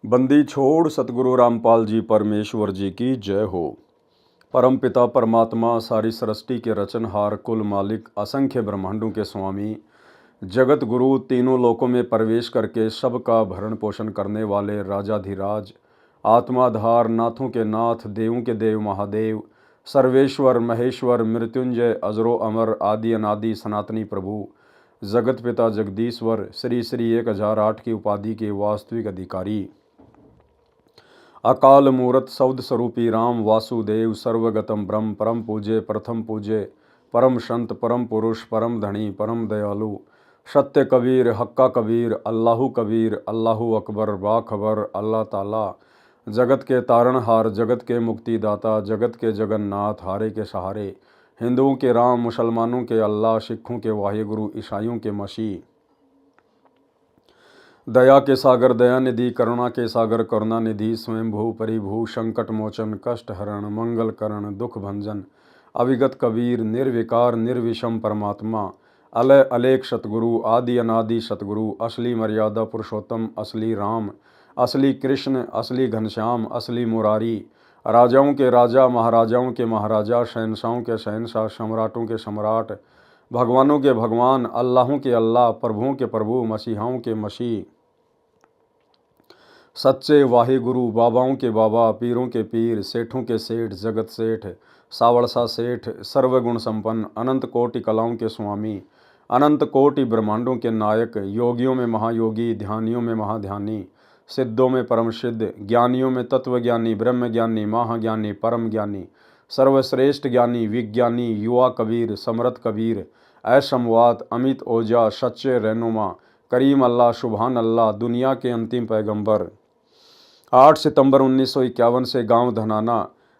बंदी छोड़ सतगुरु रामपाल जी परमेश्वर जी की जय हो। परम पिता परमात्मा सारी सृष्टि के रचनहार कुल मालिक असंख्य ब्रह्मांडों के स्वामी जगत गुरु तीनों लोकों में प्रवेश करके सबका भरण पोषण करने वाले राजाधिराज आत्माधार नाथों के नाथ देवों के देव महादेव सर्वेश्वर महेश्वर मृत्युंजय अजरो अमर आदि अनादि सनातनी प्रभु जगत पिता जगदीश्वर श्री श्री 1008 की उपाधि के वास्तविक अधिकारी अकाल मूर्त सौद स्वरूपी राम वासुदेव सर्वगतम ब्रह्म परम पूज्य प्रथम पूज्य परम संत परम पुरुष परम धनी परम दयालु सत्य कबीर हक्का कबीर अल्लाहु कबीर अल्लाहु अकबर बाखबर अल्लाह ताला जगत के तारणहार जगत के मुक्तिदाता जगत के जगन्नाथ हारे के सहारे हिंदुओं के राम मुसलमानों के अल्लाह सिखों के वाहिगुरु ईसाइयों के मसीह दया के सागर दया निधि करुणा के सागर करुणा निधि स्वयंभू परिभू संकट मोचन कष्ट हरण मंगल करण दुख भंजन अविगत कबीर निर्विकार निर्विषम परमात्मा अलय अलेख सतगुरु आदि अनादि सतगुरु असली मर्यादा पुरुषोत्तम असली राम असली कृष्ण असली घनश्याम असली मुरारी राजाओं के राजा महाराजाओं के महाराजा शहनशाहों के शहनशाह सम्राटों के सम्राट भगवानों के भगवान अल्लाहों के अल्लाह प्रभुओं के प्रभु मसीहाओं के मसीह सच्चे वाहिगुरु बाबाओं के बाबा पीरों के पीर सेठों के सेठ जगत सेठ सावड़सा सेठ सर्वगुण संपन्न अनंत कोटि कलाओं के स्वामी अनंत कोटि ब्रह्मांडों के नायक योगियों में महायोगी ध्यानियों में महाध्यानी सिद्धों में परम सिद्ध ज्ञानियों में तत्वज्ञानी ब्रह्मज्ञानी महाज्ञानी परम ज्ञानी सर्वश्रेष्ठ ज्ञानी विज्ञानी युवा कबीर समरथ कबीर ऐशमवात अमित ओजा सच्चे रहनुमा करीम अल्लाह सुबहान अल्लाह दुनिया के अंतिम पैगंबर 8 सितंबर 1951 से गांव धनाना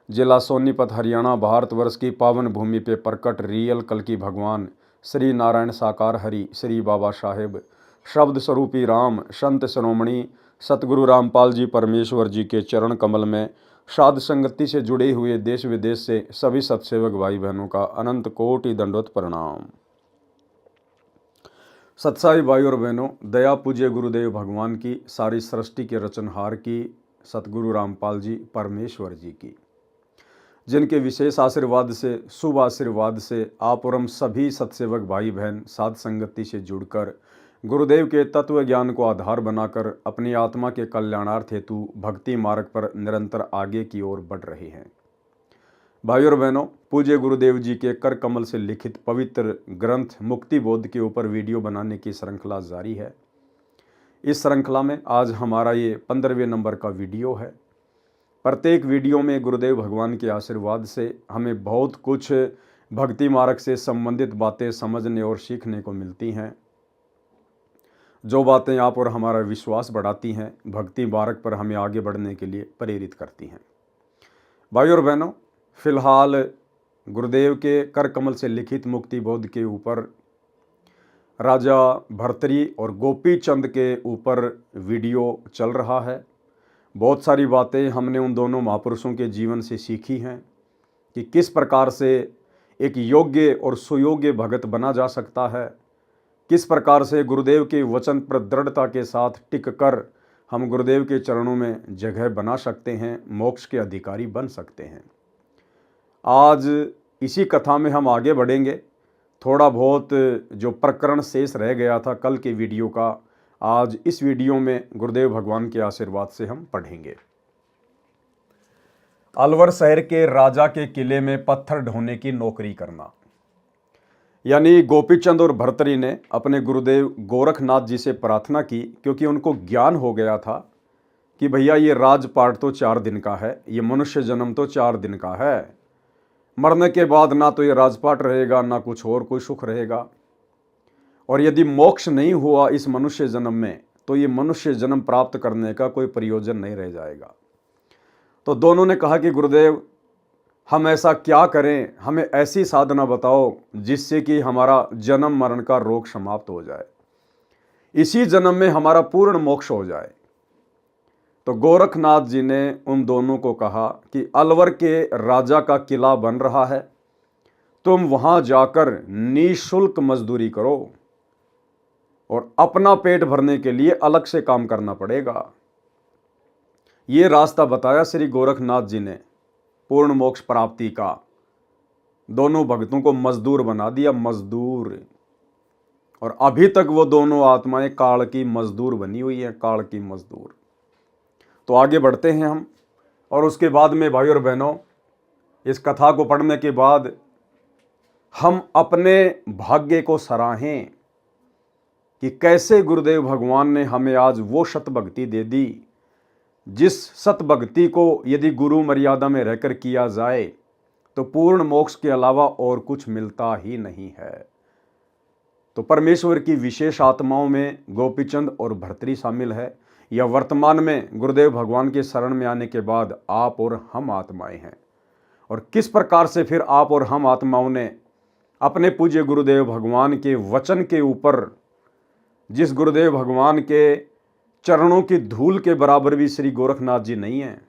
जिला सोनीपत हरियाणा भारतवर्ष की पावन भूमि पे प्रकट रियल कल्कि भगवान श्री नारायण साकार हरि श्री बाबा साहेब शब्द स्वरूपी राम संत शिरोमणि सतगुरु रामपाल जी परमेश्वर जी के चरण कमल में साध संगति से जुड़े हुए देश विदेश से सभी सत्सेवक भाई बहनों का अनंत कोटि दंडवत प्रणाम। सत्साई भाई और बहनों, दया पूज्य गुरुदेव भगवान की सारी सृष्टि के रचनहार की सतगुरु रामपाल जी परमेश्वर जी की जिनके विशेष आशीर्वाद से शुभ आशीर्वाद से आप और हम सभी सत्सेवक भाई बहन साध संगति से जुड़कर गुरुदेव के तत्व ज्ञान को आधार बनाकर अपनी आत्मा के कल्याणार्थ हेतु भक्ति मार्ग पर निरंतर आगे की ओर बढ़ रहे हैं। भाई और बहनों, पूज्य गुरुदेव जी के कर कमल से लिखित पवित्र ग्रंथ मुक्ति बोध के ऊपर वीडियो बनाने की श्रृंखला जारी है। इस श्रृंखला में आज हमारा ये 15वें नंबर का वीडियो है। प्रत्येक वीडियो में गुरुदेव भगवान के आशीर्वाद से हमें बहुत कुछ भक्ति मार्ग से संबंधित बातें समझने और सीखने को मिलती हैं, जो बातें आप और हमारा विश्वास बढ़ाती हैं, भक्ति मार्ग पर हमें आगे बढ़ने के लिए प्रेरित करती हैं। भाई और बहनों, फिलहाल गुरुदेव के कर कमल से लिखित मुक्ति बोध के ऊपर राजा भर्तरी और गोपी चंद के ऊपर वीडियो चल रहा है। बहुत सारी बातें हमने उन दोनों महापुरुषों के जीवन से सीखी हैं कि किस प्रकार से एक योग्य और सुयोग्य भगत बना जा सकता है, किस प्रकार से गुरुदेव के वचन पर दृढ़ता के साथ टिक कर हम गुरुदेव के चरणों में जगह बना सकते हैं, मोक्ष के अधिकारी बन सकते हैं। आज इसी कथा में हम आगे बढ़ेंगे। थोड़ा बहुत जो प्रकरण शेष रह गया था कल के वीडियो का, आज इस वीडियो में गुरुदेव भगवान के आशीर्वाद से हम पढ़ेंगे। अलवर शहर के राजा के किले में पत्थर ढोने की नौकरी करना। यानी गोपीचंद और भर्तरी ने अपने गुरुदेव गोरखनाथ जी से प्रार्थना की, क्योंकि उनको ज्ञान हो गया था कि भैया ये राजपाट तो 4 दिन का है, ये मनुष्य जन्म तो 4 दिन का है, मरने के बाद ना तो ये राजपाट रहेगा ना कुछ और कोई सुख रहेगा, और यदि मोक्ष नहीं हुआ इस मनुष्य जन्म में तो ये मनुष्य जन्म प्राप्त करने का कोई प्रयोजन नहीं रह जाएगा। तो दोनों ने कहा कि गुरुदेव हम ऐसा क्या करें, हमें ऐसी साधना बताओ जिससे कि हमारा जन्म मरण का रोग समाप्त हो जाए, इसी जन्म में हमारा पूर्ण मोक्ष हो जाए। तो गोरखनाथ जी ने उन दोनों को कहा कि अलवर के राजा का किला बन रहा है, तुम वहां जाकर निःशुल्क मजदूरी करो और अपना पेट भरने के लिए अलग से काम करना पड़ेगा। ये रास्ता बताया श्री गोरखनाथ जी ने पूर्ण मोक्ष प्राप्ति का। दोनों भक्तों को मजदूर बना दिया, मजदूर। और अभी तक वो दोनों आत्माएं काल की मजदूर बनी हुई हैं, काल की मजदूर। तो आगे बढ़ते हैं हम, और उसके बाद में भाई और बहनों, इस कथा को पढ़ने के बाद हम अपने भाग्य को सराहें कि कैसे गुरुदेव भगवान ने हमें आज वो सत भक्ति दे दी, जिस सत भक्ति को यदि गुरु मर्यादा में रहकर किया जाए तो पूर्ण मोक्ष के अलावा और कुछ मिलता ही नहीं है। तो परमेश्वर की विशेष आत्माओं में गोपीचंद और भर्तरी शामिल है, या वर्तमान में गुरुदेव भगवान के शरण में आने के बाद आप और हम आत्माएं हैं। और किस प्रकार से फिर आप और हम आत्माओं ने अपने पूज्य गुरुदेव भगवान के वचन के ऊपर, जिस गुरुदेव भगवान के चरणों की धूल के बराबर भी श्री गोरखनाथ जी नहीं हैं,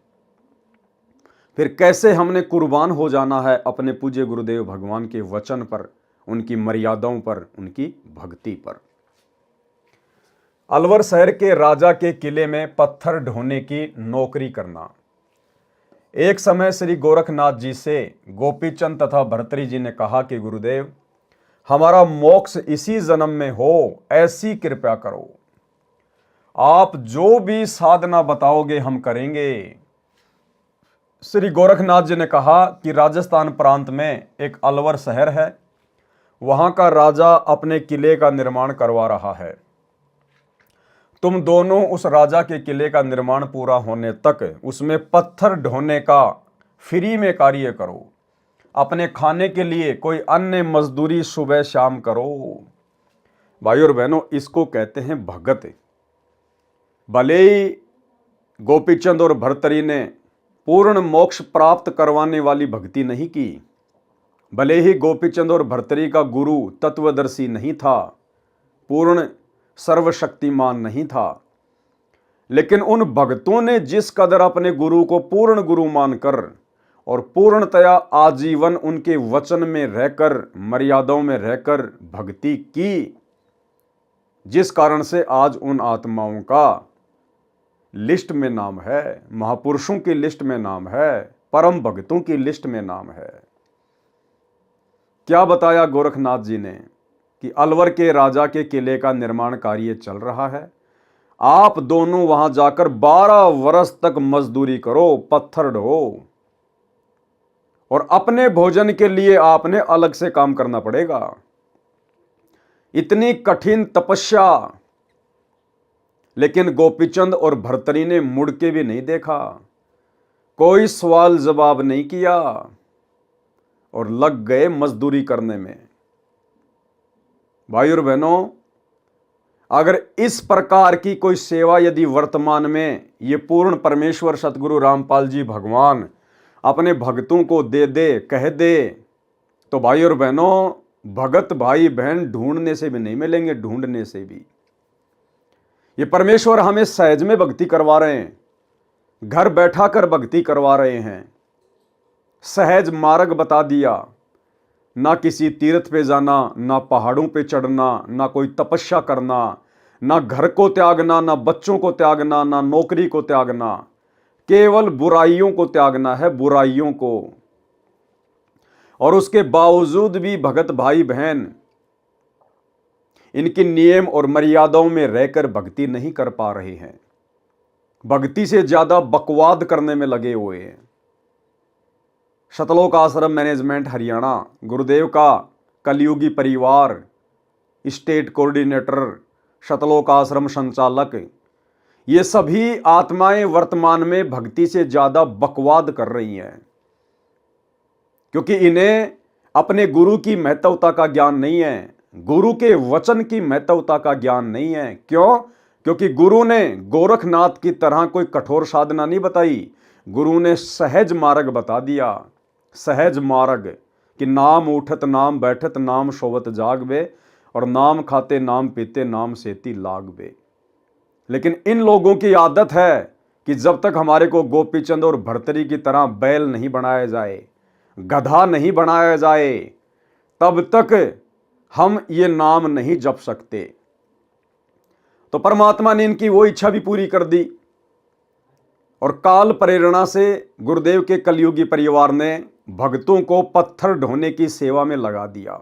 फिर कैसे हमने कुर्बान हो जाना है अपने पूज्य गुरुदेव भगवान के वचन पर, उनकी मर्यादाओं पर, उनकी भक्ति पर। अलवर शहर के राजा के किले में पत्थर ढोने की नौकरी करना। एक समय श्री गोरखनाथ जी से गोपीचंद तथा भर्तरी जी ने कहा कि गुरुदेव, हमारा मोक्ष इसी जन्म में हो, ऐसी कृपा करो। आप जो भी साधना बताओगे हम करेंगे। श्री गोरखनाथ जी ने कहा कि राजस्थान प्रांत में एक अलवर शहर है, वहां का राजा अपने किले का निर्माण करवा रहा है। तुम दोनों उस राजा के किले का निर्माण पूरा होने तक उसमें पत्थर ढोने का फ्री में कार्य करो। अपने खाने के लिए कोई अन्य मजदूरी सुबह शाम करो। भाई और बहनों, इसको कहते हैं भगत। भले ही गोपीचंद और भर्तरी ने पूर्ण मोक्ष प्राप्त करवाने वाली भक्ति नहीं की, भले ही गोपीचंद और भर्तरी का गुरु तत्वदर्शी नहीं था, पूर्ण सर्वशक्तिमान नहीं था, लेकिन उन भक्तों ने जिस कदर अपने गुरु को पूर्ण गुरु मानकर और पूर्णतया आजीवन उनके वचन में रहकर, मर्यादाओं में रहकर भक्ति की, जिस कारण से आज उन आत्माओं का लिस्ट में नाम है, महापुरुषों की लिस्ट में नाम है, परम भक्तों की लिस्ट में नाम है। क्या बताया गोरखनाथ जी ने कि अलवर के राजा के किले का निर्माण कार्य चल रहा है, आप दोनों वहां जाकर 12 वर्ष तक मजदूरी करो, पत्थर ढो, और अपने भोजन के लिए आपने अलग से काम करना पड़ेगा। इतनी कठिन तपस्या, लेकिन गोपीचंद और भर्तरी ने मुड़ के भी नहीं देखा, कोई सवाल जवाब नहीं किया और लग गए मजदूरी करने में। भाई और बहनों, अगर इस प्रकार की कोई सेवा यदि वर्तमान में ये पूर्ण परमेश्वर सतगुरु रामपाल जी भगवान अपने भक्तों को दे दे, कह दे, तो भाई और बहनों, भगत भाई बहन ढूंढने से भी नहीं मिलेंगे, ढूंढने से भी। ये परमेश्वर हमें सहज में भक्ति करवा रहे हैं, घर बैठा कर भक्ति करवा रहे हैं। सहज मार्ग बता दिया, ना किसी तीर्थ पे जाना, ना पहाड़ों पे चढ़ना, ना कोई तपस्या करना, ना घर को त्यागना, ना बच्चों को त्यागना, ना नौकरी को त्यागना, केवल बुराइयों को त्यागना है, बुराइयों को। और उसके बावजूद भी भगत भाई बहन इनकी नियम और मर्यादाओं में रहकर भक्ति नहीं कर पा रहे हैं, भक्ति से ज्यादा बकवाद करने में लगे हुए हैं। शतलोक आश्रम मैनेजमेंट हरियाणा, गुरुदेव का कलयुगी परिवार, स्टेट कोऑर्डिनेटर, शतलोक आश्रम संचालक, ये सभी आत्माएं वर्तमान में भक्ति से ज्यादा बकवाद कर रही हैं, क्योंकि इन्हें अपने गुरु की महत्वता का ज्ञान नहीं है, गुरु के वचन की महत्वता का ज्ञान नहीं है। क्यों? क्योंकि गुरु ने गोरखनाथ की तरह कोई कठोर साधना नहीं बताई, गुरु ने सहज मार्ग बता दिया। सहज मार्ग कि नाम उठत नाम बैठत नाम सोवत जागबे, और नाम खाते नाम पीते नाम सेती लागबे। लेकिन इन लोगों की आदत है कि जब तक हमारे को गोपीचंद और भर्तरी की तरह बैल नहीं बनाया जाए, गधा नहीं बनाया जाए, तब तक हम ये नाम नहीं जप सकते। तो परमात्मा ने इनकी वो इच्छा भी पूरी कर दी। और काल प्रेरणा से गुरुदेव के कलयुगी परिवार ने भक्तों को पत्थर ढोने की सेवा में लगा दिया।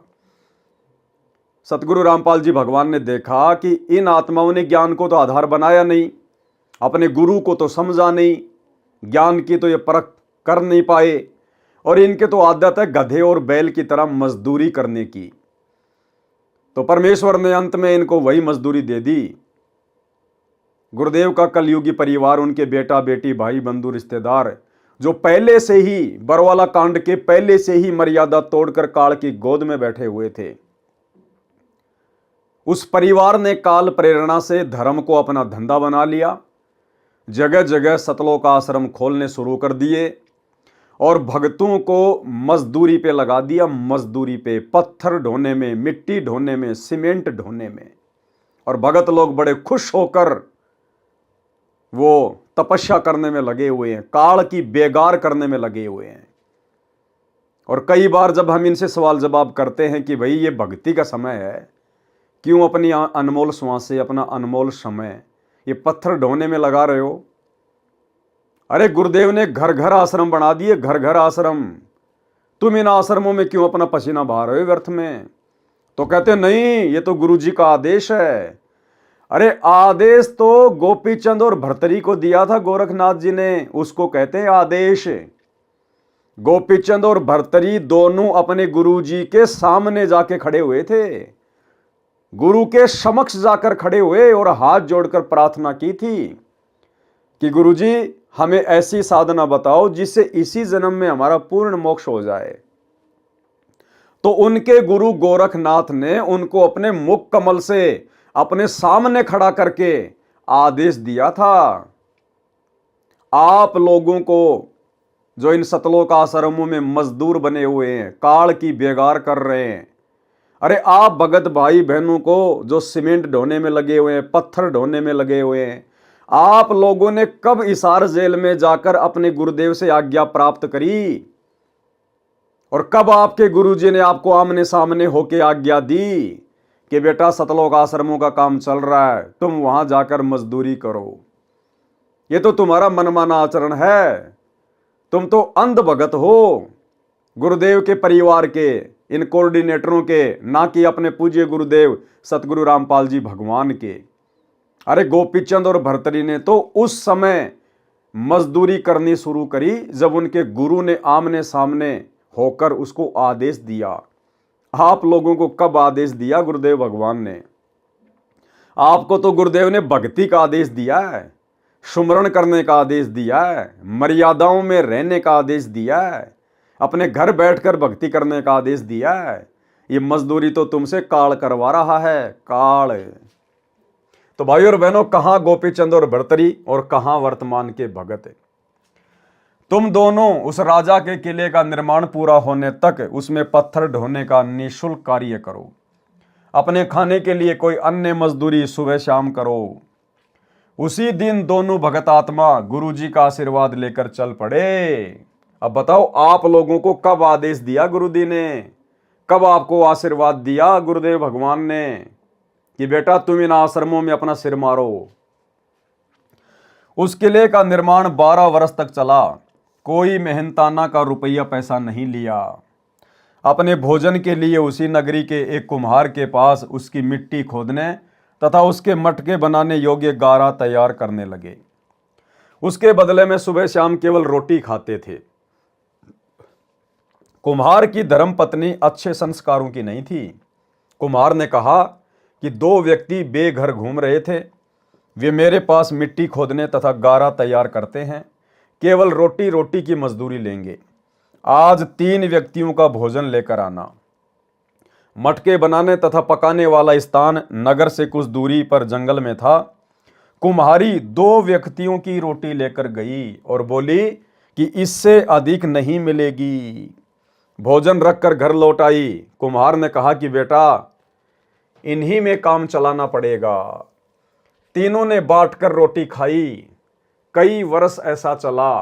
सतगुरु रामपाल जी भगवान ने देखा कि इन आत्माओं ने ज्ञान को तो आधार बनाया नहीं, अपने गुरु को तो समझा नहीं, ज्ञान की तो ये परख कर नहीं पाए, और इनके तो आदत है गधे और बैल की तरह मजदूरी करने की। तो परमेश्वर ने अंत में इनको वही मजदूरी दे दी। गुरुदेव का कलयुगी परिवार, उनके बेटा बेटी भाई बंधु रिश्तेदार, जो पहले से ही बरवाला कांड के पहले से ही मर्यादा तोड़कर काल की गोद में बैठे हुए थे, उस परिवार ने काल प्रेरणा से धर्म को अपना धंधा बना लिया। जगह जगह सतलोक आश्रम खोलने शुरू कर दिए और भक्तों को मजदूरी पे लगा दिया, मजदूरी पे, पत्थर ढोने में, मिट्टी ढोने में, सीमेंट ढोने में। और भगत लोग बड़े खुश होकर वो तपस्या करने में लगे हुए हैं, काल की बेगार करने में लगे हुए हैं। और कई बार जब हम इनसे सवाल जवाब करते हैं कि भाई ये भक्ति का समय है, क्यों अपनी अनमोल श्वासें, अपना अनमोल समय ये पत्थर ढोने में लगा रहे हो? अरे गुरुदेव ने घर घर आश्रम बना दिए, घर घर आश्रम, तुम इन आश्रमों में क्यों अपना पसीना बहा रहे हो व्यर्थ में? तो कहते नहीं, ये तो गुरु जी का आदेश है। अरे आदेश तो गोपीचंद और भर्तरी को दिया था गोरखनाथ जी ने, उसको कहते हैं आदेश। गोपीचंद और भर्तरी दोनों अपने गुरु जी के सामने जाके खड़े हुए थे, गुरु के समक्ष जाकर खड़े हुए और हाथ जोड़कर प्रार्थना की थी कि गुरु जी हमें ऐसी साधना बताओ जिससे इसी जन्म में हमारा पूर्ण मोक्ष हो जाए। तो उनके गुरु गोरखनाथ ने उनको अपने मुख कमल से अपने सामने खड़ा करके आदेश दिया था, आप लोगों को जो इन सतलोक आश्रमों में मजदूर बने हुए हैं, काल की बेगार कर रहे हैं, अरे आप भगत भाई बहनों को जो सीमेंट ढोने में लगे हुए हैं, पत्थर ढोने में लगे हुए हैं, आप लोगों ने कब हिसार जेल में जाकर अपने गुरुदेव से आज्ञा प्राप्त करी? और कब आपके गुरुजी ने आपको आमने सामने होके आज्ञा दी कि बेटा सतलोक आश्रमों का काम चल रहा है, तुम वहां जाकर मजदूरी करो? ये तो तुम्हारा मनमाना आचरण है, तुम तो अंध भगत हो गुरुदेव के परिवार के, इन कोऑर्डिनेटरों के, ना कि अपने पूज्य गुरुदेव सतगुरु रामपाल जी भगवान के। अरे गोपीचंद और भर्तरी ने तो उस समय मजदूरी करनी शुरू करी जब उनके गुरु ने आमने सामने होकर उसको आदेश दिया। आप लोगों को कब आदेश दिया गुरुदेव भगवान ने? आपको तो गुरुदेव ने भक्ति का आदेश दिया है, सुमरण करने का आदेश दिया है, मर्यादाओं में रहने का आदेश दिया है, अपने घर बैठकर भक्ति करने का आदेश दिया है। ये मजदूरी तो तुमसे काल करवा रहा है, काल। तो भाई और बहनों, कहां गोपीचंद और भर्तरी और कहां वर्तमान के भगत? तुम दोनों उस राजा के किले का निर्माण पूरा होने तक उसमें पत्थर ढोने का निःशुल्क कार्य करो, अपने खाने के लिए कोई अन्य मजदूरी सुबह शाम करो। उसी दिन दोनों भगत आत्मा गुरुजी का आशीर्वाद लेकर चल पड़े। अब बताओ, आप लोगों को कब आदेश दिया गुरुजी ने? कब आपको आशीर्वाद दिया गुरुदेव भगवान ने कि बेटा तुम इन आश्रमों में अपना सिर मारो? उस किले का निर्माण 12 वर्ष तक चला, कोई मेहनताना का रुपया पैसा नहीं लिया। अपने भोजन के लिए उसी नगरी के एक कुम्हार के पास उसकी मिट्टी खोदने तथा उसके मटके बनाने योग्य गारा तैयार करने लगे। उसके बदले में सुबह शाम केवल रोटी खाते थे। कुम्हार की धर्मपत्नी अच्छे संस्कारों की नहीं थी। कुम्हार ने कहा कि 2 व्यक्ति बेघर घूम रहे थे, वे मेरे पास मिट्टी खोदने तथा गारा तैयार करते हैं, केवल रोटी की मजदूरी लेंगे। आज 3 व्यक्तियों का भोजन लेकर आना। मटके बनाने तथा पकाने वाला स्थान नगर से कुछ दूरी पर जंगल में था। कुम्हारी 2 व्यक्तियों की रोटी लेकर गई और बोली कि इससे अधिक नहीं मिलेगी। भोजन रखकर घर लौट आई। कुम्हार ने कहा कि बेटा इन्हीं में काम चलाना पड़ेगा। तीनों ने बांटकर रोटी खाई। कई वर्ष ऐसा चला।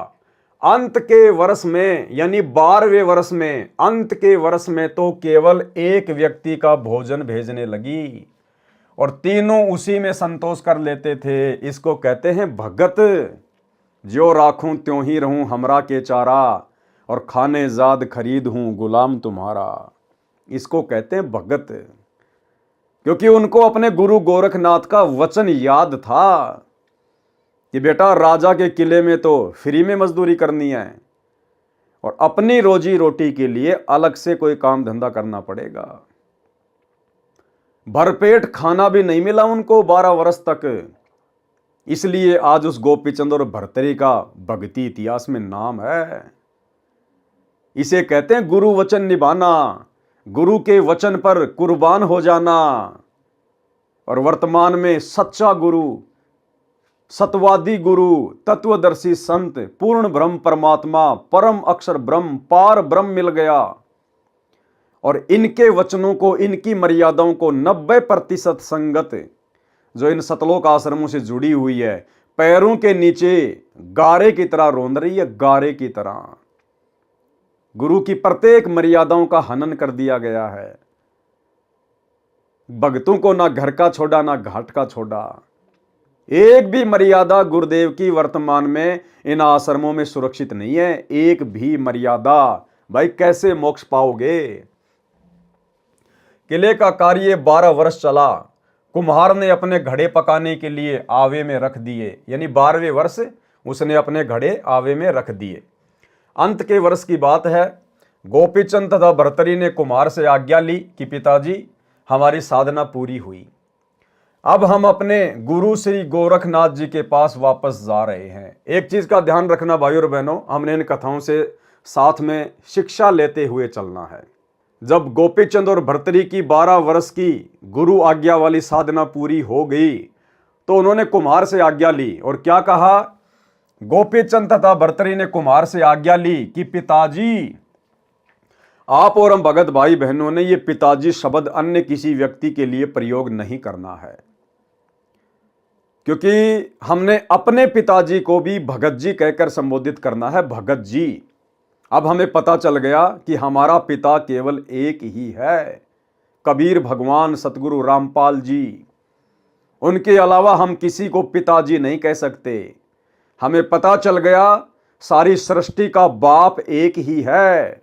अंत के वर्ष में, यानी 12वें वर्ष में, अंत के वर्ष में तो केवल 1 व्यक्ति का भोजन भेजने लगी और तीनों उसी में संतोष कर लेते थे। इसको कहते हैं भगत। ज्यों राखूं त्यों ही रहूं हमरा के चारा, और खाने जाद खरीद हूं गुलाम तुम्हारा। इसको कहते हैं भगत, क्योंकि उनको अपने गुरु गोरखनाथ का वचन याद था कि बेटा राजा के किले में तो फ्री में मजदूरी करनी है और अपनी रोजी रोटी के लिए अलग से कोई काम धंधा करना पड़ेगा। भरपेट खाना भी नहीं मिला उनको 12 वर्ष तक। इसलिए आज उस गोपीचंद और भर्तरी का भक्ति इतिहास में नाम है। इसे कहते हैं गुरु वचन निभाना, गुरु के वचन पर कुर्बान हो जाना। और वर्तमान में सच्चा गुरु, सतवादी गुरु, तत्वदर्शी संत, पूर्ण ब्रह्म परमात्मा, परम अक्षर ब्रह्म, पार ब्रह्म मिल गया। और इनके वचनों को, इनकी मर्यादाओं को 90% संगत जो इन सतलोक आश्रमों से जुड़ी हुई है, पैरों के नीचे गारे की तरह रोंद रही है, गारे की तरह। गुरु की प्रत्येक मर्यादाओं का हनन कर दिया गया है। भक्तों को ना घर का छोड़ा ना घाट का छोड़ा। एक भी मर्यादा गुरुदेव की वर्तमान में इन आश्रमों में सुरक्षित नहीं है। एक भी मर्यादा। भाई कैसे मोक्ष पाओगे? किले का कार्य 12 वर्ष चला। कुम्हार ने अपने घड़े पकाने के लिए आवे में रख दिए, यानी 12वें वर्ष उसने अपने घड़े आवे में रख दिए। अंत के वर्ष की बात है। गोपीचंद तथा भर्तरी ने कुम्हार से आज्ञा ली कि पिताजी हमारी साधना पूरी हुई, अब हम अपने गुरु श्री गोरखनाथ जी के पास वापस जा रहे हैं। एक चीज का ध्यान रखना भाइयों और बहनों, हमने इन कथाओं से साथ में शिक्षा लेते हुए चलना है। जब गोपीचंद और भर्तरी की 12 वर्ष की गुरु आज्ञा वाली साधना पूरी हो गई तो उन्होंने कुम्हार से आज्ञा ली और क्या कहा? गोपीचंद तथा भर्तरी ने कुम्हार से आज्ञा ली कि पिताजी, आप और हम भगत भाई बहनों ने ये पिताजी शब्द अन्य किसी व्यक्ति के लिए प्रयोग नहीं करना है, क्योंकि हमने अपने पिताजी को भी भगत जी कहकर संबोधित करना है, भगत जी। अब हमें पता चल गया कि हमारा पिता केवल एक ही है, कबीर भगवान सतगुरु रामपाल जी। उनके अलावा हम किसी को पिताजी नहीं कह सकते। हमें पता चल गया सारी सृष्टि का बाप एक ही है,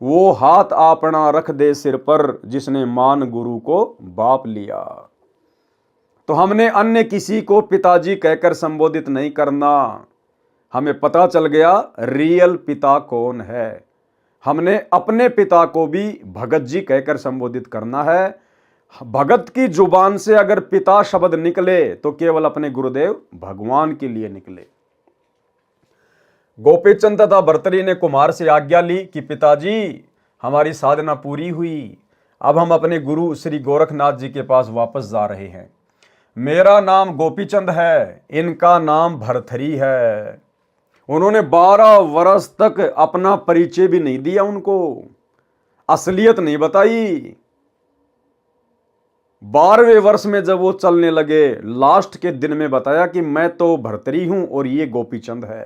वो हाथ आपना रख दे सिर पर जिसने मान गुरु को बाप लिया। तो हमने अन्य किसी को पिताजी कहकर संबोधित नहीं करना। हमें पता चल गया रियल पिता कौन है। हमने अपने पिता को भी भगत जी कहकर संबोधित करना है। भगत की जुबान से अगर पिता शब्द निकले तो केवल अपने गुरुदेव भगवान के लिए निकले। गोपीचंद तथा भर्तरी ने कुम्हार से आज्ञा ली कि पिताजी हमारी साधना पूरी हुई, अब हम अपने गुरु श्री गोरखनाथ जी के पास वापस जा रहे हैं। मेरा नाम गोपीचंद है, इनका नाम भर्तरी है। उन्होंने 12 वर्ष तक अपना परिचय भी नहीं दिया, उनको असलियत नहीं बताई। 12वें वर्ष में जब वो चलने लगे, लास्ट के दिन में बताया कि मैं तो भर्तरी हूं और ये गोपीचंद है,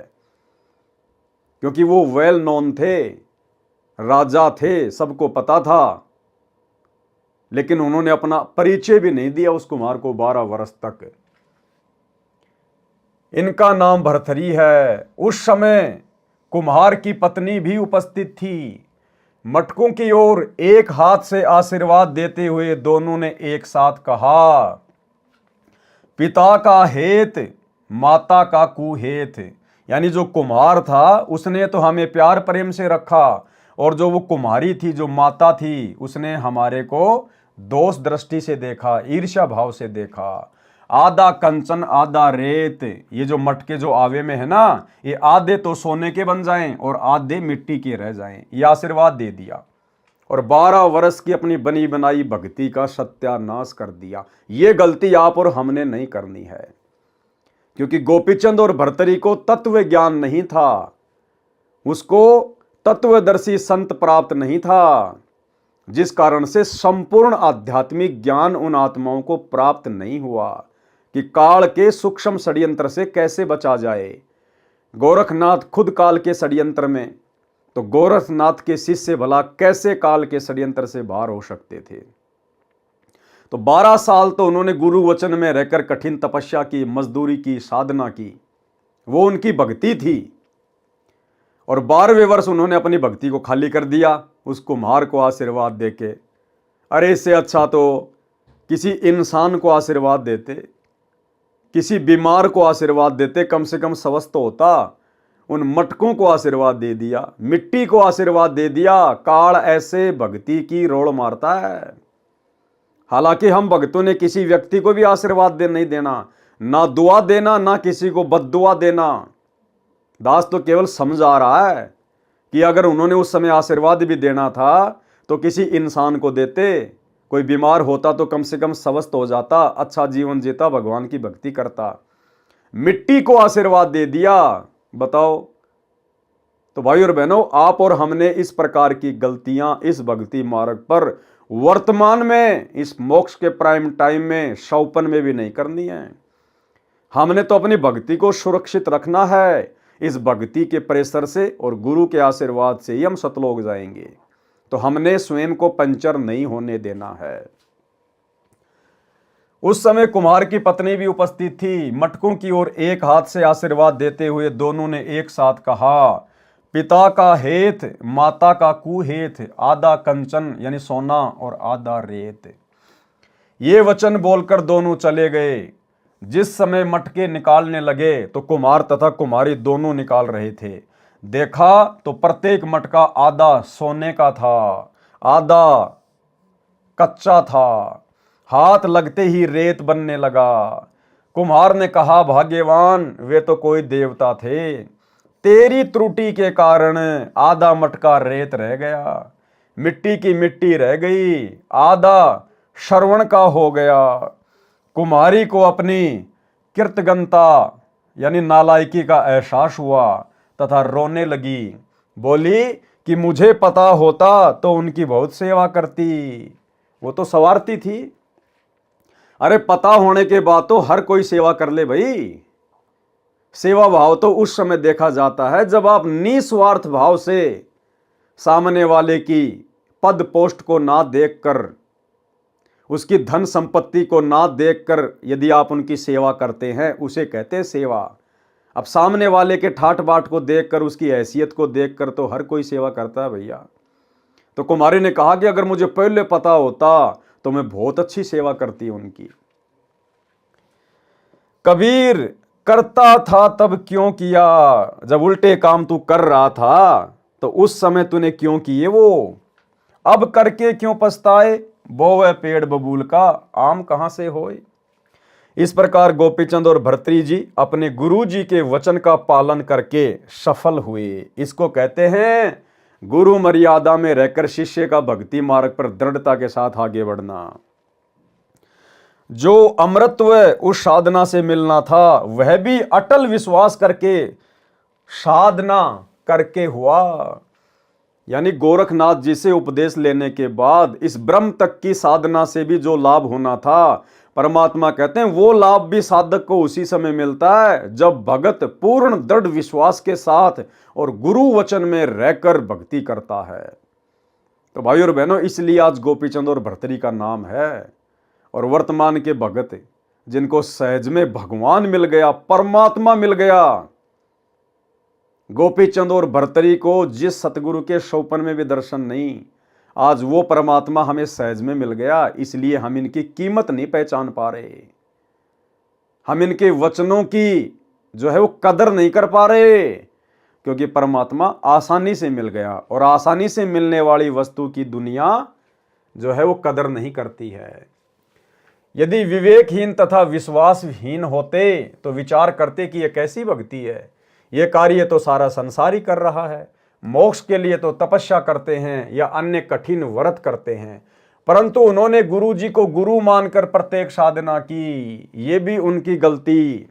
क्योंकि वो वेल नोन थे, राजा थे, सबको पता था। लेकिन उन्होंने अपना परिचय भी नहीं दिया उस कुम्हार को 12 वर्ष तक। इनका नाम भर्तरी है। उस समय कुम्हार की पत्नी भी उपस्थित थी। मटकों की ओर एक हाथ से आशीर्वाद देते हुए दोनों ने एक साथ कहा, पिता का हेत माता का कुहेत। यानी जो कुम्हार था उसने तो हमें प्यार प्रेम से रखा, और जो वो कुम्हारी थी, जो माता थी, उसने हमारे को दोष दृष्टि से देखा, ईर्ष्या भाव से देखा। आधा कंचन आधा रेत, ये जो मटके जो आवे में है ना, ये आधे तो सोने के बन जाएं और आधे मिट्टी के रह जाएं, ये आशीर्वाद दे दिया। और 12 वर्ष की अपनी बनी बनाई भक्ति का सत्यानाश कर दिया। ये गलती आप और हमने नहीं करनी है, क्योंकि गोपीचंद और भर्तरी को तत्व ज्ञान नहीं था, उसको तत्वदर्शी संत प्राप्त नहीं था, जिस कारण से संपूर्ण आध्यात्मिक ज्ञान उन आत्माओं को प्राप्त नहीं हुआ कि काल के सूक्ष्म षड्यंत्र से कैसे बचा जाए। गोरखनाथ खुद काल के षड्यंत्र में, तो गोरखनाथ के शिष्य भला कैसे काल के षड्यंत्र से बाहर हो सकते थे। तो 12 साल तो उन्होंने गुरु वचन में रहकर कठिन तपस्या की, मजदूरी की, साधना की, वो उनकी भक्ति थी। और 12वें वर्ष उन्होंने अपनी भक्ति को खाली कर दिया उस कुम्हार को आशीर्वाद देके। अरे इससे अच्छा तो किसी इंसान को आशीर्वाद देते, किसी बीमार को आशीर्वाद देते, कम से कम स्वस्थ तो होता। उन मटकों को आशीर्वाद दे दिया, मिट्टी को आशीर्वाद दे दिया। काल ऐसे भक्ति की रोड़ मारता है। हालांकि हम भक्तों ने किसी व्यक्ति को भी आशीर्वाद नहीं देना, ना दुआ देना, ना किसी को बद्दुआ देना। दास तो केवल समझा रहा है कि अगर उन्होंने उस समय आशीर्वाद भी देना था तो किसी इंसान को देते। कोई बीमार होता तो कम से कम स्वस्थ हो जाता, अच्छा जीवन जीता, भगवान की भक्ति करता। मिट्टी को आशीर्वाद दे दिया, बताओ। तो भाई और बहनों, आप और हमने इस प्रकार की गलतियां इस भक्ति मार्ग पर वर्तमान में, इस मोक्ष के प्राइम टाइम में, शौपन में भी नहीं करनी है। हमने तो अपनी भक्ति को सुरक्षित रखना है। इस भक्ति के प्रेशर से और गुरु के आशीर्वाद से ही हम सतलोक जाएंगे। तो हमने स्वयं को पंचर नहीं होने देना है। उस समय कुम्हार की पत्नी भी उपस्थित थी। मटकों की ओर एक हाथ से आशीर्वाद देते हुए दोनों ने एक साथ कहा, पिता का हेत, माता का कुहेत, आधा कंचन यानी सोना और आधा रेत। ये वचन बोलकर दोनों चले गए। जिस समय मटके निकालने लगे तो कुम्हार तथा कुम्हारी दोनों निकाल रहे थे। देखा तो प्रत्येक मटका आधा सोने का था, आधा कच्चा था। हाथ लगते ही रेत बनने लगा। कुम्हार ने कहा, भाग्यवान, वे तो कोई देवता थे। तेरी त्रुटि के कारण आधा मटका रेत रह गया, मिट्टी की मिट्टी रह गई, आधा श्रवण का हो गया। कुम्हारी को अपनी कृतज्ञता यानी नालायकी का एहसास हुआ तथा रोने लगी। बोली कि मुझे पता होता तो उनकी बहुत सेवा करती। वो तो सवारती थी। अरे पता होने के बाद तो हर कोई सेवा कर ले भाई। सेवा भाव तो उस समय देखा जाता है जब आप निस्वार्थ भाव से सामने वाले की पद पोस्ट को ना देखकर, उसकी धन संपत्ति को ना देखकर यदि आप उनकी सेवा करते हैं, उसे कहते हैं सेवा। अब सामने वाले के ठाट बाट को देखकर, उसकी हैसियत को देखकर तो हर कोई सेवा करता है भैया। तो कुमारी ने कहा कि अगर मुझे पहले पता होता तो मैं बहुत अच्छी सेवा करती उनकी। कबीर, करता था तब क्यों किया? जब उल्टे काम तू कर रहा था तो उस समय तूने क्यों किए वो? अब करके क्यों पछताए? बोवे पेड़ बबूल का आम कहां से होए। इस प्रकार गोपीचंद और भर्तरी जी अपने गुरु जी के वचन का पालन करके सफल हुए। इसको कहते हैं गुरु मर्यादा में रहकर शिष्य का भक्ति मार्ग पर दृढ़ता के साथ आगे बढ़ना। जो अमृतत्व उस साधना से मिलना था वह भी अटल विश्वास करके साधना करके हुआ। यानी गोरखनाथ जी से उपदेश लेने के बाद इस ब्रह्म तक की साधना से भी जो लाभ होना था, परमात्मा कहते हैं वो लाभ भी साधक को उसी समय मिलता है जब भगत पूर्ण दृढ़ विश्वास के साथ और गुरु वचन में रहकर भक्ति करता है। तो भाई और बहनों, इसलिए आज गोपीचंद और भर्तरी का नाम है। और वर्तमान के भगत जिनको सहज में भगवान मिल गया, परमात्मा मिल गया, गोपीचंद और भर्तरी को जिस सतगुरु के शौपन में भी दर्शन नहीं, आज वो परमात्मा हमें सहज में मिल गया। इसलिए हम इनकी कीमत नहीं पहचान पा रहे, हम इनके वचनों की जो है वो कदर नहीं कर पा रहे, क्योंकि परमात्मा आसानी से मिल गया और आसानी से मिलने वाली वस्तु की दुनिया जो है वो कदर नहीं करती है। यदि विवेकहीन तथा विश्वासहीन होते तो विचार करते कि यह कैसी भक्ति है, ये कार्य तो सारा संसार ही कर रहा है, मोक्ष के लिए तो तपस्या करते हैं या अन्य कठिन व्रत करते हैं, परंतु उन्होंने गुरु जी को गुरु मानकर प्रत्येक साधना की। ये भी उनकी गलती।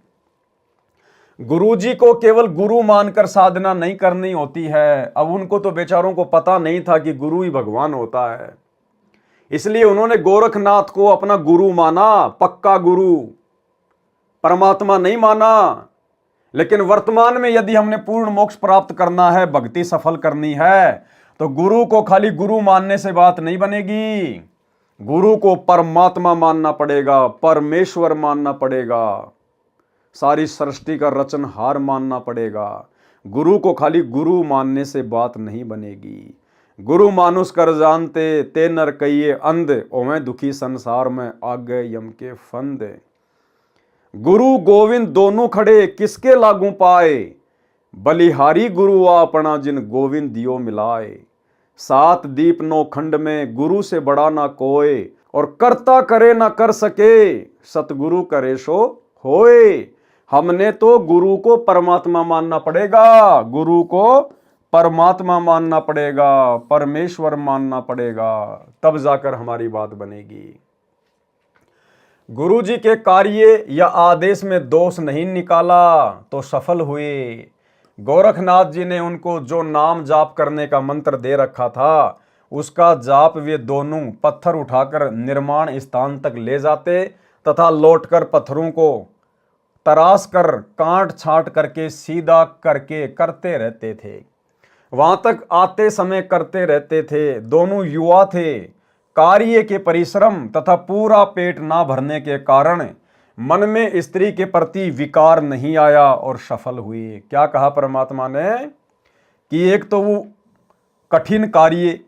गुरु जी को केवल गुरु मानकर साधना नहीं करनी होती है। अब उनको तो बेचारों को पता नहीं था कि गुरु ही भगवान होता है, इसलिए उन्होंने गोरखनाथ को अपना गुरु माना, पक्का गुरु, परमात्मा नहीं माना। लेकिन वर्तमान में यदि हमने पूर्ण मोक्ष प्राप्त करना है, भक्ति सफल करनी है, तो गुरु को खाली गुरु मानने से बात नहीं बनेगी। गुरु को परमात्मा मानना पड़ेगा, परमेश्वर मानना पड़ेगा। सारी सृष्टि का रचनहार मानना पड़ेगा। गुरु को खाली गुरु मानने से बात नहीं बनेगी। गुरु मानुष कर जानते ते नर कहिए अंध, ओवें दुखी संसार में आ गए यम के फंद। गुरु गोविंद दोनों खड़े किसके लागू पाए, बलिहारी गुरु अपना जिन गोविंद दियो मिलाए। सात दीप नौ खंड में गुरु से बड़ा ना कोय, और करता करे ना कर सके, सतगुरु करे सो होए। हमने तो गुरु को परमात्मा मानना पड़ेगा, गुरु को परमात्मा मानना पड़ेगा, परमेश्वर मानना पड़ेगा, तब जाकर हमारी बात बनेगी। गुरु जी के कार्य या आदेश में दोष नहीं निकाला तो सफल हुए। गोरखनाथ जी ने उनको जो नाम जाप करने का मंत्र दे रखा था, उसका जाप वे दोनों पत्थर उठाकर निर्माण स्थान तक ले जाते तथा लौटकर पत्थरों को तराश कर काट छांट करके सीधा करके करते रहते थे। वहां तक आते समय करते रहते थे। दोनों युवा थे। कार्य के परिश्रम तथा पूरा पेट ना भरने के कारण मन में स्त्री के प्रति विकार नहीं आया और सफल हुए। क्या कहा परमात्मा ने कि एक तो वो कठिन कार्य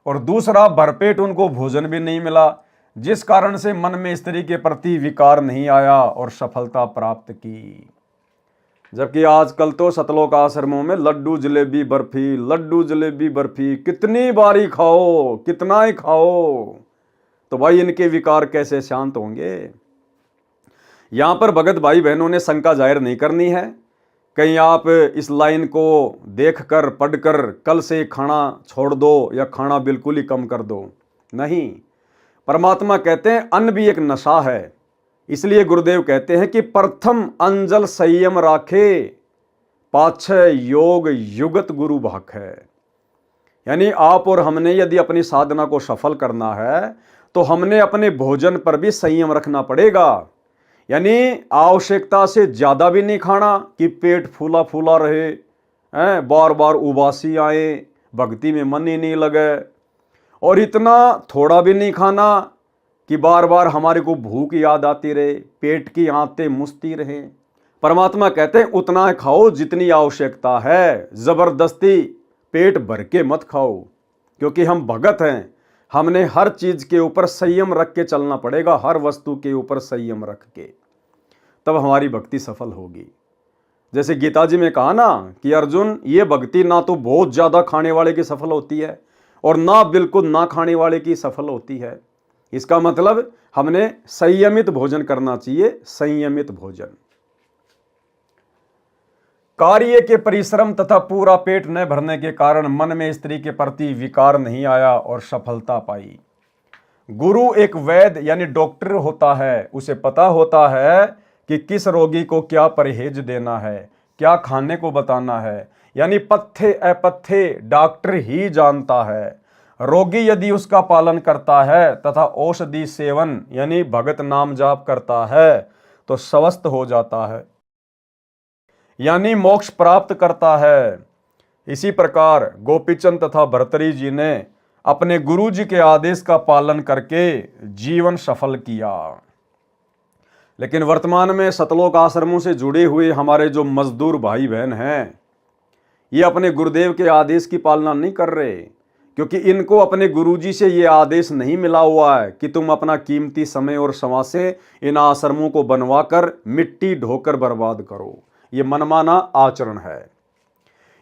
और दूसरा भरपेट उनको भोजन भी नहीं मिला, जिस कारण से मन में स्त्री के प्रति विकार नहीं आया और सफलता प्राप्त की। जबकि आजकल तो सतलोक आश्रमों में लड्डू जलेबी बर्फी, लड्डू जलेबी बर्फी कितनी बारी खाओ, कितना ही खाओ, तो भाई इनके विकार कैसे शांत होंगे। यहां पर भगत भाई बहनों ने शंका जाहिर नहीं करनी है। कहीं आप इस लाइन को देखकर पढ़कर कल से खाना छोड़ दो या खाना बिल्कुल ही कम कर दो, नहीं। परमात्मा कहते हैं अन्न भी एक नशा है। इसलिए गुरुदेव कहते हैं कि प्रथम अंजल संयम राखे, पाछे योग युगत गुरु भाख है। यानी आप और हमने यदि अपनी साधना को सफल करना है तो हमने अपने भोजन पर भी संयम रखना पड़ेगा। यानी आवश्यकता से ज्यादा भी नहीं खाना कि पेट फूला फूला रहे, बार बार उबासी आए, भक्ति में मन ही नहीं लगे, और इतना थोड़ा भी नहीं खाना कि बार बार हमारे को भूख याद आती रहे, पेट की आंतें मुसती रहे। परमात्मा कहते हैं उतना खाओ जितनी आवश्यकता है, जबरदस्ती पेट भर के मत खाओ, क्योंकि हम भगत हैं। हमने हर चीज के ऊपर संयम रख के चलना पड़ेगा, हर वस्तु के ऊपर संयम रख के, तब हमारी भक्ति सफल होगी। जैसे गीता जी में कहा ना कि अर्जुन, ये भक्ति ना तो बहुत ज्यादा खाने वाले की सफल होती है और ना बिल्कुल ना खाने वाले की सफल होती है। इसका मतलब हमने संयमित भोजन करना चाहिए, संयमित भोजन। कार्य के परिश्रम तथा पूरा पेट न भरने के कारण मन में स्त्री के प्रति विकार नहीं आया और सफलता पाई। गुरु एक वैद्य यानी डॉक्टर होता है, उसे पता होता है कि किस रोगी को क्या परहेज देना है, क्या खाने को बताना है। यानी पथ्य अपथ्य डॉक्टर ही जानता है। रोगी यदि उसका पालन करता है तथा औषधि सेवन यानी भगत नाम जाप करता है तो स्वस्थ हो जाता है, यानी मोक्ष प्राप्त करता है। इसी प्रकार गोपीचंद तथा भर्तरी जी ने अपने गुरु जी के आदेश का पालन करके जीवन सफल किया। लेकिन वर्तमान में सतलोक आश्रमों से जुड़े हुए हमारे जो मजदूर भाई बहन हैं, ये अपने गुरुदेव के आदेश की पालना नहीं कर रहे, क्योंकि इनको अपने गुरुजी से ये आदेश नहीं मिला हुआ है कि तुम अपना कीमती समय और समाज से इन आश्रमों को बनवाकर मिट्टी ढोकर बर्बाद करो। ये मनमाना आचरण है।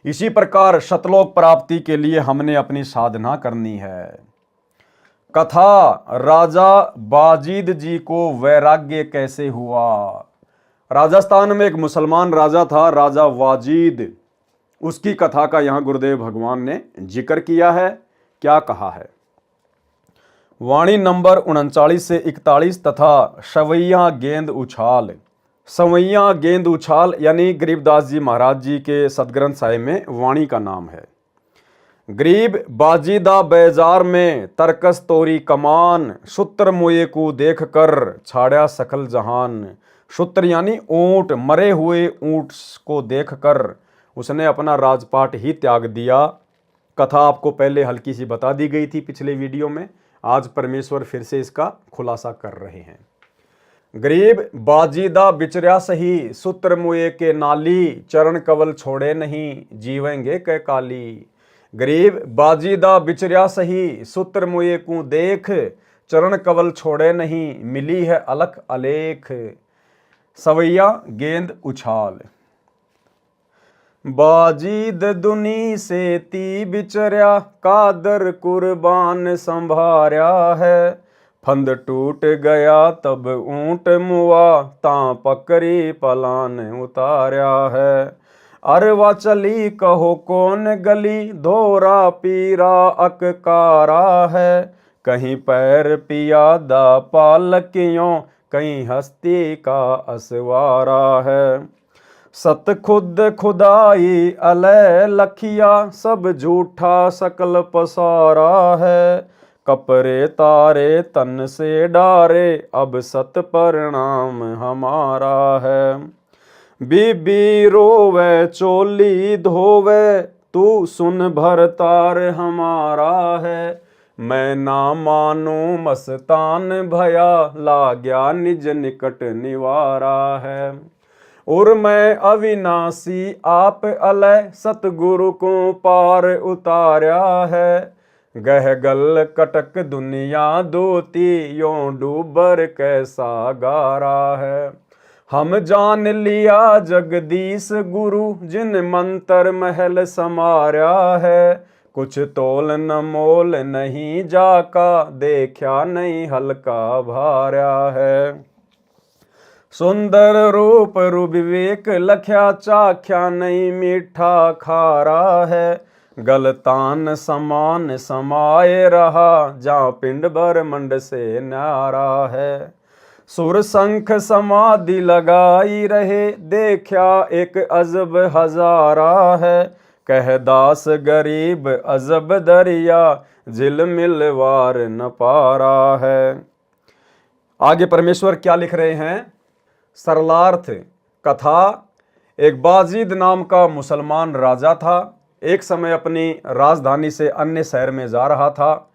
इसी प्रकार सतलोक प्राप्ति के लिए हमने अपनी साधना करनी है। कथा राजा बाजीद जी को वैराग्य कैसे हुआ। राजस्थान में एक मुसलमान राजा था, राजा वाजीद। उसकी कथा का यहां गुरुदेव भगवान ने जिक्र किया है। क्या कहा है? वाणी नंबर 39 से 41 तथा सवैया गेंद उछाल। सवैया गेंद उछाल यानी गरीबदास जी महाराज जी के सदग्रंथ साहिब में वाणी का नाम है। गरीब बाजीदा बेजार में तरकस तोरी कमान, सूत्र मुए को देख कर छाड़ा सकल जहान। सूत्र यानी ऊंट, मरे हुए ऊंट को देखकर उसने अपना राजपाट ही त्याग दिया। कथा आपको पहले हल्की सी बता दी गई थी पिछले वीडियो में। आज परमेश्वर फिर से इसका खुलासा कर रहे हैं। गरीब बाजीदा विचर्या सही, सूत्र मुए के नाली, चरण कवल छोड़े नहीं, जीवेंगे कै काली। गरीब बाजीदा विचर्या सही, सूत्र मुए को देख, चरण कवल छोड़े नहीं, मिली है अलख अलेख। सवैया गेंद उछाल। बाजीद दुनी से ती बिचर्या, कादर कुर्बान संभार्या है। फंद टूट गया तब ऊंट मुआ, तां पकड़ी पलान उतार्या है। अरवा चली कहो कौन गली, धोरा पीरा अककारा है। कहीं पैर पियादा पालकियों, कहीं हस्ती का असवारा है। सत खुद खुदाई अलय लखिया, सब झूठा सकल पसारा है। कपरे तारे तन से डारे, अब सत परिणाम हमारा है। बीबी रोवे चोली धोवे, तू सुन भरतार हमारा है। मैं ना मानू मस्तान भया, लाग्या निज निकट निवारा है। और मैं अविनाशी आप अलय, सतगुरु को पार उतार्या है। गह गल कटक दुनिया दोती, यों डूबर कैसा गारा है। हम जान लिया जगदीश गुरु, जिन मंत्र महल समार्या है। कुछ तोल न मोल नहीं जाका, देखा नहीं हल्का भार्या है। सुंदर रूप विवेक लख्या, चाख्या नहीं मीठा खारा है। गलतान समान समाये रहा, जहाँ पिंड भर मंड से न्यारा है। सुर शंख समाधि लगाई रहे, देखा एक अजब हजारा है। कह दास गरीब अजब दरिया, जिल मिलवार न पारा है। आगे परमेश्वर क्या लिख रहे हैं? सरलार्थ कथा। एक बाजीद नाम का मुसलमान राजा था। एक समय अपनी राजधानी से अन्य शहर में जा रहा था।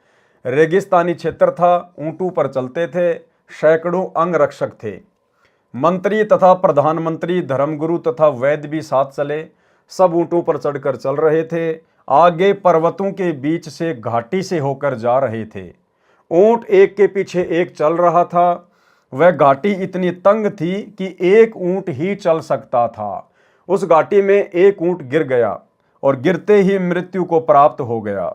रेगिस्तानी क्षेत्र था, ऊंटों पर चलते थे, सैकड़ों अंगरक्षक थे। मंत्री तथा प्रधानमंत्री, धर्मगुरु तथा वैद्य भी साथ चले। सब ऊंटों पर चढ़कर चल रहे थे। आगे पर्वतों के बीच से घाटी से होकर जा रहे थे। ऊंट एक के पीछे एक चल रहा था। वह घाटी इतनी तंग थी कि एक ऊंट ही चल सकता था। उस घाटी में एक ऊंट गिर गया और गिरते ही मृत्यु को प्राप्त हो गया।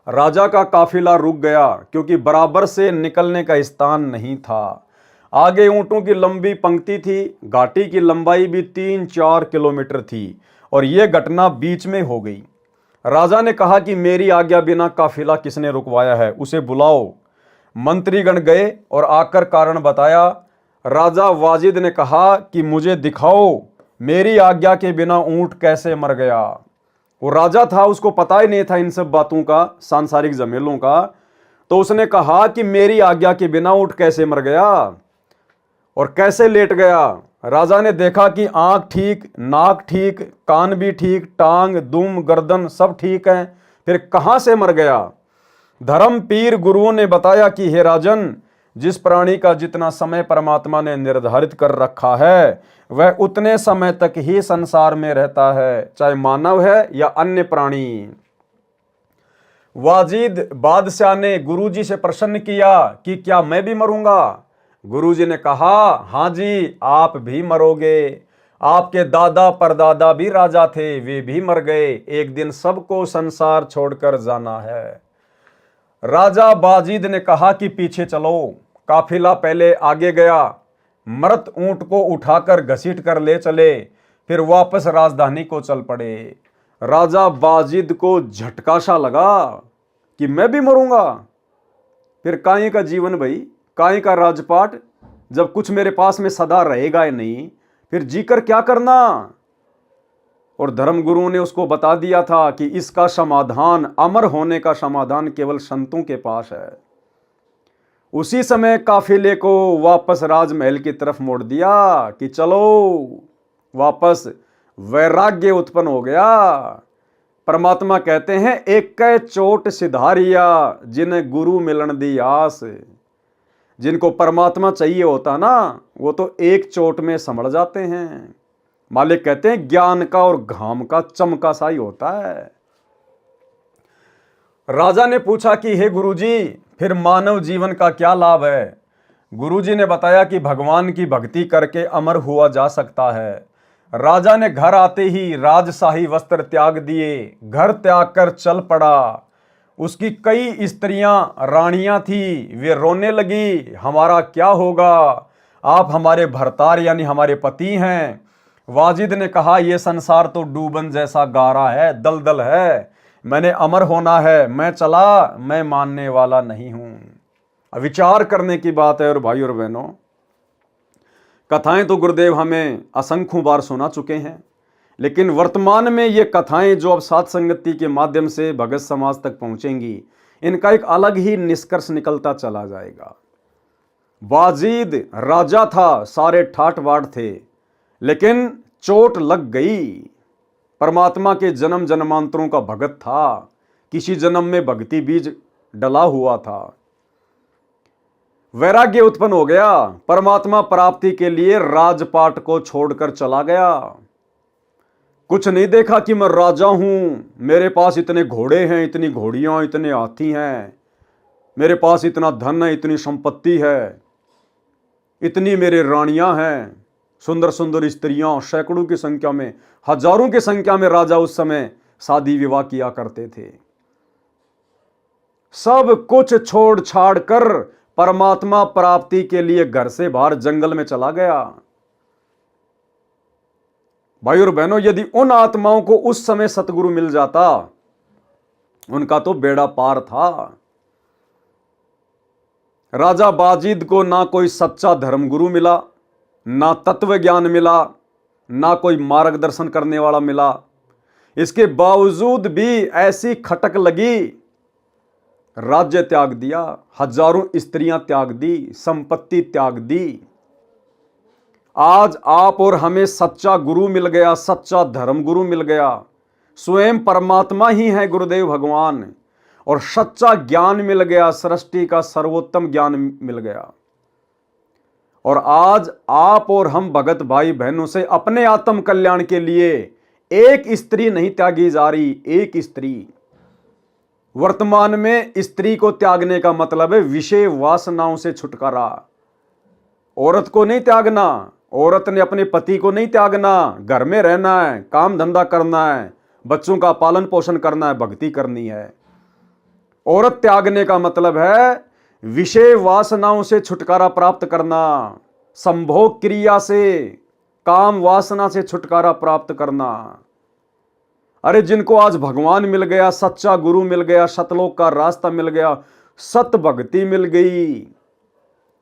राजा का काफिला रुक गया, क्योंकि बराबर से निकलने का स्थान नहीं था। आगे ऊंटों की लंबी पंक्ति थी। घाटी की लंबाई भी 3-4 किलोमीटर थी और यह घटना बीच में हो गई। राजा ने कहा कि मेरी आज्ञा बिना काफिला किसने रुकवाया है, उसे बुलाओ। मंत्रीगण गए और आकर कारण बताया। राजा वाजिद ने कहा कि मुझे दिखाओ, मेरी आज्ञा के बिना ऊंट कैसे मर गया। वो राजा था, उसको पता ही नहीं था इन सब बातों का, सांसारिक झमेलों का। तो उसने कहा कि मेरी आज्ञा के बिना ऊंट कैसे मर गया और कैसे लेट गया। राजा ने देखा कि आंख ठीक, नाक ठीक, कान भी ठीक, टांग, दुम, गर्दन सब ठीक है, फिर कहां से मर गया। धर्म पीर गुरुओं ने बताया कि हे राजन, जिस प्राणी का जितना समय परमात्मा ने निर्धारित कर रखा है, वह उतने समय तक ही संसार में रहता है, चाहे मानव है या अन्य प्राणी। वाजिद बादशाह ने गुरुजी से प्रश्न किया कि क्या मैं भी मरूंगा। गुरुजी ने कहा, हां जी, आप भी मरोगे। आपके दादा परदादा भी राजा थे, वे भी मर गए। एक दिन सबको संसार छोड़कर जाना है। राजा बाजीद ने कहा कि पीछे चलो। काफिला पहले आगे गया। मृत ऊंट को उठाकर घसीट कर ले चले, फिर वापस राजधानी को चल पड़े। राजा बाजीद को झटका सा लगा कि मैं भी मरूंगा। फिर काहे का जीवन भाई, काहे का राजपाट, जब कुछ मेरे पास में सदा रहेगा ही नहीं, फिर जीकर क्या करना। और धर्मगुरु ने उसको बता दिया था कि इसका समाधान, अमर होने का समाधान केवल संतों के पास है। उसी समय काफिले को वापस राजमहल की तरफ मोड़ दिया कि चलो वापस। वैराग्य उत्पन्न हो गया। परमात्मा कहते हैं, एक कै चोट सिधारिया, जिन्हें गुरु मिलन दी आस। जिनको परमात्मा चाहिए होता ना, वो तो एक चोट में समझ जाते हैं। मालिक कहते हैं ज्ञान का और घाम का चमका सा ही होता है। राजा ने पूछा कि हे गुरुजी, फिर मानव जीवन का क्या लाभ है? गुरुजी ने बताया कि भगवान की भक्ति करके अमर हुआ जा सकता है। राजा ने घर आते ही राजशाही वस्त्र त्याग दिए, घर त्याग कर चल पड़ा। उसकी कई स्त्रियां रानियां थी, वे रोने लगी, हमारा क्या होगा, आप हमारे भरतार यानी हमारे पति हैं। वाजिद ने कहा, यह संसार तो डूबन जैसा गारा है, दलदल है, मैंने अमर होना है, मैं चला, मैं मानने वाला नहीं हूं। विचार करने की बात है। और भाई और बहनों, कथाएं तो गुरुदेव हमें असंख्यों बार सुना चुके हैं, लेकिन वर्तमान में ये कथाएं जो अब सात संगति के माध्यम से भगत समाज तक पहुंचेंगी, इनका एक अलग ही निष्कर्ष निकलता चला जाएगा। वाजिद राजा था, सारे ठाट बाट थे, लेकिन चोट लग गई। परमात्मा के जन्म जन्मांतरों का भगत था, किसी जन्म में भक्ति बीज डला हुआ था। वैराग्य उत्पन्न हो गया, परमात्मा प्राप्ति के लिए राजपाट को छोड़कर चला गया। कुछ नहीं देखा कि मैं राजा हूं, मेरे पास इतने घोड़े हैं, इतनी घोड़ियां, इतने हाथी हैं, मेरे पास इतना धन है, इतनी संपत्ति है, इतनी मेरे रानियां हैं, सुंदर सुंदर स्त्रियां, सैकड़ों की संख्या में, हजारों की संख्या में राजा उस समय शादी विवाह किया करते थे। सब कुछ छोड़ छाड़ कर परमात्मा प्राप्ति के लिए घर से बाहर जंगल में चला गया। भाई और बहनों, यदि उन आत्माओं को उस समय सतगुरु मिल जाता, उनका तो बेड़ा पार था। राजा बाजिद को ना कोई सच्चा धर्मगुरु मिला, ना तत्व ज्ञान मिला, ना कोई मार्गदर्शन करने वाला मिला। इसके बावजूद भी ऐसी खटक लगी, राज्य त्याग दिया, हजारों स्त्रियां त्याग दी, संपत्ति त्याग दी। आज आप और हमें सच्चा गुरु मिल गया, सच्चा धर्मगुरु मिल गया, स्वयं परमात्मा ही है गुरुदेव भगवान, और सच्चा ज्ञान मिल गया, सृष्टि का सर्वोत्तम ज्ञान मिल गया। और आज आप और हम भगत भाई बहनों से अपने आत्म कल्याण के लिए एक स्त्री नहीं त्यागी जा रही, एक स्त्री। वर्तमान में स्त्री को त्यागने का मतलब है विषय वासनाओं से छुटकारा। औरत को नहीं त्यागना, औरत ने अपने पति को नहीं त्यागना, घर में रहना है, काम धंधा करना है, बच्चों का पालन पोषण करना है, भक्ति करनी है। औरत त्यागने का मतलब है विषय वासनाओं से छुटकारा प्राप्त करना, संभोग क्रिया से, काम वासना से छुटकारा प्राप्त करना। अरे जिनको आज भगवान मिल गया, सच्चा गुरु मिल गया, सतलोक का रास्ता मिल गया, सत भक्ति मिल गई,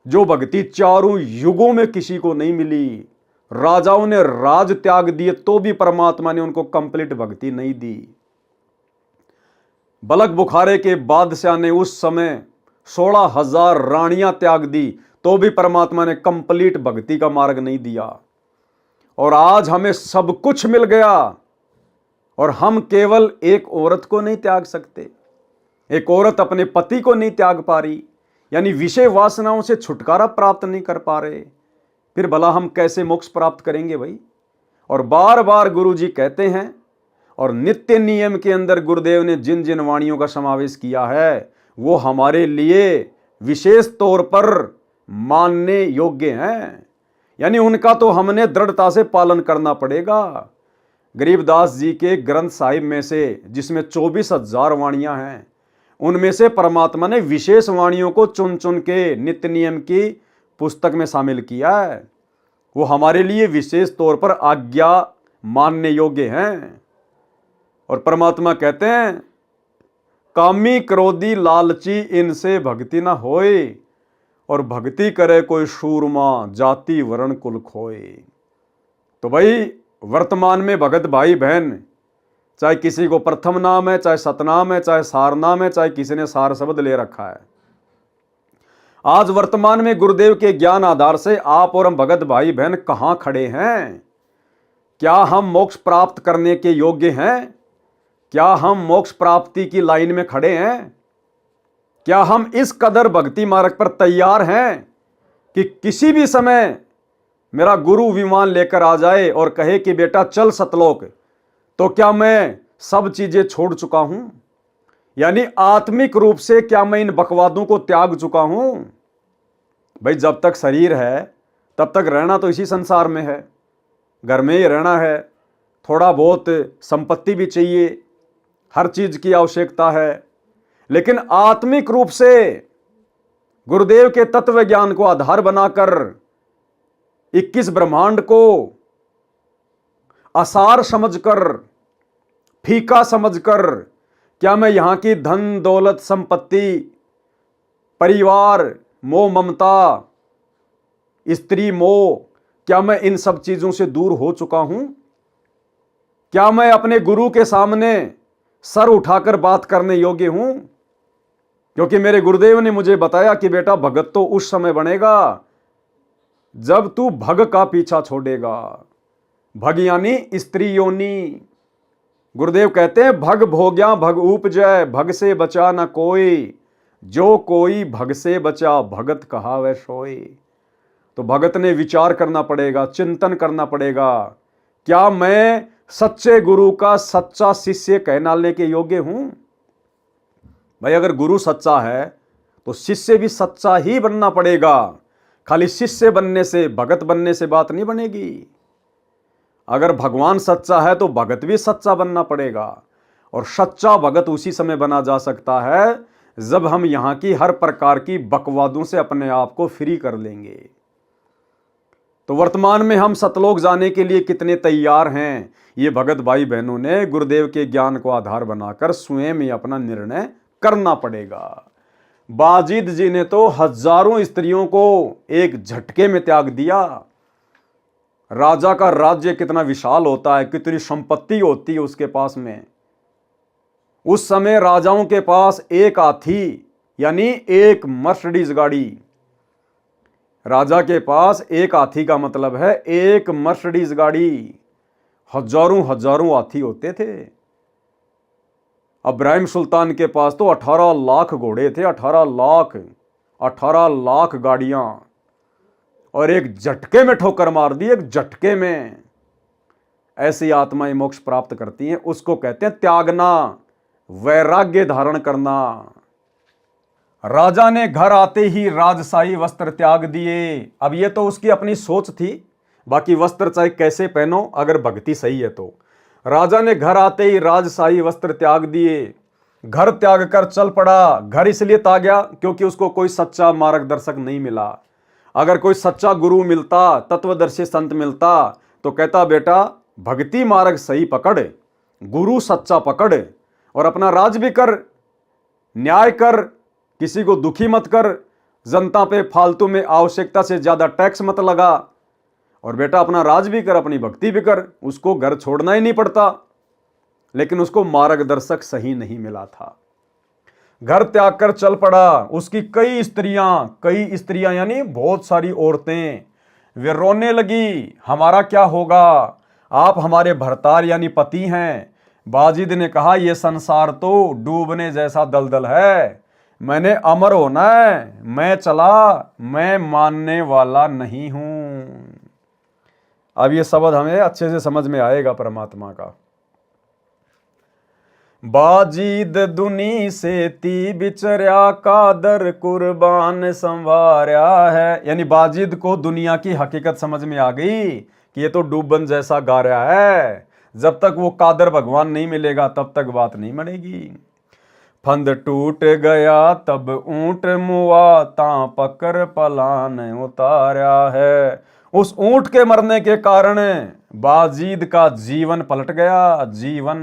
जो भक्ति चारों युगों में किसी को नहीं मिली। राजाओं ने राज त्याग दिए तो भी परमात्मा ने उनको कंप्लीट भक्ति नहीं दी। बलक बुखारे के बादशाह ने उस समय 16,000 रानियां त्याग दी तो भी परमात्मा ने कंप्लीट भक्ति का मार्ग नहीं दिया। और आज हमें सब कुछ मिल गया और हम केवल एक औरत को नहीं त्याग सकते, एक औरत अपने पति को नहीं त्याग पा रही, यानी विषय वासनाओं से छुटकारा प्राप्त नहीं कर पा रहे, फिर भला हम कैसे मोक्ष प्राप्त करेंगे भाई। और बार बार गुरु जी कहते हैं, और नित्य नियम के अंदर गुरुदेव ने जिन जिन वाणियों का समावेश किया है वो हमारे लिए विशेष तौर पर मानने योग्य हैं, यानी उनका तो हमने दृढ़ता से पालन करना पड़ेगा। गरीबदास जी के ग्रंथ साहिब में से, जिसमें 24,000 वाणियां हैं, उनमें से परमात्मा ने विशेष वाणियों को चुन चुन के नित्य नियम की पुस्तक में शामिल किया है। वो हमारे लिए विशेष तौर पर आज्ञा मानने योग्य हैं। और परमात्मा कहते हैं, कामी क्रोधी लालची इनसे भक्ति ना होए, और भक्ति करे कोई शूरमा जाति वर्ण कुल खोए। तो भाई वर्तमान में भगत भाई बहन, चाहे किसी को प्रथम नाम है, चाहे सतनाम है, चाहे सार नाम है, चाहे किसी ने सार शब्द ले रखा है, आज वर्तमान में गुरुदेव के ज्ञान आधार से आप और हम भगत भाई बहन कहां खड़े हैं? क्या हम मोक्ष प्राप्त करने के योग्य हैं? क्या हम मोक्ष प्राप्ति की लाइन में खड़े हैं? क्या हम इस कदर भक्ति मार्ग पर तैयार हैं कि किसी भी समय मेरा गुरु विमान लेकर आ जाए और कहे कि बेटा चल सतलोक, तो क्या मैं सब चीजें छोड़ चुका हूं? यानी आत्मिक रूप से क्या मैं इन बकवादों को त्याग चुका हूं? भाई जब तक शरीर है तब तक रहना तो इसी संसार में है, घर में ही रहना है, थोड़ा बहुत संपत्ति भी चाहिए, हर चीज की आवश्यकता है। लेकिन आत्मिक रूप से गुरुदेव के तत्व ज्ञान को आधार बनाकर 21 ब्रह्मांड को असार समझकर, फीका समझकर, क्या मैं यहां की धन दौलत संपत्ति, परिवार, मोह ममता, स्त्री मोह, क्या मैं इन सब चीजों से दूर हो चुका हूं? क्या मैं अपने गुरु के सामने सर उठाकर बात करने योग्य हूं? क्योंकि मेरे गुरुदेव ने मुझे बताया कि बेटा भगत तो उस समय बनेगा जब तू भग का पीछा छोड़ेगा। भग यानी स्त्री योनि। गुरुदेव कहते हैं भग भोग्या भग उपजय, भग से बचा न कोई, जो कोई भग से बचा भगत कहावै सोई। तो भगत ने विचार करना पड़ेगा, चिंतन करना पड़ेगा, क्या मैं सच्चे गुरु का सच्चा शिष्य कहलाने के योग्य हूं? भाई अगर गुरु सच्चा है तो शिष्य भी सच्चा ही बनना पड़ेगा। खाली शिष्य बनने से, भगत बनने से बात नहीं बनेगी। अगर भगवान सच्चा है तो भगत भी सच्चा बनना पड़ेगा। और सच्चा भगत उसी समय बना जा सकता है जब हम यहां की हर प्रकार की बकवादों से अपने आप को फ्री कर लेंगे। तो वर्तमान में हम सतलोक जाने के लिए कितने तैयार हैं, ये भगत भाई बहनों ने गुरुदेव के ज्ञान को आधार बनाकर स्वयं ही अपना निर्णय करना पड़ेगा। बाजिद जी ने तो हजारों स्त्रियों को एक झटके में त्याग दिया। राजा का राज्य कितना विशाल होता है, कितनी संपत्ति होती है उसके पास में। उस समय राजाओं के पास एक हाथी यानी एक मर्सिडीज गाड़ी, राजा के पास एक हाथी का मतलब है एक मर्सिडीज गाड़ी। हजारों हजारों हाथी होते थे। इब्राहिम सुल्तान के पास तो 18 लाख घोड़े थे, 18 लाख गाड़ियां, और एक झटके में ठोकर मार दी, एक झटके में। ऐसी आत्माएं मोक्ष प्राप्त करती हैं, उसको कहते हैं त्यागना, वैराग्य धारण करना। राजा ने घर आते ही राजशाही वस्त्र त्याग दिए। अब ये तो उसकी अपनी सोच थी, बाकी वस्त्र चाहे कैसे पहनो अगर भक्ति सही है तो। राजा ने घर आते ही राजशाही वस्त्र त्याग दिए, घर त्याग कर चल पड़ा। घर इसलिए त्यागा क्योंकि उसको कोई सच्चा मार्गदर्शक नहीं मिला। अगर कोई सच्चा गुरु मिलता, तत्वदर्शी संत मिलता, तो कहता बेटा भक्ति मार्ग सही पकड़, गुरु सच्चा पकड़, और अपना राज भी कर, न्याय कर, किसी को दुखी मत कर, जनता पे फालतू में आवश्यकता से ज्यादा टैक्स मत लगा, और बेटा अपना राज भी कर, अपनी भक्ति भी कर। उसको घर छोड़ना ही नहीं पड़ता। लेकिन उसको मार्गदर्शक सही नहीं मिला था, घर त्याग कर चल पड़ा। उसकी कई स्त्रियां यानी बहुत सारी औरतें, वे रोने लगी, हमारा क्या होगा, आप हमारे भरतार यानी पति हैं। बाजिद ने कहा यह संसार तो डूबने जैसा दलदल है, मैंने अमर होना है, मैं चला, मैं मानने वाला नहीं हूं। अब ये शब्द हमें अच्छे से समझ में आएगा परमात्मा का। बाजिद दुनी से ती बिचर्या, कादर कुर्बान संवार्या है। यानी बाजिद को दुनिया की हकीकत समझ में आ गई कि ये तो डूबन जैसा गा रहा है। जब तक वो कादर भगवान नहीं मिलेगा तब तक बात नहीं बनेगी। फंद टूट गया तब ऊंट मुआ, ता पकर पलान उतारा है। उस ऊंट के मरने के कारण बाजिद का जीवन पलट गया। जीवन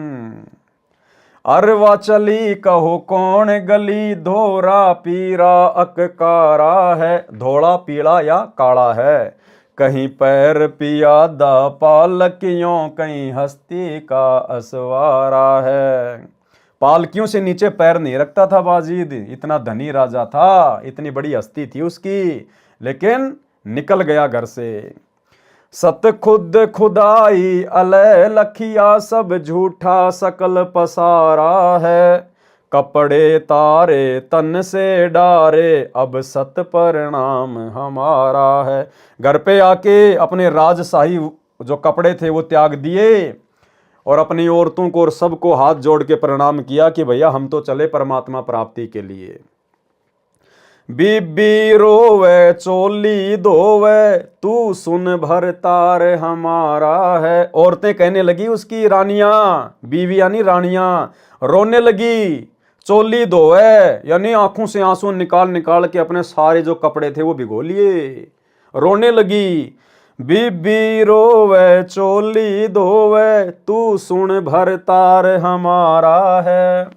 अरवा चली कहो कौन गली, धोरा पीरा अककारा है। धोला पीला या काला है, कहीं पैर पियादा पालकियों, कहीं हस्ती का असवारा है। पालकियों से नीचे पैर नहीं रखता था बाजिद, इतना धनी राजा था, इतनी बड़ी हस्ती थी उसकी, लेकिन निकल गया घर से। सत खुद खुदाई अलय लखिया, सब झूठा सकल पसारा है। कपड़े तारे तन से डारे, अब सत परिणाम हमारा है। घर पे आके अपने राजशाही जो कपड़े थे वो त्याग दिए और अपनी औरतों को और सबको हाथ जोड़ के प्रणाम किया कि भैया हम तो चले परमात्मा प्राप्ति के लिए। बीबी रोवे चोली धोवे, तू सुन भरतार हमारा है। औरतें कहने लगी, उसकी रानियां, बीवी यानी रानियां, रोने लगी। चोली धोवे यानी आंखों से आंसू निकाल निकाल के अपने सारे जो कपड़े थे वो भिगो लिए, रोने लगी। बीबी रोवे चोली धोवे, तू सुन भरतार हमारा है।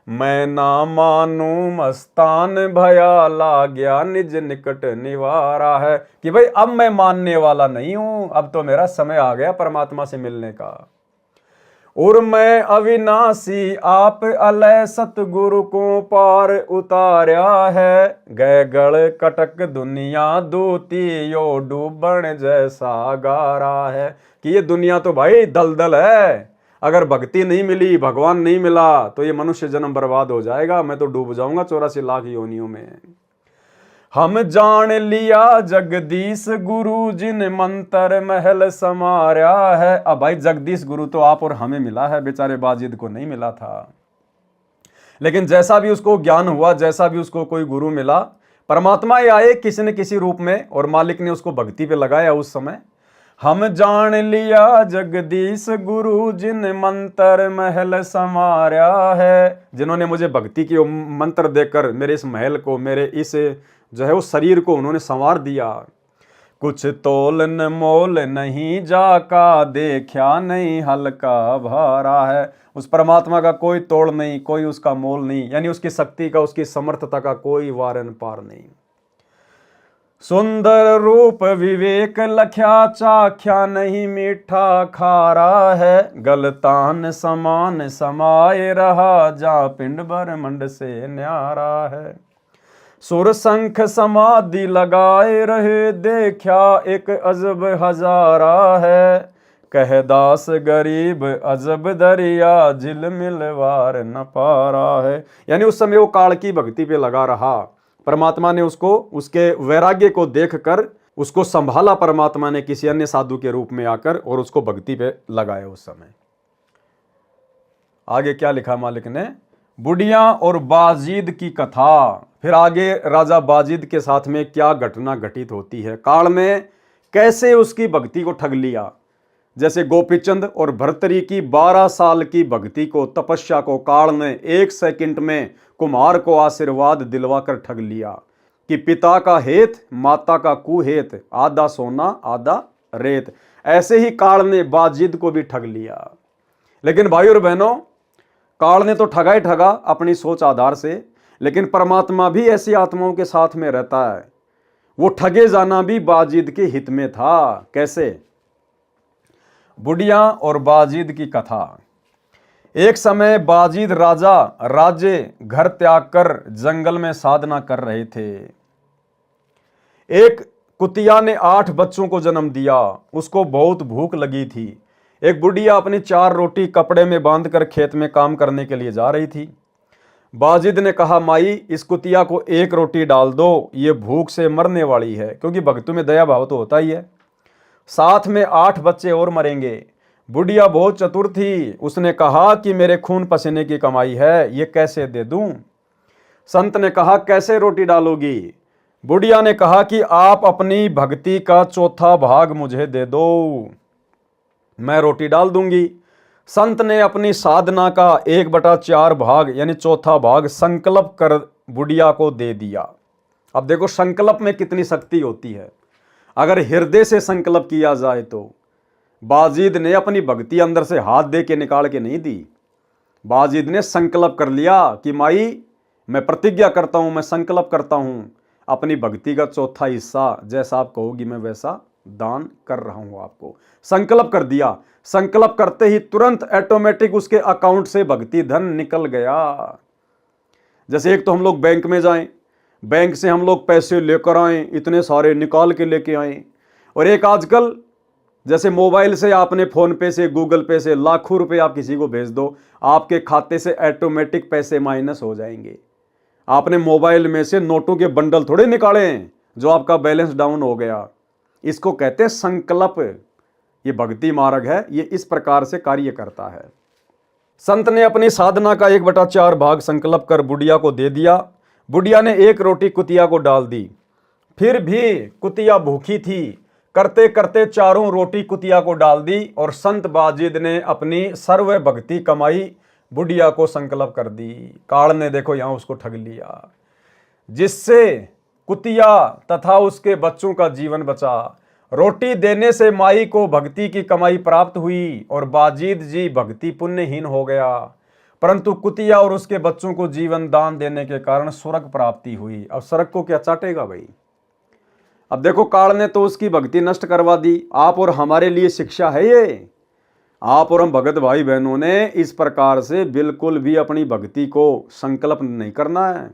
मैं ना मानू मस्तान भया, ला गया निज निकट निवारा है। कि भाई अब मैं मानने वाला नहीं हूं, अब तो मेरा समय आ गया परमात्मा से मिलने का। और मैं अविनाशी आप अलय सतगुरु को पार उतारा है। गए गढ़ कटक दुनिया दूती, यो डूबण जैसा गारा है। कि ये दुनिया तो भाई दलदल है, अगर भक्ति नहीं मिली, भगवान नहीं मिला तो ये मनुष्य जन्म बर्बाद हो जाएगा, मैं तो डूब जाऊंगा 84 लाख योनियों में। हम जान लिया जगदीश गुरु, जिन मंत्र महल समारा है। अब भाई जगदीश गुरु तो आप और हमें मिला है, बेचारे बाजिद को नहीं मिला था। लेकिन जैसा भी उसको ज्ञान हुआ, जैसा भी उसको कोई गुरु मिला, परमात्मा ही आए किसी न किसी रूप में और मालिक ने उसको भक्ति पे लगाया उस समय। हम जान लिया जगदीश गुरु, जिन मंत्र महल समारा है। जिन्होंने मुझे भक्ति की मंत्र देकर मेरे इस महल को, मेरे इस जो है वो शरीर को उन्होंने संवार दिया। कुछ तोल न मोल नहीं जाका, देखा नहीं हल्का भारा है। उस परमात्मा का कोई तोड़ नहीं, कोई उसका मोल नहीं, यानी उसकी शक्ति का, उसकी समर्थता का कोई वारन पार नहीं। सुंदर रूप विवेक लख्या, चाख्या नहीं मीठा खारा है। गलतान समान समाये रहा, जा पिंड ब्रह्मंड से न्यारा है। सुर शंख समाधि लगाए रहे, देखा एक अजब हजारा है। कह दास गरीब अजब दरिया, झिलमिल वार न पारा है। यानी उस समय वो काल की भक्ति पे लगा रहा। परमात्मा ने उसको, उसके वैराग्य को देखकर उसको संभाला परमात्मा ने किसी अन्य साधु के रूप में आकर और उसको भक्ति पे लगाया उस समय। आगे क्या लिखा मालिक ने? बुढ़िया और बाजिद की कथा। फिर आगे राजा बाजिद के साथ में क्या घटना घटित होती है, काल ने कैसे उसकी भक्ति को ठग लिया। जैसे गोपीचंद और भर्तरी की 12 साल की भक्ति को, तपस्या को काल ने 1 सेकंड में कुम्हार को आशीर्वाद दिलवाकर ठग लिया कि पिता का हेत माता का कुहेत, आधा सोना आधा रेत। ऐसे ही काल ने बाजिद को भी ठग लिया। लेकिन भाई और बहनों, काल ने तो ठगा ही ठगा अपनी सोच आधार से, लेकिन परमात्मा भी ऐसी आत्माओं के साथ में रहता है। वो ठगे जाना भी बाजिद के हित में था। कैसे? बुढ़िया और बाजिद की कथा। एक समय बाजिद राजा राज्य घर त्याग कर जंगल में साधना कर रहे थे। एक कुतिया ने 8 बच्चों को जन्म दिया। उसको बहुत भूख लगी थी। एक बुढ़िया अपनी 4 रोटी कपड़े में बांधकर खेत में काम करने के लिए जा रही थी। बाजिद ने कहा, माई इस कुतिया को 1 रोटी डाल दो, ये भूख से मरने वाली है। क्योंकि भक्तों में दया भाव तो होता ही है। साथ में 8 बच्चे और मरेंगे। बुढ़िया बहुत चतुर थी। उसने कहा कि मेरे खून पसीने की कमाई है, ये कैसे दे दूं? संत ने कहा, कैसे रोटी डालोगी? बुढ़िया ने कहा कि आप अपनी भक्ति का 4था भाग मुझे दे दो, मैं रोटी डाल दूंगी। संत ने अपनी साधना का 1/4 भाग यानी 4था भाग संकल्प कर बुढ़िया को दे दिया। अब देखो संकल्प में कितनी शक्ति होती है। अगर हृदय से संकल्प किया जाए तो बाजिद ने अपनी भक्ति अंदर से हाथ दे के निकाल के नहीं दी। बाजिद ने संकल्प कर लिया कि माई मैं प्रतिज्ञा करता हूं, मैं संकल्प करता हूं, अपनी भक्ति का 4था हिस्सा जैसा आप कहोगी मैं वैसा दान कर रहा हूं आपको। संकल्प कर दिया। संकल्प करते ही तुरंत ऑटोमेटिक उसके अकाउंट से भक्ति धन निकल गया। जैसे एक तो हम लोग बैंक में जाएं, बैंक से हम लोग पैसे लेकर आए, इतने सारे निकाल के लेके आए। और एक आजकल जैसे मोबाइल से आपने फोन पे से, गूगल पे से लाखों रुपए आप किसी को भेज दो, आपके खाते से ऑटोमेटिक पैसे माइनस हो जाएंगे। आपने मोबाइल में से नोटों के बंडल थोड़े निकाले हैं जो आपका बैलेंस डाउन हो गया। इसको कहते हैं संकल्प। ये भक्ति मार्ग है, ये इस प्रकार से कार्य करता है। संत ने अपनी साधना का 1/4 भाग संकल्प कर बुढ़िया को दे दिया। बुढ़िया ने 1 रोटी कुतिया को डाल दी। फिर भी कुतिया भूखी थी। करते करते 4 रोटी कुतिया को डाल दी और संत बाजिद ने अपनी सर्व भक्ति कमाई बुढ़िया को संकल्प कर दी। काल ने देखो यहां उसको ठग लिया, जिससे कुतिया तथा उसके बच्चों का जीवन बचा। रोटी देने से माई को भक्ति की कमाई प्राप्त हुई और बाजिद जी भक्ति पुण्यहीन हो गया, परंतु कुतिया और उसके बच्चों को जीवन दान देने के कारण स्वर्ग प्राप्ति हुई। अब स्वर्ग को क्या चाटेगा भाई। अब देखो काल ने तो उसकी भक्ति नष्ट करवा दी। आप और हमारे लिए शिक्षा है ये। आप और हम भगत भाई बहनों ने इस प्रकार से बिल्कुल भी अपनी भक्ति को संकल्प नहीं करना है,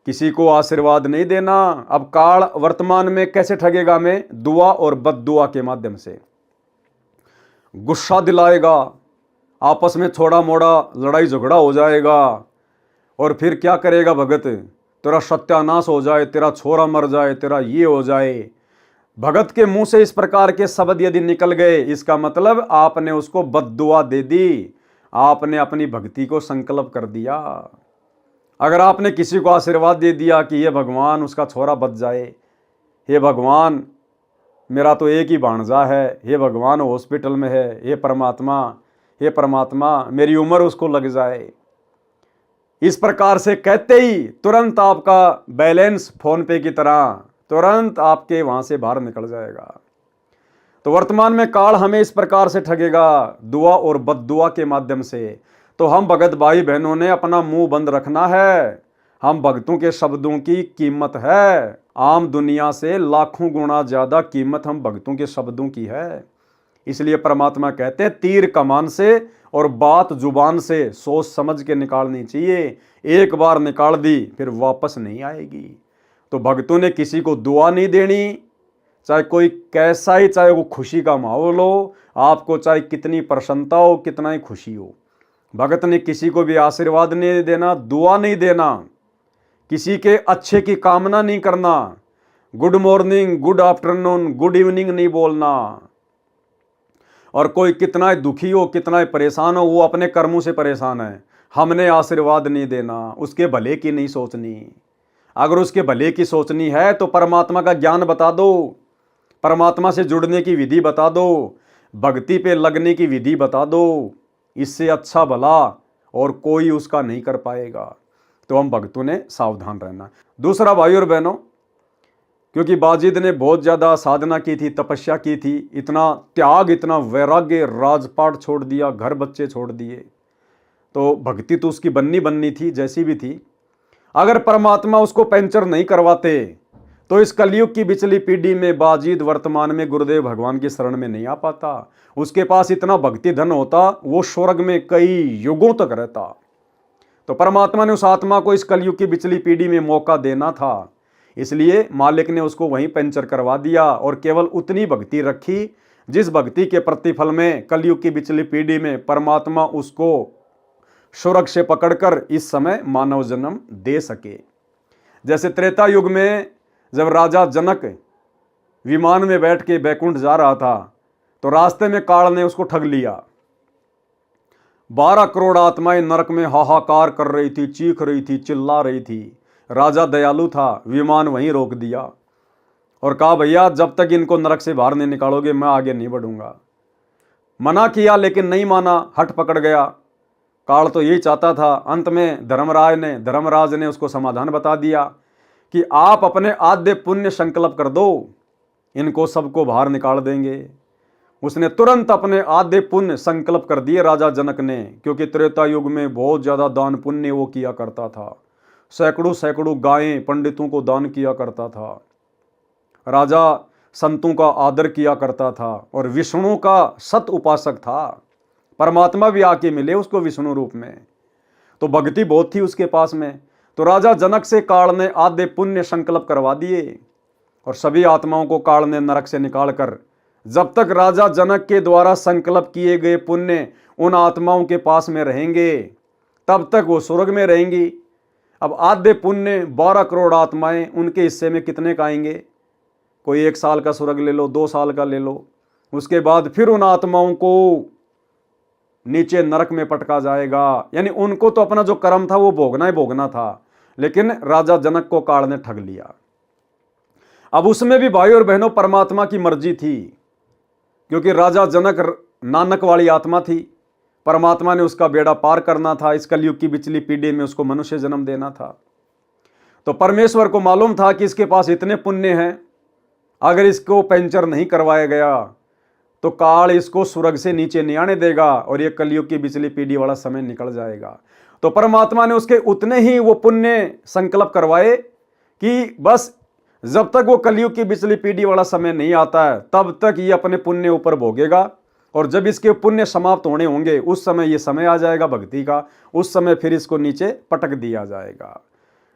किसी को आशीर्वाद नहीं देना। अब काल वर्तमान में कैसे ठगेगा हमें? दुआ और बद्दुआ के माध्यम से गुस्सा दिलाएगा, आपस में थोड़ा मोड़ा लड़ाई झगड़ा हो जाएगा और फिर क्या करेगा भगत? तेरा सत्यानाश हो जाए, तेरा छोरा मर जाए, तेरा ये हो जाए। भगत के मुंह से इस प्रकार के शब्द यदि निकल गए, इसका मतलब आपने उसको बद्दुआ दे दी, आपने अपनी भक्ति को संकल्प कर दिया। अगर आपने किसी को आशीर्वाद दे दिया कि ये भगवान उसका छोरा बच जाए, हे भगवान मेरा तो एक ही भांजा है, हे भगवान हॉस्पिटल में है, हे परमात्मा मेरी उम्र उसको लग जाए, इस प्रकार से कहते ही तुरंत आपका बैलेंस फोन पे की तरह तुरंत आपके वहां से बाहर निकल जाएगा। तो वर्तमान में काल हमें इस प्रकार से ठगेगा, दुआ और बद्दुआ के माध्यम से। तो हम भगत भाई बहनों ने अपना मुंह बंद रखना है। हम भक्तों के शब्दों की कीमत है, आम दुनिया से लाखों गुना ज्यादा कीमत हम भक्तों के शब्दों की है। इसलिए परमात्मा कहते हैं तीर कमान से और बात जुबान से सोच समझ के निकालनी चाहिए। एक बार निकाल दी फिर वापस नहीं आएगी। तो भक्तों ने किसी को दुआ नहीं देनी, चाहे कोई कैसा ही, चाहे वो खुशी का माहौल हो, आपको चाहे कितनी प्रसन्नता हो, कितना ही खुशी हो। भगत ने किसी को भी आशीर्वाद नहीं देना, दुआ नहीं देना, किसी के अच्छे की कामना नहीं करना, good morning, good afternoon, good evening नहीं बोलना। और कोई कितना ही दुखी हो, कितना ही परेशान हो, वो अपने कर्मों से परेशान है, हमने आशीर्वाद नहीं देना, उसके भले की नहीं सोचनी। अगर उसके भले की सोचनी है तो परमात्मा का ज्ञान बता दो, परमात्मा से जुड़ने की विधि बता दो, भक्ति पे लगने की विधि बता दो। इससे अच्छा भला और कोई उसका नहीं कर पाएगा। तो हम भक्तों ने सावधान रहना। दूसरा भाई और बहनों, क्योंकि बाजिद ने बहुत ज़्यादा साधना की थी, तपस्या की थी, इतना त्याग, इतना वैराग्य, राजपाट छोड़ दिया, घर बच्चे छोड़ दिए, तो भक्ति तो उसकी बननी थी, जैसी भी थी। अगर परमात्मा उसको पंचर नहीं करवाते तो इस कलयुग की बिचली पीढ़ी में बाजिद वर्तमान में गुरुदेव भगवान की शरण में नहीं आ पाता। उसके पास इतना भक्ति धन होता, वो स्वर्ग में कई युगों तक रहता। तो परमात्मा ने उस आत्मा को इस कलयुग की बिचली पीढ़ी में मौका देना था, इसलिए मालिक ने उसको वहीं पंचर करवा दिया और केवल उतनी भक्ति रखी जिस भक्ति के प्रतिफल में कलयुग की बिचली पीढ़ी में परमात्मा उसको स्वर्ग से पकड़कर इस समय मानव जन्म दे सके। जैसे त्रेता युग में जब राजा जनक विमान में बैठ के बैकुंठ जा रहा था तो रास्ते में काल ने उसको ठग लिया। 12 करोड़ आत्माएं नरक में हाहाकार कर रही थी, चीख रही थी, चिल्ला रही थी। राजा दयालु था, विमान वहीं रोक दिया और कहा भैया जब तक इनको नरक से बाहर नहीं निकालोगे मैं आगे नहीं बढ़ूंगा। मना किया लेकिन नहीं माना, हट पकड़ गया। काल तो यही चाहता था। अंत में धर्मराज ने उसको समाधान बता दिया कि आप अपने आद्य पुण्य संकल्प कर दो, इनको सबको बाहर निकाल देंगे। उसने तुरंत अपने आद्य पुण्य संकल्प कर दिए राजा जनक ने, क्योंकि त्रेता युग में बहुत ज्यादा दान पुण्य वो किया करता था। सैकड़ों गायें पंडितों को दान किया करता था, राजा संतों का आदर किया करता था और विष्णु का सत उपासक था। परमात्मा भी आके मिले उसको विष्णु रूप में, तो भक्ति बहुत थी उसके पास में। तो राजा जनक से काल ने आद्य पुण्य संकल्प करवा दिए और सभी आत्माओं को काल ने नरक से निकालकर जब तक राजा जनक के द्वारा संकल्प किए गए पुण्य उन आत्माओं के पास में रहेंगे तब तक वो स्वर्ग में रहेंगी। अब आधे पुण्य 12 करोड़ आत्माएं, उनके हिस्से में कितने का आएंगे? कोई 1 साल का स्वर्ग ले लो, 2 साल का ले लो। उसके बाद फिर उन आत्माओं को नीचे नरक में पटका जाएगा। यानी उनको तो अपना जो कर्म था वो भोगना ही भोगना था, लेकिन राजा जनक को काल ने ठग लिया। अब उसमें भी भाई और बहनों परमात्मा की मर्जी थी, क्योंकि राजा जनक नानक वाली आत्मा थी। परमात्मा ने उसका बेड़ा पार करना था, इस कलयुग की पिछली पीढ़ी में उसको मनुष्य जन्म देना था। तो परमेश्वर को मालूम था कि इसके पास इतने पुण्य हैं, अगर इसको पंचर नहीं करवाया गया तो काल इसको स्वर्ग से नीचे नहीं आने देगा और ये कलयुग की बिचली पीढ़ी वाला समय निकल जाएगा। तो परमात्मा ने उसके उतने ही वो पुण्य संकल्प करवाए कि बस जब तक वो कलयुग की बिचली पीढ़ी वाला समय नहीं आता है तब तक ये अपने पुण्य ऊपर भोगेगा, और जब इसके पुण्य समाप्त होने होंगे उस समय ये समय आ जाएगा भक्ति का, उस समय फिर इसको नीचे पटक दिया जाएगा।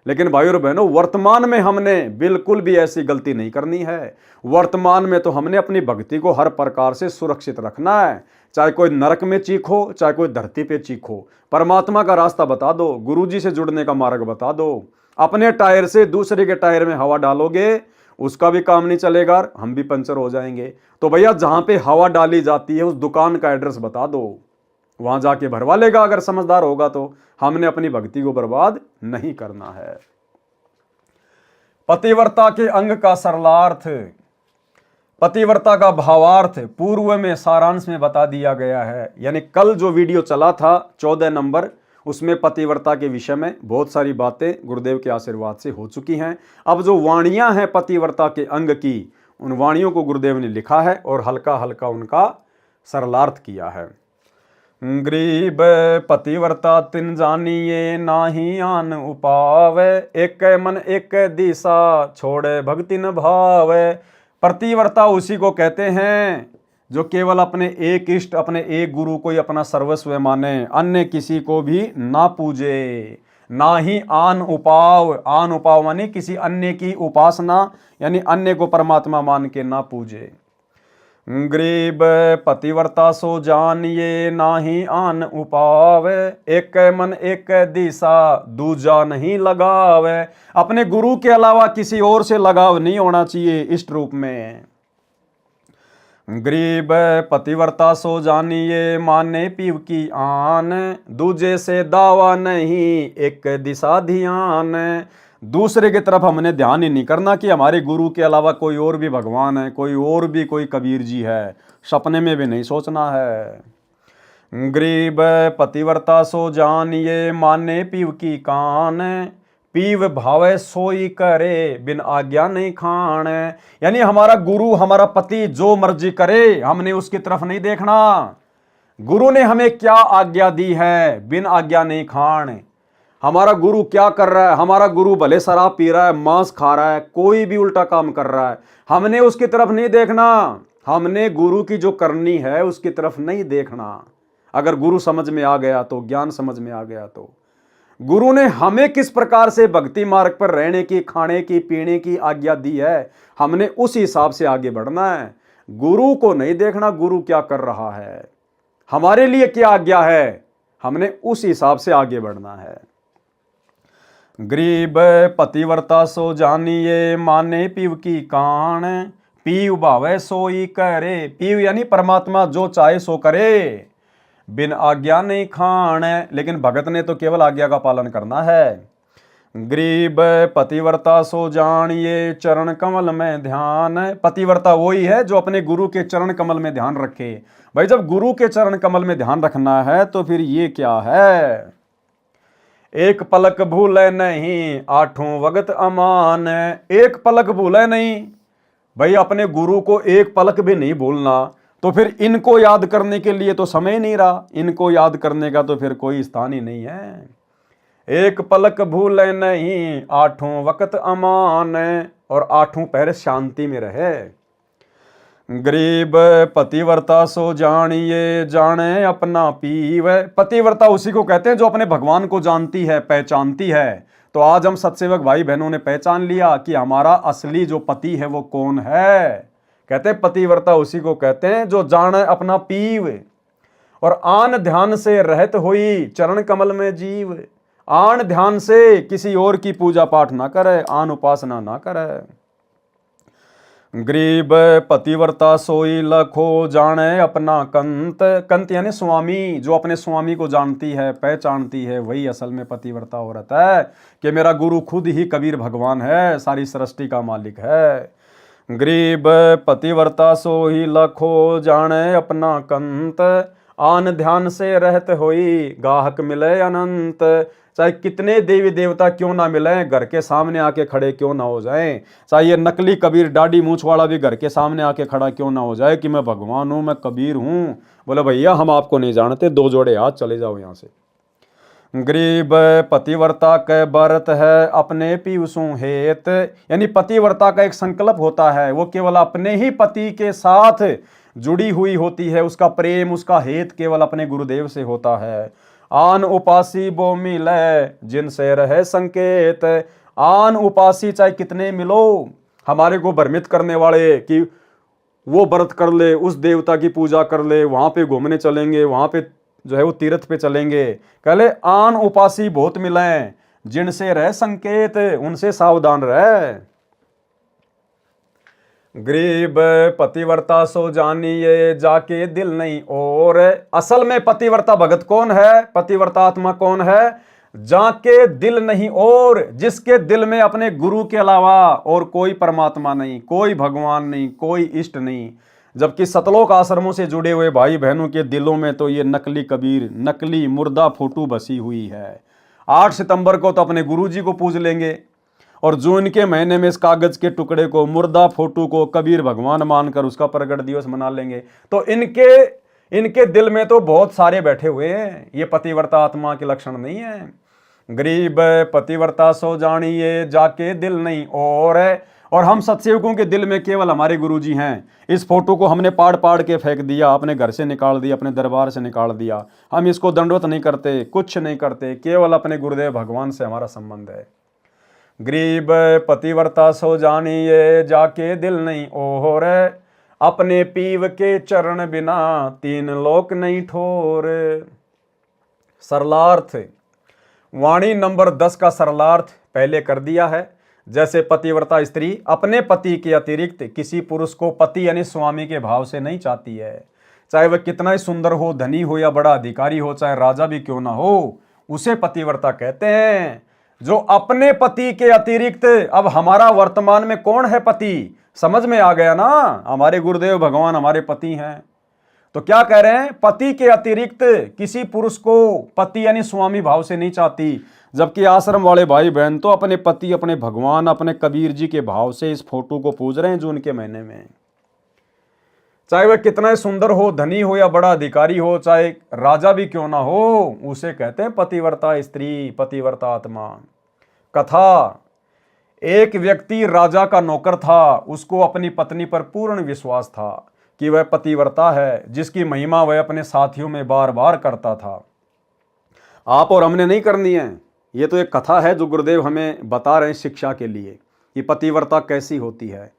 लेकिन भाई और बहनों, वर्तमान में हमने बिल्कुल भी ऐसी गलती नहीं करनी है। वर्तमान में तो हमने अपनी भक्ति को हर प्रकार से सुरक्षित रखना है, चाहे कोई नरक में चीखो, चाहे कोई धरती पे चीखो। परमात्मा का रास्ता बता दो, गुरुजी से जुड़ने का मार्ग बता दो। अपने टायर से दूसरे के टायर में हवा डालोगे, उसका भी काम नहीं चलेगा, हम भी पंचर हो जाएंगे। तो भैया जहां पे हवा डाली जाती है उस दुकान का एड्रेस बता दो, वहां जाके भरवा लेगा अगर समझदार होगा तो। हमने अपनी भक्ति को बर्बाद नहीं करना है। पतिव्रता के अंग का सरलार्थ, पतिव्रता का भावार्थ पूर्व में सारांश में बता दिया गया है। यानी कल जो वीडियो चला था 14 नंबर, उसमें पतिव्रता के विषय में बहुत सारी बातें गुरुदेव के आशीर्वाद से हो चुकी हैं। अब जो वाणियां हैं पतिव्रता के अंग की, उन वाणियों को गुरुदेव ने लिखा है और हल्का हल्का उनका सरलार्थ किया है। गरीब पतिव्रता तिन जानिए नाही आन उपावे, एक मन एक दिशा छोड़े भक्ति न भावे। पतिव्रता उसी को कहते हैं जो केवल अपने एक इष्ट, अपने एक गुरु को ही अपना सर्वस्व माने, अन्य किसी को भी ना पूजे। ना ही आन उपाव, आन उपाव माने किसी अन्य की उपासना, यानी अन्य को परमात्मा मान के ना पूजे। गरीब पतिव्रता सो जानिए नाही आन उपावे, एक मन एक दिशा दूजा नहीं लगावे। अपने गुरु के अलावा किसी और से लगाव नहीं होना चाहिए इष्ट रूप में। गरीब पतिव्रता सो जानिए माने पीव की आन, दूजे से दावा नहीं एक दिशा ध्यान। दूसरे की तरफ हमने ध्यान ही नहीं करना कि हमारे गुरु के अलावा कोई और भी भगवान है, कोई और भी कोई कबीर जी है, सपने में भी नहीं सोचना है। गरीब पतिव्रता सो जानिए माने पीव की कान, पीव भावे सोई करे बिन आज्ञा नहीं खान। यानी हमारा गुरु, हमारा पति जो मर्जी करे, हमने उसकी तरफ नहीं देखना। गुरु ने हमें क्या आज्ञा दी है, बिन आज्ञा नहीं खान। हमारा गुरु क्या कर रहा है, हमारा गुरु भले शराब पी रहा है, मांस खा रहा है, कोई भी उल्टा काम कर रहा है, हमने उसकी तरफ नहीं देखना। हमने गुरु की जो करनी है उसकी तरफ नहीं देखना। अगर गुरु समझ में आ गया तो, ज्ञान समझ में आ गया तो, गुरु ने हमें किस प्रकार से भक्ति मार्ग पर रहने की, खाने की, पीने की आज्ञा दी है, हमने उस हिसाब से आगे बढ़ना है। गुरु को नहीं देखना गुरु क्या कर रहा है, हमारे लिए क्या आज्ञा है, हमने उस हिसाब से आगे बढ़ना है। गरीब पतिव्रता सो जानिए माने पीव की कान, पीव भावे सोई करे। पीव यानी परमात्मा जो चाहे सो करे, बिन आज्ञा नहीं खान। लेकिन भगत ने तो केवल आज्ञा का पालन करना है। गरीब पतिव्रता सो जानिए चरण कमल में ध्यान। पतिव्रता वही है जो अपने गुरु के चरण कमल में ध्यान रखे। भाई जब गुरु के चरण कमल में ध्यान रखना है तो फिर ये क्या है, एक पलक भूले नहीं आठों वक्त अमान। एक पलक भूले नहीं, भाई अपने गुरु को एक पलक भी नहीं भूलना, तो फिर इनको याद करने के लिए तो समय नहीं रहा, इनको याद करने का तो फिर कोई स्थान ही नहीं है। एक पलक भूले नहीं आठों वक्त अमान, और आठों पहर शांति में रहे। गरीब पतिव्रता सो जानिए जाने अपना पीव। पतिव्रता उसी को कहते हैं जो अपने भगवान को जानती है, पहचानती है। तो आज हम सत्सेवक भाई बहनों ने पहचान लिया कि हमारा असली जो पति है वो कौन है, कहते पतिव्रता उसी को कहते हैं जो जाने अपना पीव और आन ध्यान से रहत हुई चरण कमल में जीव। आन ध्यान से किसी और की पूजा पाठ ना करे, आन उपासना ना करे। गरीब पतिव्रता सोई लखो जाने अपना कंत। कंत यानी स्वामी, जो अपने स्वामी को जानती है, पहचानती है, वही असल में पतिव्रता औरत है कि मेरा गुरु खुद ही कबीर भगवान है, सारी सृष्टि का मालिक है। गरीब पतिव्रता सोई लखो जाने अपना कंत। आन ध्यान से रहत होई गाहक मिले अनंत। चाहे कितने देवी देवता क्यों ना मिले, घर के सामने आके खड़े क्यों ना हो जाएं, चाहे ये नकली कबीर दाढ़ी मूंछ वाला भी घर के सामने आके खड़ा क्यों ना हो जाए कि मैं भगवान हूं, मैं कबीर हूं, बोले भैया हम आपको नहीं जानते, 2 जोड़े हाथ, चले जाओ यहां से। गरीब पतिव्रता के व्रत है अपने पीयूषों हेत। यानी पतिव्रता का एक संकल्प होता है, वो केवल अपने ही पति के साथ जुड़ी हुई होती है, उसका प्रेम, उसका हेत केवल अपने गुरुदेव से होता है। आन उपासी वो मिले जिनसे रहे संकेत। आन उपासी चाहे कितने मिलो, हमारे को भ्रमित करने वाले कि वो व्रत कर ले, उस देवता की पूजा कर ले, वहां पे घूमने चलेंगे, वहां पे जो है वो तीर्थ पे चलेंगे, कह ले आन उपासी बहुत मिले जिनसे रहे संकेत, उनसे सावधान रहे। गरीब पतिव्रता सो जानिए जाके दिल नहीं और। असल में पतिव्रता भगत कौन है, पतिव्रता आत्मा कौन है, जाके दिल नहीं और, जिसके दिल में अपने गुरु के अलावा और कोई परमात्मा नहीं, कोई भगवान नहीं, कोई इष्ट नहीं। जबकि सतलोक आश्रमों से जुड़े हुए भाई बहनों के दिलों में तो ये नकली कबीर, नकली मुर्दा फोटो बसी हुई है। 8 सितंबर को तो अपने गुरुजी को पूज लेंगे और जून के महीने में इस कागज के टुकड़े को, मुर्दा फोटो को कबीर भगवान मानकर उसका प्रगट दिवस मना लेंगे। तो इनके दिल में तो बहुत सारे बैठे हुए हैं, ये पतिव्रता आत्मा के लक्षण नहीं है। गरीब पतिव्रता सो जानिए जाके दिल नहीं और हम सत्सेवकों के दिल में केवल हमारे गुरुजी हैं। इस फोटो को हमने पाड़ पाड़ के फेंक दिया, अपने घर से निकाल दिया, अपने दरबार से निकाल दिया। हम इसको दंडवत नहीं करते, कुछ नहीं करते, केवल अपने गुरुदेव भगवान से हमारा संबंध है। गरीब पतिव्रता सो जानिए जाके दिल नहीं और। अपने पीव के चरण बिना 3 लोक नहीं ठोर। सरलार्थ, वाणी नंबर 10 का सरलार्थ पहले कर दिया है। जैसे पतिव्रता स्त्री अपने पति के अतिरिक्त किसी पुरुष को पति यानी स्वामी के भाव से नहीं चाहती है, चाहे वह कितना ही सुंदर हो, धनी हो या बड़ा अधिकारी हो, चाहे राजा भी क्यों ना हो, उसे पतिव्रता कहते हैं। जो अपने पति के अतिरिक्त, अब हमारा वर्तमान में कौन है पति, समझ में आ गया ना, हमारे गुरुदेव भगवान हमारे पति हैं। तो क्या कह रहे हैं, पति के अतिरिक्त किसी पुरुष को पति यानी स्वामी भाव से नहीं चाहती। जबकि आश्रम वाले भाई बहन तो अपने पति, अपने भगवान, अपने कबीर जी के भाव से इस फोटो को पूज रहे हैं जून के महीने में। चाहे वह कितना ही सुंदर हो, धनी हो या बड़ा अधिकारी हो, चाहे राजा भी क्यों ना हो, उसे कहते हैं पतिव्रता स्त्री, पतिव्रता आत्मा। कथा, एक व्यक्ति राजा का नौकर था, उसको अपनी पत्नी पर पूर्ण विश्वास था कि वह पतिव्रता है, जिसकी महिमा वह अपने साथियों में बार बार करता था। आप और हमने नहीं करनी है, ये तो एक कथा है जो गुरुदेव हमें बता रहे हैं शिक्षा के लिए कि पतिव्रता कैसी होती है।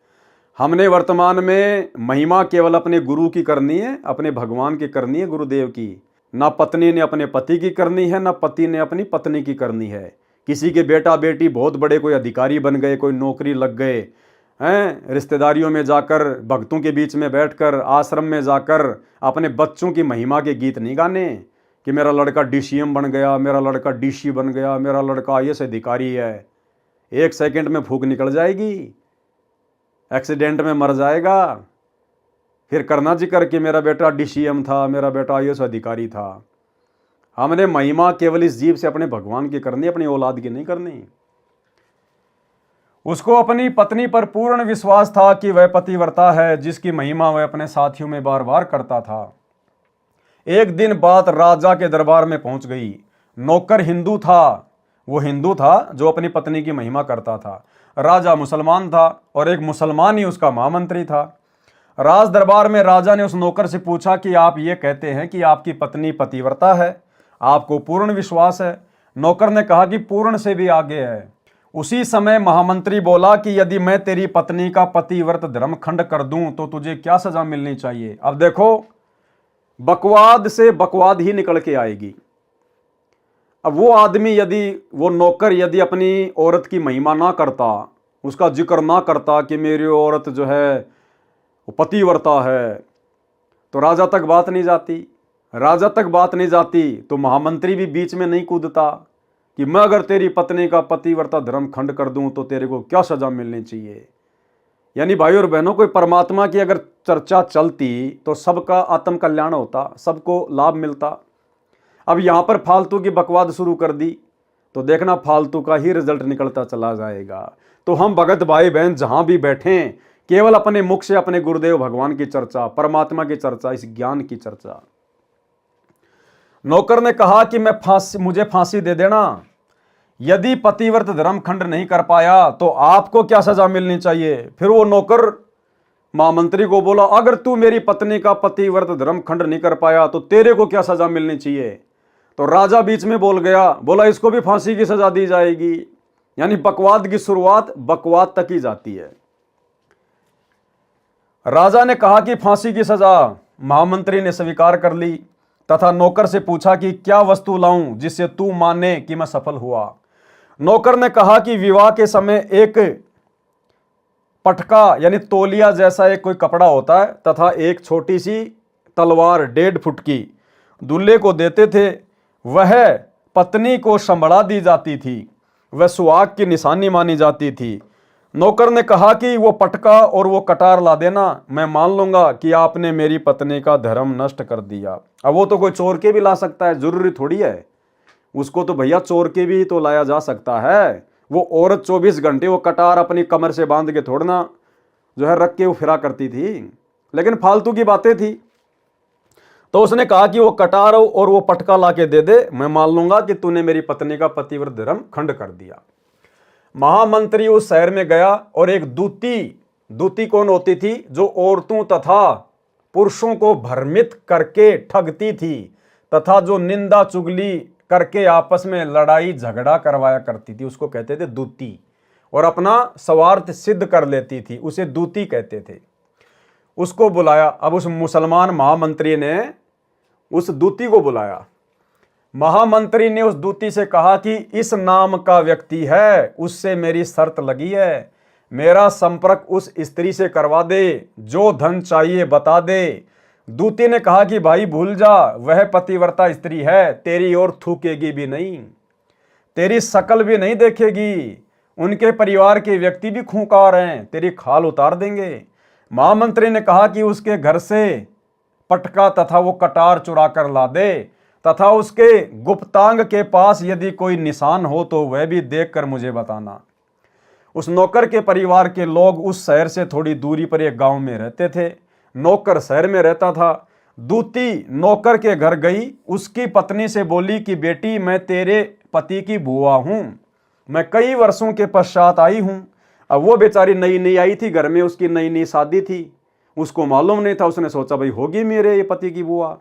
हमने वर्तमान में महिमा केवल अपने गुरु की करनी है, अपने भगवान की करनी है, गुरुदेव की। ना पत्नी ने अपने पति की करनी है, ना पति ने अपनी पत्नी की करनी है। किसी के बेटा बेटी बहुत बड़े कोई अधिकारी बन गए, कोई नौकरी लग गए हैं, रिश्तेदारियों में जाकर, भक्तों के बीच में बैठकर, आश्रम में जाकर अपने बच्चों की महिमा के गीत नहीं गाने कि मेरा लड़का DCM बन गया, मेरा लड़का DC बन गया, मेरा लड़का IAS अधिकारी है। 1 सेकंड में फूंक निकल जाएगी, एक्सीडेंट में मर जाएगा, फिर करना जिक्र कि मेरा बेटा DCM था, मेरा बेटा IAS अधिकारी था। हमने महिमा केवल इस जीव से अपने भगवान की करनी, अपनी औलाद की नहीं करनी। उसको अपनी पत्नी पर पूर्ण विश्वास था कि वह पतिव्रता है, जिसकी महिमा वह अपने साथियों में बार बार करता था। एक दिन बात राजा के दरबार में पहुंच गई। नौकर हिंदू था, वो हिंदू था जो अपनी पत्नी की महिमा करता था। राजा मुसलमान था और एक मुसलमान ही उसका महामंत्री था। राज दरबार में राजा ने उस नौकर से पूछा कि आप ये कहते हैं कि आपकी पत्नी पतिव्रता है, आपको पूर्ण विश्वास है? नौकर ने कहा कि पूर्ण से भी आगे है। उसी समय महामंत्री बोला कि यदि मैं तेरी पत्नी का पतिव्रत धर्मखंड कर दूं तो तुझे क्या सजा मिलनी चाहिए। अब देखो, बकवाद से बकवाद ही निकल के आएगी। अब वो आदमी यदि, वो नौकर यदि अपनी औरत की महिमा ना करता, उसका जिक्र ना करता कि मेरी औरत जो है वो पतिव्रता है, तो राजा तक बात नहीं जाती। राजा तक बात नहीं जाती तो महामंत्री भी बीच में नहीं कूदता कि मैं अगर तेरी पत्नी का पतिव्रता धर्म खंड कर दूं तो तेरे को क्या सजा मिलनी चाहिए। यानी भाई और बहनों, कोई परमात्मा की अगर चर्चा चलती तो सबका आत्म कल्याण होता, सबको लाभ मिलता। अब यहां पर फालतू की बकवाद शुरू कर दी तो देखना फालतू का ही रिजल्ट निकलता चला जाएगा। तो हम भगत भाई बहन जहां भी बैठे, केवल अपने मुख से अपने गुरुदेव भगवान की चर्चा, परमात्मा की चर्चा, इस ज्ञान की चर्चा। नौकर ने कहा कि मुझे फांसी दे देना, यदि पतिव्रत धर्म खंड नहीं कर पाया तो आपको क्या सजा मिलनी चाहिए। फिर वो नौकर महामंत्री को बोला, अगर तू मेरी पत्नी का पतिव्रत धर्म खंड नहीं कर पाया तो तेरे को क्या सजा मिलनी चाहिए। तो राजा बीच में बोल गया, बोला इसको भी फांसी की सजा दी जाएगी। यानी बकवाद की शुरुआत बकवाद तक ही जाती है। राजा ने कहा कि फांसी की सजा, महामंत्री ने स्वीकार कर ली तथा नौकर से पूछा कि क्या वस्तु लाऊं जिससे तू माने कि मैं सफल हुआ। नौकर ने कहा कि विवाह के समय एक पटका यानी तौलिया जैसा एक कोई कपड़ा होता है तथा एक छोटी सी तलवार 1.5 फुट की दूल्हे को देते थे, वह पत्नी को संभला दी जाती थी, वह सुहाग की निशानी मानी जाती थी। नौकर ने कहा कि वो पटका और वो कटार ला देना, मैं मान लूंगा कि आपने मेरी पत्नी का धर्म नष्ट कर दिया। अब वो तो कोई चोर के भी ला सकता है, जरूरी थोड़ी है उसको तो भैया चोर के भी तो लाया जा सकता है। वो औरत 24 घंटे वो कटार अपनी कमर से बांध के थोड़ना जो है रख के वो फिरा करती थी, लेकिन फालतू की बातें थी। तो उसने कहा कि वो कटार और वो पटका ला के दे दे, मैं मान लूंगा कि तूने मेरी पत्नी का पतिव्रत धर्म खंड कर दिया। महामंत्री उस शहर में गया और एक दूती कौन होती थी, जो औरतों तथा पुरुषों को भ्रमित करके ठगती थी तथा जो निंदा चुगली करके आपस में लड़ाई झगड़ा करवाया करती थी, उसको कहते थे दूती, और अपना स्वार्थ सिद्ध कर लेती थी, उसे दूती कहते थे। उसको बुलाया। अब उस मुसलमान महामंत्री ने उस दूती को बुलाया। महामंत्री ने उस दूती से कहा कि इस नाम का व्यक्ति है, उससे मेरी शर्त लगी है, मेरा संपर्क उस स्त्री से करवा दे, जो धन चाहिए बता दे। दूती ने कहा कि भाई भूल जा, वह पतिव्रता स्त्री है, तेरी ओर थूकेगी भी नहीं, तेरी शकल भी नहीं देखेगी, उनके परिवार के व्यक्ति भी खूंखार हैं, तेरी खाल उतार देंगे। महामंत्री ने कहा कि उसके घर से पटका तथा वो कटार चुरा कर ला दे तथा उसके गुप्तांग के पास यदि कोई निशान हो तो वह भी देखकर मुझे बताना। उस नौकर के परिवार के लोग उस शहर से थोड़ी दूरी पर एक गांव में रहते थे। नौकर शहर में रहता था। दूती नौकर के घर गई, उसकी पत्नी से बोली कि बेटी, मैं तेरे पति की बुआ हूं, मैं कई वर्षों के पश्चात आई हूं। अब वो बेचारी नई नई आई थी घर में, उसकी नई नई शादी थी, उसको मालूम नहीं था, उसने सोचा भाई होगी मेरे ये पति की बुआ।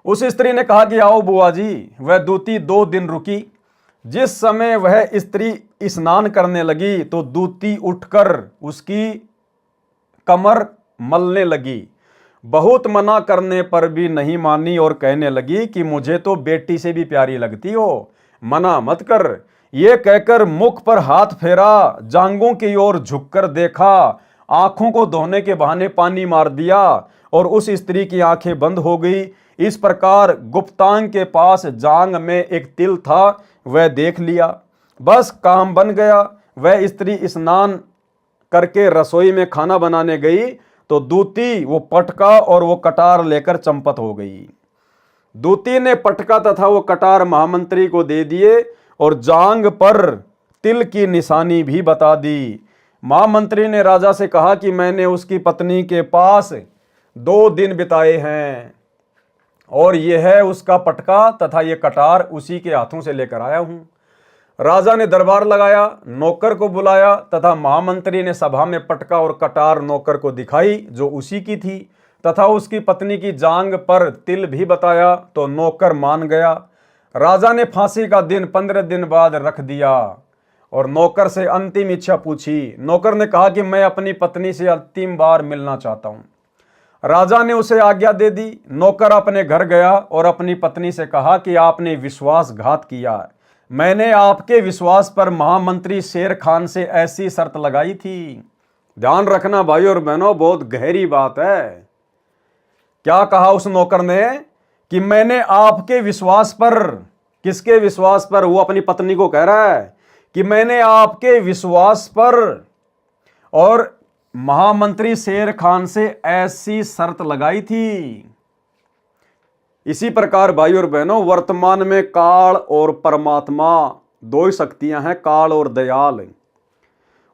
उस स्त्री ने कहा कि आओ बुआ जी। वह दूती 2 दिन रुकी। जिस समय वह स्त्री स्नान करने लगी तो दूती उठकर उसकी कमर मलने लगी। बहुत मना करने पर भी नहीं मानी और कहने लगी कि मुझे तो बेटी से भी प्यारी लगती हो, मना मत कर। ये कहकर मुख पर हाथ फेरा, जांघों की ओर झुककर देखा, आंखों को धोने के बहाने पानी मार दिया और उस स्त्री की आंखें बंद हो गई। इस प्रकार गुप्तांग के पास जांघ में एक तिल था, वह देख लिया, बस काम बन गया। वह स्त्री स्नान करके रसोई में खाना बनाने गई तो दूती वो पटका और वो कटार लेकर चंपत हो गई। दूती ने पटका तथा वो कटार महामंत्री को दे दिए और जांघ पर तिल की निशानी भी बता दी। महामंत्री ने राजा से कहा कि मैंने उसकी पत्नी के पास 2 दिन बिताए हैं और यह है उसका पटका तथा ये कटार उसी के हाथों से लेकर आया हूं। राजा ने दरबार लगाया, नौकर को बुलाया तथा महामंत्री ने सभा में पटका और कटार नौकर को दिखाई जो उसी की थी तथा उसकी पत्नी की जांघ पर तिल भी बताया तो नौकर मान गया। राजा ने फांसी का दिन 15 दिन बाद रख दिया। और नौकर से अंतिम इच्छा पूछी। नौकर ने कहा कि मैं अपनी पत्नी से अंतिम बार मिलना चाहता हूं। राजा ने उसे आज्ञा दे दी। नौकर अपने घर गया और अपनी पत्नी से कहा कि आपने विश्वासघात किया। मैंने आपके विश्वास पर महामंत्री शेर खान से ऐसी शर्त लगाई थी। ध्यान रखना भाई और बहनों, बहुत गहरी बात है। क्या कहा उस नौकर ने कि मैंने आपके विश्वास पर, किसके विश्वास पर? वो अपनी पत्नी को कह रहा है कि मैंने आपके विश्वास पर और महामंत्री शेर खान से ऐसी शर्त लगाई थी। इसी प्रकार भाई और बहनों, वर्तमान में काल और परमात्मा दो ही शक्तियां हैं, काल और दयाल।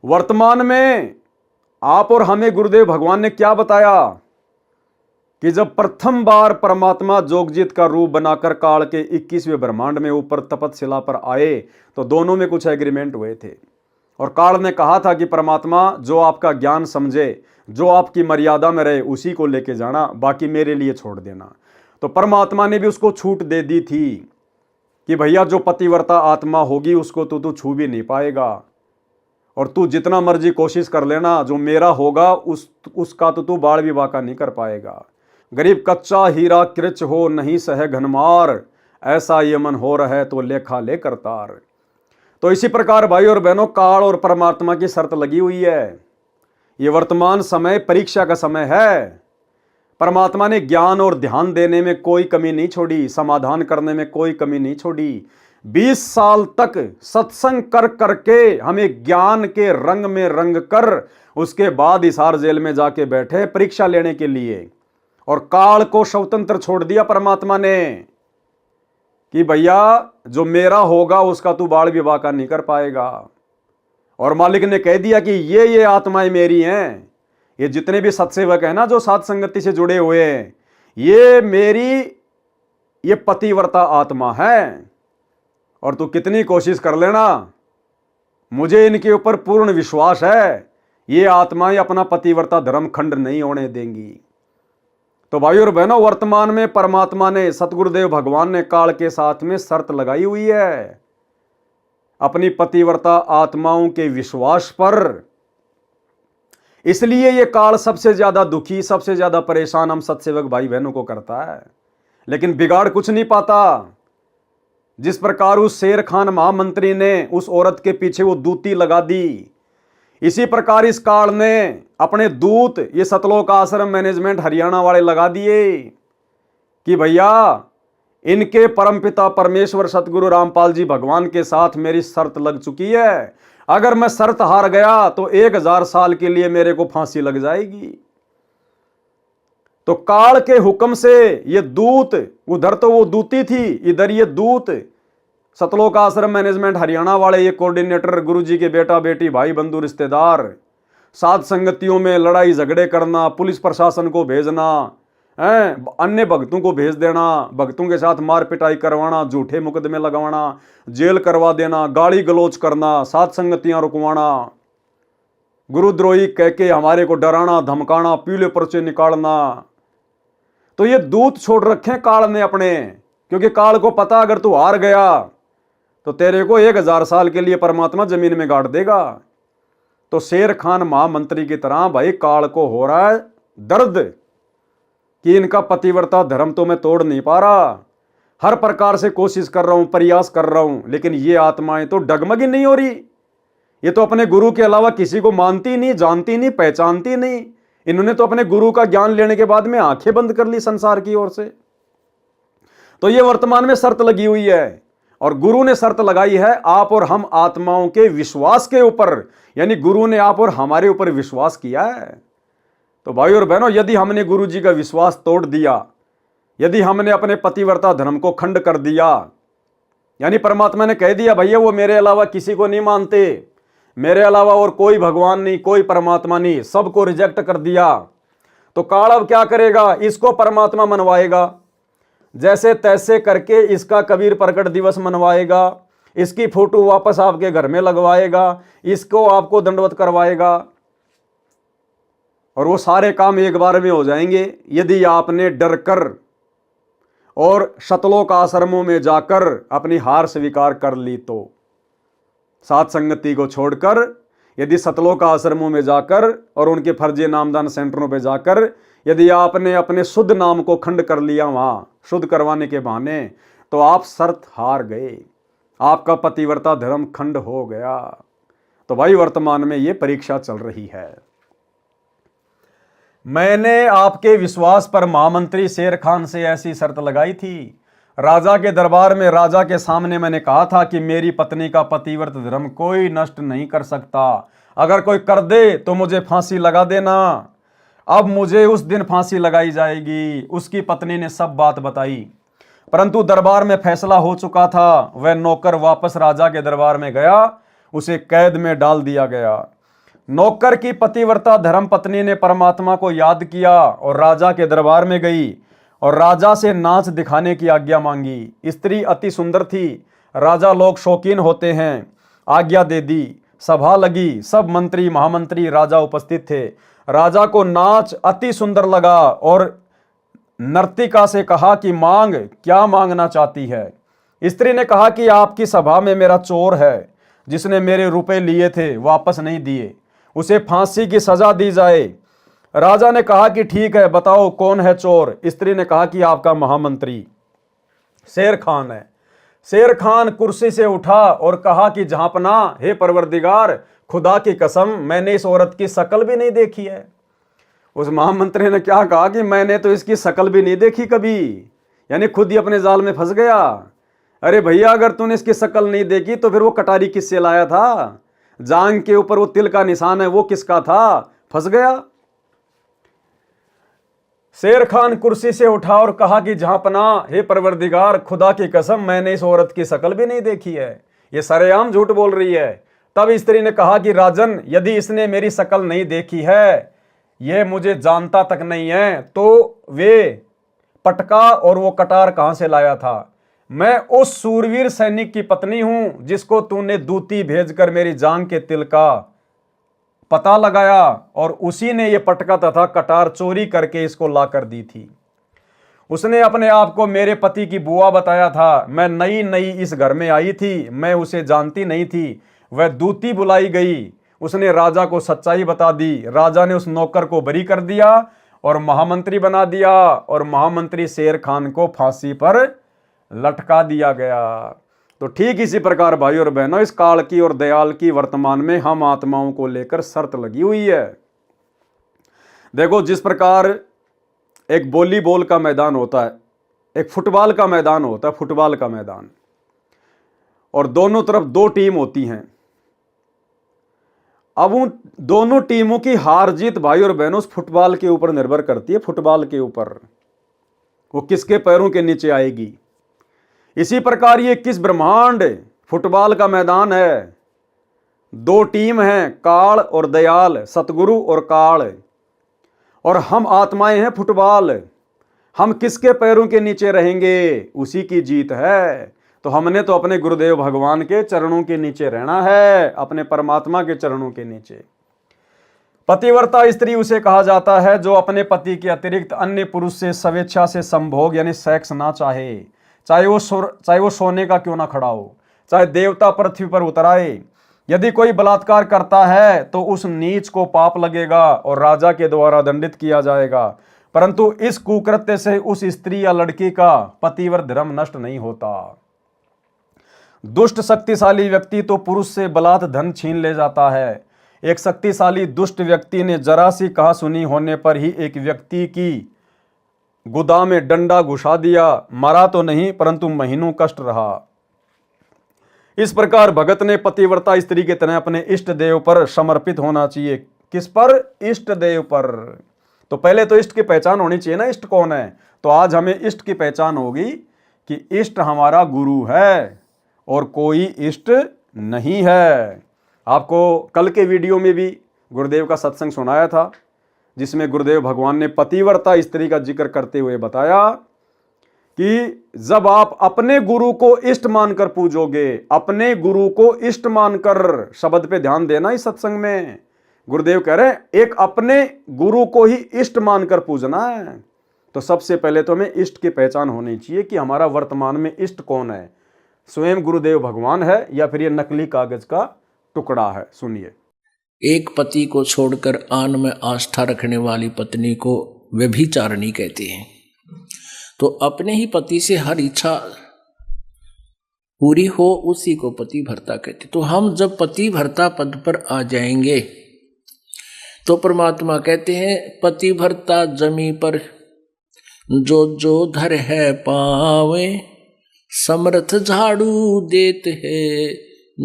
वर्तमान में आप और हमें गुरुदेव भगवान ने क्या बताया कि जब प्रथम बार परमात्मा जोगजीत का रूप बनाकर काल के 21वें ब्रह्मांड में ऊपर तपतशिला पर आए तो दोनों में कुछ एग्रीमेंट हुए थे। और काल ने कहा था कि परमात्मा जो आपका ज्ञान समझे, जो आपकी मर्यादा में रहे, उसी को लेके जाना, बाकी मेरे लिए छोड़ देना। तो परमात्मा ने भी उसको छूट दे दी थी कि भैया जो पतिव्रता आत्मा होगी उसको तू छू भी नहीं पाएगा, और तू जितना मर्जी कोशिश कर लेना, जो मेरा होगा उसका तो तू बाढ़ भी बाका नहीं कर पाएगा। गरीब कच्चा हीरा कृच हो नहीं सह घनमार, ऐसा ये मन हो रहा है तो लेखा ले करतार। तो इसी प्रकार भाई और बहनों, काल और परमात्मा की शर्त लगी हुई है। ये वर्तमान समय परीक्षा का समय है। परमात्मा ने ज्ञान और ध्यान देने में कोई कमी नहीं छोड़ी, समाधान करने में कोई कमी नहीं छोड़ी। 20 साल तक सत्संग कर करके हमें ज्ञान के रंग में रंग कर उसके बाद हिसार जेल में जाके बैठे परीक्षा लेने के लिए, और काल को स्वतंत्र छोड़ दिया परमात्मा ने कि भैया जो मेरा होगा उसका तू बाल विवाह का नहीं कर पाएगा। और मालिक ने कह दिया कि ये आत्माएं मेरी हैं, ये जितने भी सत्सेवक हैं ना जो साथ संगति से जुड़े हुए हैं, ये मेरी ये पतिव्रता आत्मा है, और तू कितनी कोशिश कर लेना, मुझे इनके ऊपर पूर्ण विश्वास है, ये आत्माएं अपना पतिव्रता धर्म खंड नहीं होने देंगी। तो भाई और बहनों, वर्तमान में परमात्मा ने, सतगुरुदेव भगवान ने काल के साथ में शर्त लगाई हुई है अपनी पतिव्रता आत्माओं के विश्वास पर। इसलिए ये काल सबसे ज्यादा दुखी, सबसे ज्यादा परेशान हम सत्सेवक भाई बहनों को करता है, लेकिन बिगाड़ कुछ नहीं पाता। जिस प्रकार उस शेर खान महामंत्री ने उस औरत के पीछे वो दूती लगा दी, इसी प्रकार इस काल ने अपने दूत ये सतलोक आश्रम मैनेजमेंट हरियाणा वाले लगा दिए कि भैया इनके परमपिता परमेश्वर सतगुरु रामपाल जी भगवान के साथ मेरी शर्त लग चुकी है। अगर मैं शर्त हार गया तो 1000 साल के लिए मेरे को फांसी लग जाएगी। तो काल के हुक्म से ये दूत, उधर तो वो दूती थी, इधर ये दूत सतलोक आश्रम मैनेजमेंट हरियाणा वाले, ये कोऑर्डिनेटर, गुरुजी के बेटा बेटी, भाई बंधु रिश्तेदार, साथ संगतियों में लड़ाई झगड़े करना, पुलिस प्रशासन को भेजना, अन्य भक्तों को भेज देना, भक्तों के साथ मार पिटाई करवाना, झूठे मुकदमे लगवाना, जेल करवा देना, गाली गलौज करना, साथ संगतियां रुकवाना, गुरुद्रोही कह के हमारे को डराना धमकाना, पीले पर्चे निकालना। तो ये दूत छोड़ रखे काल ने अपने, क्योंकि काल को पता अगर तू हार गया तो तेरे को 1000 साल के लिए परमात्मा जमीन में गाड़ देगा। तो शेर खान महामंत्री की तरह भाई काल को हो रहा है दर्द कि इनका पतिव्रता धर्म तो मैं तोड़ नहीं पा रहा, हर प्रकार से कोशिश कर रहा हूं, प्रयास कर रहा हूं, लेकिन ये आत्माएं तो डगमगी नहीं हो रही। ये तो अपने गुरु के अलावा किसी को मानती नहीं, जानती नहीं, पहचानती नहीं। इन्होंने तो अपने गुरु का ज्ञान लेने के बाद में आंखें बंद कर ली संसार की ओर से। तो ये वर्तमान में शर्त लगी हुई है, और गुरु ने शर्त लगाई है आप और हम आत्माओं के विश्वास के ऊपर, यानी गुरु ने आप और हमारे ऊपर विश्वास किया है। तो भाई और बहनों, यदि हमने गुरु जी का विश्वास तोड़ दिया, यदि हमने अपने पतिव्रता धर्म को खंड कर दिया, यानी परमात्मा ने कह दिया भैया वो मेरे अलावा किसी को नहीं मानते, मेरे अलावा और कोई भगवान नहीं, कोई परमात्मा नहीं, सबको रिजेक्ट कर दिया, तो काल अब क्या करेगा? इसको परमात्मा मनवाएगा, जैसे तैसे करके इसका कबीर प्रकट दिवस मनवाएगा, इसकी फोटो वापस आपके घर में लगवाएगा, इसको आपको दंडवत करवाएगा, और वो सारे काम एक बार में हो जाएंगे यदि आपने डर कर और सतलोक आश्रमों में जाकर अपनी हार स्वीकार कर ली। तो साथ संगति को छोड़कर यदि सतलोक आश्रमों में जाकर और उनके फर्जी नामदान सेंटरों पे जाकर यदि आपने अपने शुद्ध नाम को खंड कर लिया वहां शुद्ध करवाने के बहाने, तो आप शर्त हार गए, आपका पतिव्रता धर्म खंड हो गया। तो भाई वर्तमान में ये परीक्षा चल रही है। मैंने आपके विश्वास पर महामंत्री शेर खान से ऐसी शर्त लगाई थी। राजा के दरबार में राजा के सामने मैंने कहा था कि मेरी पत्नी का पतिव्रत धर्म कोई नष्ट नहीं कर सकता, अगर कोई कर दे तो मुझे फांसी लगा देना। अब मुझे उस दिन फांसी लगाई जाएगी। उसकी पत्नी ने सब बात बताई, परंतु दरबार में फैसला हो चुका था। वह नौकर वापस राजा के दरबार में गया, उसे कैद में डाल दिया गया। नौकर की पतिव्रता धर्म पत्नी ने परमात्मा को याद किया और राजा के दरबार में गई और राजा से नाच दिखाने की आज्ञा मांगी। स्त्री अति सुंदर थी, राजा लोग शौकीन होते हैं। आज्ञा दे दी, सभा लगी, सब मंत्री महामंत्री राजा उपस्थित थे। राजा को नाच अति सुंदर लगा और नर्तिका से कहा कि मांग, क्या मांगना चाहती है। स्त्री ने कहा कि आपकी सभा में मेरा चोर है, जिसने मेरे रुपए लिए थे वापस नहीं दिए, उसे फांसी की सजा दी जाए। राजा ने कहा कि ठीक है, बताओ कौन है चोर। स्त्री ने कहा कि आपका महामंत्री शेर खान है। शेर खान कुर्सी से उठा और कहा कि जहांपना, हे परवरदिगार, खुदा की कसम मैंने इस औरत की शक्ल भी नहीं देखी है। उस महामंत्री ने क्या कहा कि मैंने तो इसकी शक्ल भी नहीं देखी कभी, यानी खुद ही अपने जाल में फंस गया। अरे भैया, अगर तूने इसकी शक्ल नहीं देखी तो फिर वो कटारी किससे लाया था? जांग के ऊपर वो तिल का निशान है, वो किसका था? फंस गया। शेर खान कुर्सी से उठा और कहा कि जहांपना, हे परवरदिगार, खुदा की कसम मैंने इस औरत की शक्ल भी नहीं देखी है, ये सरेआम झूठ बोल रही है। तब स्त्री ने कहा कि राजन, यदि इसने मेरी शक्ल नहीं देखी है, ये मुझे जानता तक नहीं है, तो वे पटका और वो कटार कहां से लाया था? मैं उस सूरवीर सैनिक की पत्नी हूं जिसको तूने दूती भेजकर मेरी जांग के तिल का पता लगाया और उसी ने ये पटका तथा कटार चोरी करके इसको ला कर दी थी। उसने अपने आप को मेरे पति की बुआ बताया था। मैं नई नई इस घर में आई थी, मैं उसे जानती नहीं थी। वह दूती बुलाई गई, उसने राजा को सच्चाई बता दी। राजा ने उस नौकर को बरी कर दिया और महामंत्री बना दिया और महामंत्री शेर खान को फांसी पर लटका दिया गया। तो ठीक इसी प्रकार भाई और बहनों, इस काल की और दयाल की वर्तमान में हम आत्माओं को लेकर शर्त लगी हुई है। देखो, जिस प्रकार एक वॉलीबॉल का मैदान होता है, एक फुटबॉल का मैदान होता है, फुटबॉल का मैदान, और दोनों तरफ दो टीम होती हैं। अब उन दोनों टीमों की हार जीत भाई और बहनों उस फुटबॉल के ऊपर निर्भर करती है। फुटबॉल के ऊपर वो किसके पैरों के नीचे आएगी। इसी प्रकार ये किस ब्रह्मांड फुटबॉल का मैदान है। दो टीम हैं, काल और दयाल, सतगुरु और काल, और हम आत्माएं हैं फुटबॉल। हम किसके पैरों के नीचे रहेंगे, उसी की जीत है। तो हमने तो अपने गुरुदेव भगवान के चरणों के नीचे रहना है, अपने परमात्मा के चरणों के नीचे। पतिव्रता स्त्री उसे कहा जाता है जो अपने पति के अतिरिक्त अन्य पुरुष से स्वेच्छा से संभोग यानी सेक्स ना चाहे, चाहे वो सोने का क्यों ना खड़ा हो, चाहे देवता पृथ्वी पर उतर आए। यदि कोई बलात्कार करता है तो उस नीच को पाप लगेगा और राजा के द्वारा दंडित किया जाएगा, परंतु इस कुकृत्य से उस स्त्री या लड़की का पतिव्रत धर्म नष्ट नहीं होता। दुष्ट शक्तिशाली व्यक्ति तो पुरुष से बलात् धन छीन ले जाता है। एक शक्तिशाली दुष्ट व्यक्ति ने जरा सी कहा सुनी होने पर ही एक व्यक्ति की गुदा में डंडा घुसा दिया। मरा तो नहीं, परंतु महीनों कष्ट रहा। इस प्रकार भगत ने पतिव्रता स्त्री के तरह अपने इष्ट देव पर समर्पित होना चाहिए। किस पर? इष्ट देव पर। तो पहले तो इष्ट की पहचान होनी चाहिए ना, इष्ट कौन है। तो आज हमें इष्ट की पहचान होगी कि इष्ट हमारा गुरु है और कोई इष्ट नहीं है। आपको कल के वीडियो में भी गुरुदेव का सत्संग सुनाया था, जिसमें गुरुदेव भगवान ने पतिव्रता स्त्री का जिक्र करते हुए बताया कि जब आप अपने गुरु को इष्ट मानकर पूजोगे, अपने गुरु को इष्ट मानकर, शब्द पे ध्यान देना इस सत्संग में, गुरुदेव कह रहे हैं एक अपने गुरु को ही इष्ट मानकर पूजना है। तो सबसे पहले तो हमें इष्ट की पहचान होनी चाहिए कि हमारा वर्तमान में इष्ट कौन है। स्वयं गुरुदेव भगवान है या फिर ये नकली कागज का टुकड़ा है? सुनिए। एक पति को छोड़कर आन में आस्था रखने वाली पत्नी को व्यभिचारिणी कहते हैं। तो अपने ही पति से हर इच्छा पूरी हो उसी को पति भर्ता कहते। तो हम जब पति भर्ता पद पर आ जाएंगे तो परमात्मा कहते हैं पति भर्ता जमी पर जो जो धर है पावे, समर्थ झाड़ू देते है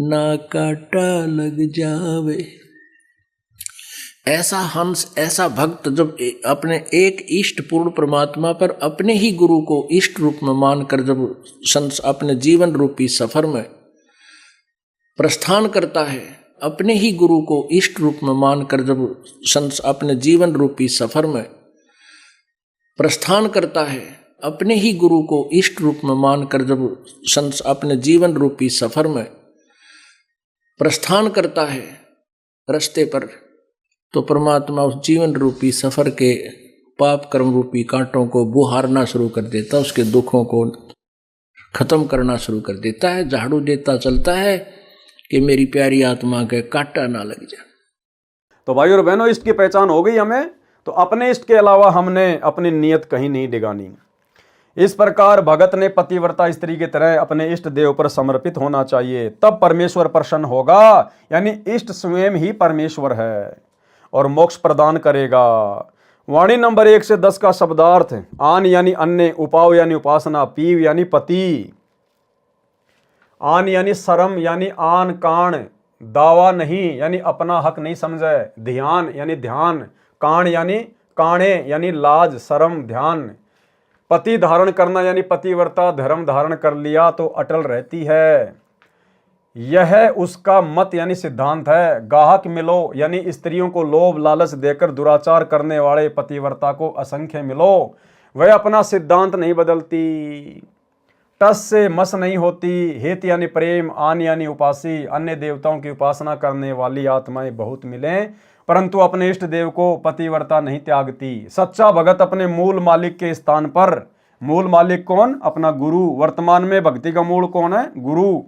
ना काटा लग जावे। ऐसा हंस, ऐसा भक्त जब अपने एक इष्ट पूर्ण परमात्मा पर अपने ही गुरु को इष्ट रूप में मानकर जब अपने जीवन रूपी सफर में प्रस्थान करता है, अपने ही गुरु को इष्ट रूप में मानकर जब अपने जीवन रूपी सफर में प्रस्थान करता है, अपने ही गुरु को इष्ट रूप में मानकर जब अपने जीवन रूपी सफर में प्रस्थान करता है रास्ते पर, तो परमात्मा उस जीवन रूपी सफर के पाप कर्म रूपी कांटों को बुहारना शुरू कर देता, उसके दुखों को खत्म करना शुरू कर देता है, झाड़ू देता चलता है कि मेरी प्यारी आत्मा के कांटा ना लग जाए। तो भाई और बहनों, इष्ट की पहचान हो गई हमें, तो अपने इष्ट के अलावा हमने अपनी नीयत कहीं नहीं डिगानी। इस प्रकार भगत ने पतिव्रता स्त्री की तरह अपने इष्ट देव पर समर्पित होना चाहिए, तब परमेश्वर प्रसन्न होगा। यानी इष्ट स्वयं ही परमेश्वर है और मोक्ष प्रदान करेगा। वाणी नंबर 1 से 10 का शब्दार्थ। आन यानी अन्य, उपाव यानी उपासना, पीव यानी पति, आन यानी शर्म यानी आन कान, दावा नहीं यानी अपना हक नहीं समझे, ध्यान यानी ध्यान, कान यानी काणे यानी लाज शर्म ध्यान, पति धारण करना यानी पतिव्रता धर्म धारण कर लिया तो अटल रहती है। यह उसका मत यानी सिद्धांत है। गाहक मिलो यानी स्त्रियों को लोभ लालच देकर दुराचार करने वाले पतिव्रता को असंख्य मिलो, वह अपना सिद्धांत नहीं बदलती। टस से मस नहीं होती। हित यानी प्रेम, आन यानी उपासी, अन्य देवताओं की उपासना करने वाली आत्माएं बहुत मिलें परंतु अपने इष्ट देव को पतिव्रता नहीं त्यागती। सच्चा भगत अपने मूल मालिक के स्थान पर, मूल मालिक कौन? अपना गुरु। वर्तमान में भक्ति का मूल कौन है? गुरु।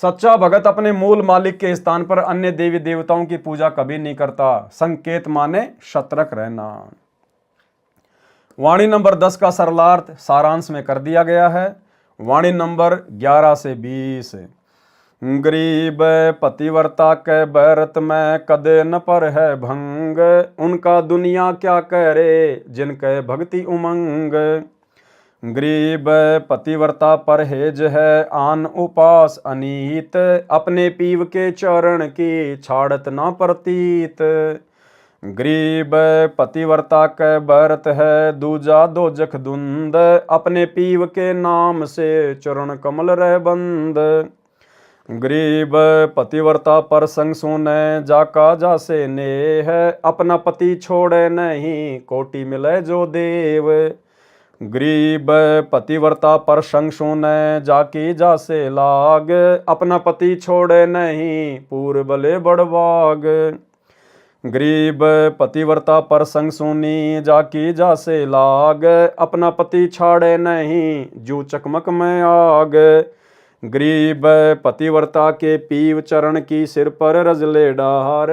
सच्चा भगत अपने मूल मालिक के स्थान पर अन्य देवी देवताओं की पूजा कभी नहीं करता। संकेत माने सतर्क रहना। वाणी नंबर 10 का सरलार्थ सारांश में कर दिया गया है। वाणी नंबर 11 से 20। गरीब पतिव्रता के बैरत में कदे न पर है भंग, उनका दुनिया क्या करे जिनके भक्ति उमंग। गरीब पतिव्रता परहेज है आन उपास अनीत, अपने पीव के चरण की छाड़त ना प्रतीत। गरीब पतिव्रता के बैरत है दूजा दोजख धुंद, अपने पीव के नाम से चरण कमल रह बंद। गरीब पतिव्रता पर संग सुने जाका जासे नेह, अपना पति छोड़े नहीं कोटि मिले जो देव। गरीब पतिव्रता पर संग सुने जाकी जासे लाग, अपना पति छोड़े नहीं पूर्व बले बड़बाग। गरीब पतिव्रता पर संग सुनी जाकी जासे लाग, अपना पति छाड़े नहीं जू चकमक में आग। गरीब पतिव्रता के पीव चरण की सिर पर रजले डार,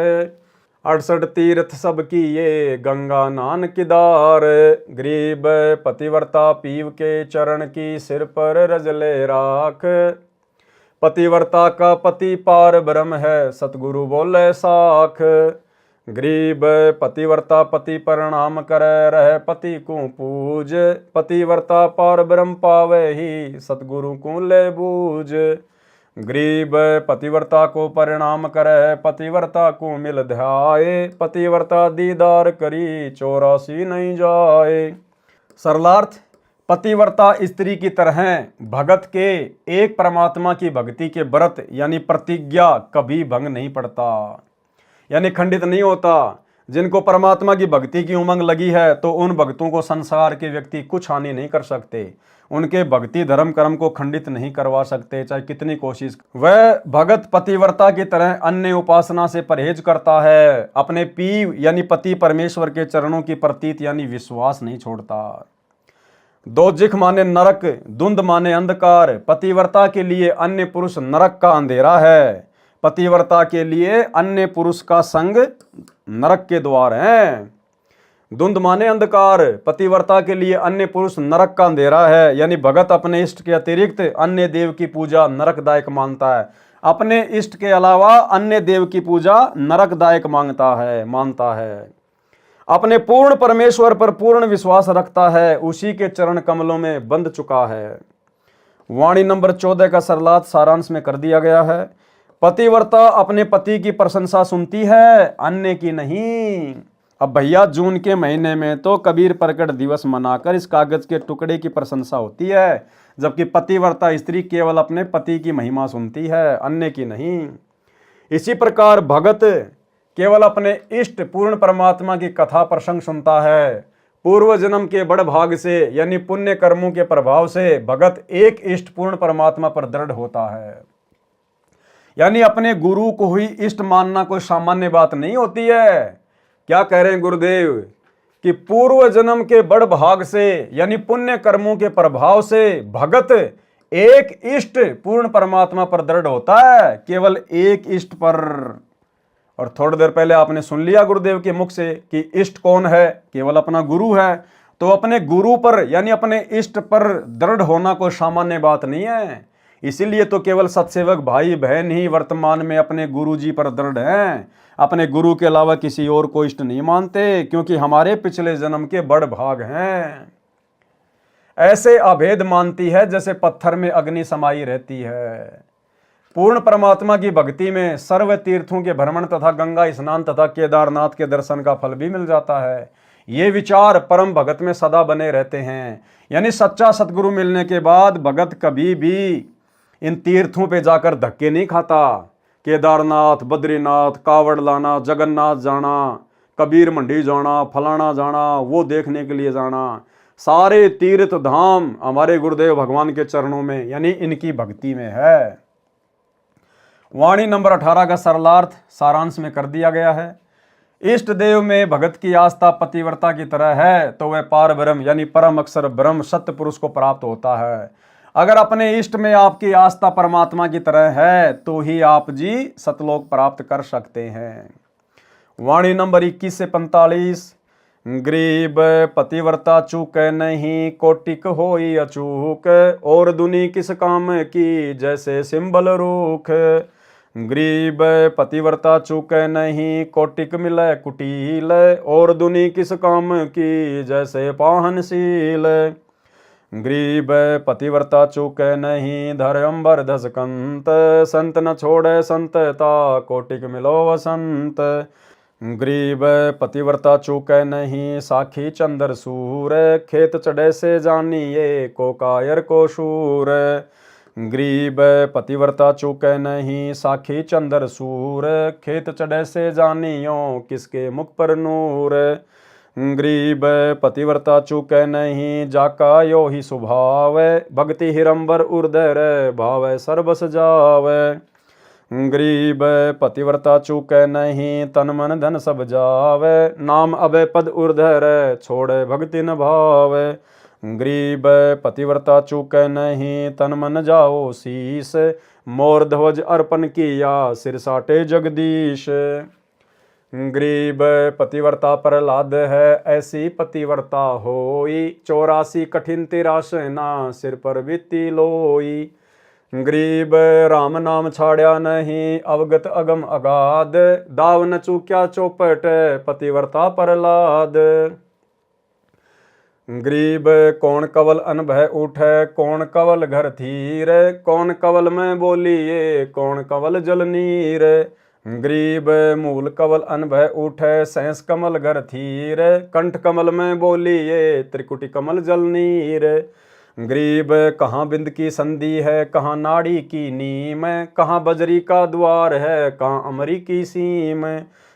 68 तीर्थ सब की ये गंगा नान किदार। गरीब पतिव्रता पीव के चरण की सिर पर रजले राख, पतिव्रता का पति पार ब्रह्म है सतगुरु बोले साख। गरीब पतिव्रता पति प्रणाम करे रहे पति को पूज, पतिव्रता पार ब्रह्म पावे ही सतगुरु को ले बूझ। गरीब पतिव्रता को परिणाम करे पतिव्रता को मिल ध्याए, पतिव्रता दीदार करी 84 नहीं जाए। सरलार्थ, पतिव्रता स्त्री की तरह भगत के एक परमात्मा की भक्ति के व्रत यानी प्रतिज्ञा कभी भंग नहीं पड़ता, यानी खंडित नहीं होता। जिनको परमात्मा की भक्ति की उमंग लगी है तो उन भक्तों को संसार के व्यक्ति कुछ हानि नहीं कर सकते, उनके भक्ति धर्म कर्म को खंडित नहीं करवा सकते चाहे कितनी कोशिश। वह भगत पतिव्रता की तरह अन्य उपासना से परहेज करता है, अपने पीव यानी पति परमेश्वर के चरणों की प्रतीत यानी विश्वास नहीं छोड़ता। दोजिख माने नरक, धुंध माने अंधकार। पतिव्रता के लिए अन्य पुरुष नरक का अंधेरा है। पतिव्रता के लिए अन्य पुरुष का संग नरक के द्वार हैं। धुंध माने अंधकार, पतिव्रता के लिए अन्य पुरुष नरक का अंधेरा है। यानी भगत अपने इष्ट के अतिरिक्त अन्य देव की पूजा नरकदायक मानता है। अपने इष्ट के अलावा अन्य देव की पूजा नरकदायक मानता है। अपने पूर्ण परमेश्वर पर पूर्ण विश्वास रखता है, उसी के चरण कमलों में बंध चुका है। वाणी नंबर 14 का सरलात सारांश में कर दिया गया है। पतिव्रता अपने पति की प्रशंसा सुनती है, अन्य की नहीं। अब भैया जून के महीने में तो कबीर प्रकट दिवस मनाकर इस कागज के टुकड़े की प्रशंसा होती है, जबकि पतिव्रता स्त्री केवल अपने पति की महिमा सुनती है, अन्य की नहीं। इसी प्रकार भगत केवल अपने इष्ट पूर्ण परमात्मा की कथा प्रसंग सुनता है। पूर्व जन्म के बड़ भाग से यानी पुण्य कर्मों के प्रभाव से भगत एक इष्ट पूर्ण परमात्मा पर दृढ़ होता है। यानी अपने गुरु को ही इष्ट मानना कोई सामान्य बात नहीं होती है। क्या कह रहे हैं गुरुदेव कि पूर्व जन्म के बड़ भाग से यानी पुण्य कर्मों के प्रभाव से भगत एक इष्ट पूर्ण परमात्मा पर दृढ़ होता है, केवल एक इष्ट पर। और थोड़ी देर पहले आपने सुन लिया गुरुदेव के मुख से कि इष्ट कौन है, केवल अपना गुरु है। तो अपने गुरु पर यानी अपने इष्ट पर दृढ़ होना कोई सामान्य बात नहीं है। इसीलिए तो केवल सत्सेवक भाई बहन ही वर्तमान में अपने गुरु जी पर दृढ़ हैं। अपने गुरु के अलावा किसी और को इष्ट नहीं मानते, क्योंकि हमारे पिछले जन्म के बड़ भाग हैं। ऐसे अभेद मानती है जैसे पत्थर में अग्नि समाई रहती है। पूर्ण परमात्मा की भक्ति में सर्व तीर्थों के भ्रमण तथा गंगा स्नान तथा केदारनाथ के दर्शन का फल भी मिल जाता है। ये विचार परम भगत में सदा बने रहते हैं। यानी सच्चा सतगुरु मिलने के बाद भगत कभी भी इन तीर्थों पे जाकर धक्के नहीं खाता। केदारनाथ, बद्रीनाथ, कावड़ लाना, जगन्नाथ जाना, कबीर मंडी जाना, फलाना जाना, वो देखने के लिए जाना, सारे तीर्थ धाम हमारे गुरुदेव भगवान के चरणों में यानी इनकी भक्ति में है। वाणी नंबर 18 का सरलार्थ सारांश में कर दिया गया है। इष्ट देव में भगत की आस्था पतिव्रता की तरह है तो वह पार ब्रह्म यानी परम अक्षर ब्रह्म सत्य पुरुष को प्राप्त होता है। अगर अपने इष्ट में आपकी आस्था परमात्मा की तरह है तो ही आप जी सतलोक प्राप्त कर सकते हैं। वाणी नंबर 21 से 45। गरीब पतिव्रता चूक नहीं, कोटिक होई अचूक, और दुनी किस काम की जैसे सिंबल रूख। गरीब पतिव्रता चूक नहीं, कोटिक मिले कुटील, और दुनी किस काम की जैसे पाहनशील। गरीब पतिव्रता चूक नहीं, धर्मबर धसकंत, संत न छोड़े संतता, कोटिक मिलो वसंत। गरीब पतिव्रता चूक नहीं, साखी चंद्र सूर, खेत चढ़े से जानिए को कायर को शूर। गरीब पतिव्रता चूक नहीं, साखी चंद्र सूर, खेत चढ़े से जानियो किसके मुख पर नूर। गरीब पतिव्रता चूक नहीं, जाका यो ही स्वभाव, भक्ति हिरंबर उर्दर भाव सर्वस जावे। गरीब पतिव्रता चूक नहीं, तन मन धन सब जावे, नाम अभय पद उर्धर छोड़े भक्ति न भावे। गरीब पतिव्रता चूक नहीं, तन मन जाओ शीस, मोर ध्वज अर्पण किया सिर साटे जगदीश। गरीब पतिव्रता प्रहलाद है, ऐसी पतिव्रता होई, 84 कठिन 83 ना सिर पर बीती लोई। गरीब राम नाम छाड़या नहीं, अवगत अगम अगाध, दाव न चूक्या चौपट पतिव्रता प्रहलाद। गरीब कौन कवल अनभय उठे, कौन कवल घर थीर, कौन कवल में बोलिए कौन कवल जल नीर। गरीब मूल कवल अनभय उठे, सहस कमल घर थीर, कंठ कमल में बोलिए त्रिकुटी कमल जल नीर। गरीब कहाँ बिंद की संधि है, कहाँ नाड़ी की नीम, कहाँ बजरी का द्वार है, कहाँ अमरी की सीम।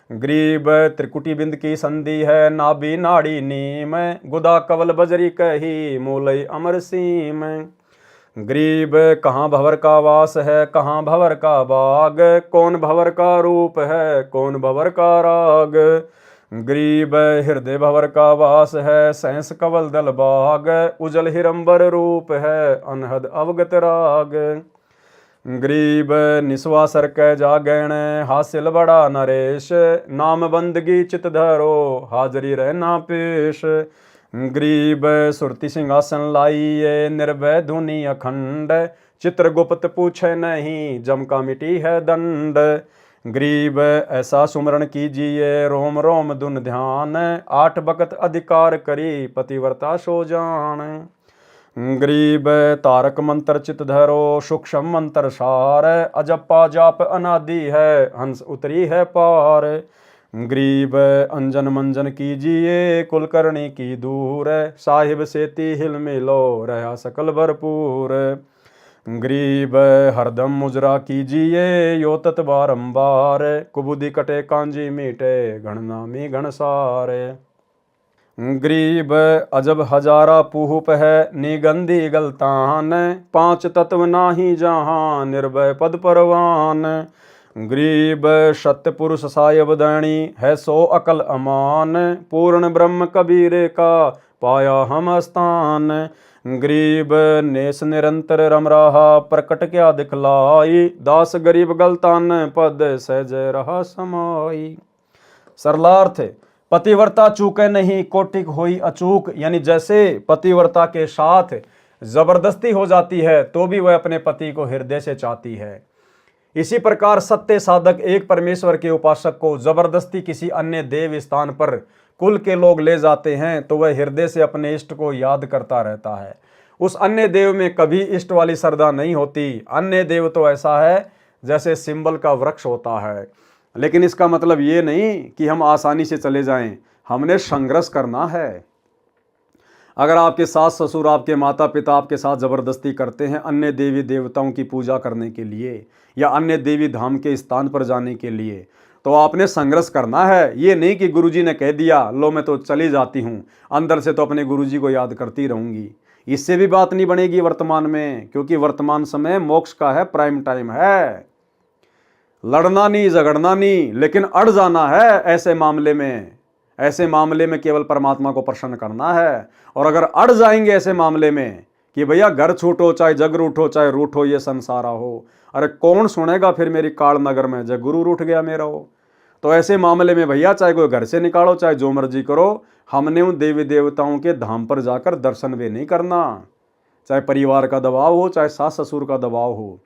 गरीब त्रिकुटी बिंद की संधि है, नाभि नाड़ी नीम, गुदा कवल बजरी कही मूलई अमर सीम। गरीब कहाँ भंवर का वास है, कहाँ भंवर का बाग, कौन भंवर का रूप है कौन भंवर का राग। गरीब हृदय भवर का वास है, सहस कवल दल बाग, उजल हिरंबर रूप है, अनहद अवगत राग। गरीब निस्वासर कै जागैण, हासिल बड़ा नरेश, नाम बंदगी चित धरो, हाजरी रहना पेश। गरीब सुरति सिंहासन लाइए, निर्भय धुनि अखंड, चित्रगुप्त पूछे नहीं, जम का मिटी है दंड। गरीब ऐसा सुमरण कीजिए, रोम रोम दुन ध्यान, आठ बकत अधिकार करी, पतिव्रता सो जान। गरीब तारक मंत्र चित धरो, सूक्ष्म मंत्र सार, अजप्पा जाप अनादि है, हंस उतरी है पार। गरीब अंजन मंजन कीजिए, कुलकर्णी की दूर, साहिब सेती हिल मिलो, रहा सकल भरपूर। गरीब हरदम मुजरा कीजिए, यो तत् बारंबार, कुबुदि कटे कांजी मीटे, गणनामी घनसार। गरीब अजब हजारा पूप है, निगंधी गलतान, पांच तत्व नाही जहां, निर्भय पद परवान। गरीब सत्य पुरुष सायब दैणी, है सो अकल अमान, पूर्ण ब्रह्म कबीरे का, पाया हम स्थान। गरीब नेस निरंतर रम रहा, प्रकट क्या दिखलाई, दास गरीब गलतान, पद सहज रहा समाई। सरलार्थ, पतिव्रता चूके नहीं, कोटिक होई अचूक। यानी जैसे पतिव्रता के साथ जबरदस्ती हो जाती है तो भी वह अपने पति को हृदय से चाहती है, इसी प्रकार सत्य साधक एक परमेश्वर के उपासक को जबरदस्ती किसी अन्य देव स्थान पर कुल के लोग ले जाते हैं तो वह हृदय से अपने इष्ट को याद करता रहता है। उस अन्य देव में कभी इष्ट वाली श्रद्धा नहीं होती। अन्य देव तो ऐसा है जैसे सिंबल का वृक्ष होता है। लेकिन इसका मतलब ये नहीं कि हम आसानी से चले जाएं, हमने संघर्ष करना है। अगर आपके सास ससुर, आपके माता पिता आपके साथ ज़बरदस्ती करते हैं अन्य देवी देवताओं की पूजा करने के लिए या अन्य देवी धाम के स्थान पर जाने के लिए, तो आपने संघर्ष करना है। ये नहीं कि गुरुजी ने कह दिया लो मैं तो चली जाती हूँ, अंदर से तो अपने गुरुजी को याद करती रहूँगी। इससे भी बात नहीं बनेगी वर्तमान में, क्योंकि वर्तमान समय मोक्ष का है, प्राइम टाइम है। लड़ना नहीं, झगड़ना नहीं, लेकिन अड़ जाना है ऐसे मामले में। ऐसे मामले में केवल परमात्मा को प्रसन्न करना है। और अगर अड़ जाएंगे ऐसे मामले में कि भैया घर छूटो, चाहे जग रूठो, चाहे रूठो ये संसारा हो, अरे कौन सुनेगा फिर मेरी काल नगर में जब गुरु रूठ गया मेरा हो। तो ऐसे मामले में भैया चाहे कोई घर से निकालो, चाहे जो मर्जी करो, हमने उन देवी देवताओं के धाम पर जाकर दर्शन भी नहीं करना। चाहे परिवार का दबाव हो, चाहे सास ससुर का दबाव हो।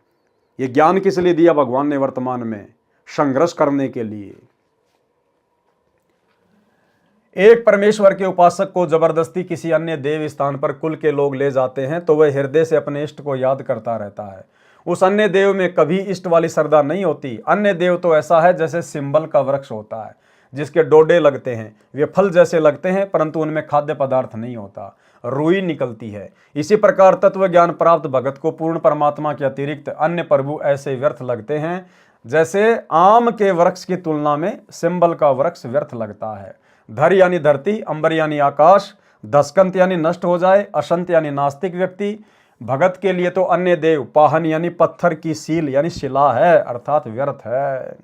ये ज्ञान किस लिए दिया भगवान ने वर्तमान में? संघर्ष करने के लिए। एक परमेश्वर के उपासक को जबरदस्ती किसी अन्य देव स्थान पर कुल के लोग ले जाते हैं तो वह हृदय से अपने इष्ट को याद करता रहता है। उस अन्य देव में कभी इष्ट वाली श्रद्धा नहीं होती। अन्य देव तो ऐसा है जैसे सिंबल का वृक्ष होता है, जिसके डोडे लगते हैं, वे फल जैसे लगते हैं परंतु उनमें खाद्य पदार्थ नहीं होता, रुई निकलती है। इसी प्रकार तत्व ज्ञान प्राप्त भगत को पूर्ण परमात्मा के अतिरिक्त अन्य प्रभु ऐसे व्यर्थ लगते हैं जैसे आम के वृक्ष की तुलना में सिंबल का वृक्ष व्यर्थ लगता है। धर यानी धरती, अंबर यानी आकाश, दस्कंत यानी नष्ट हो जाए, असंत यानी नास्तिक व्यक्ति। भगत के लिए तो अन्य देव पाहन यानी पत्थर की सील यानी शिला है, अर्थात व्यर्थ है।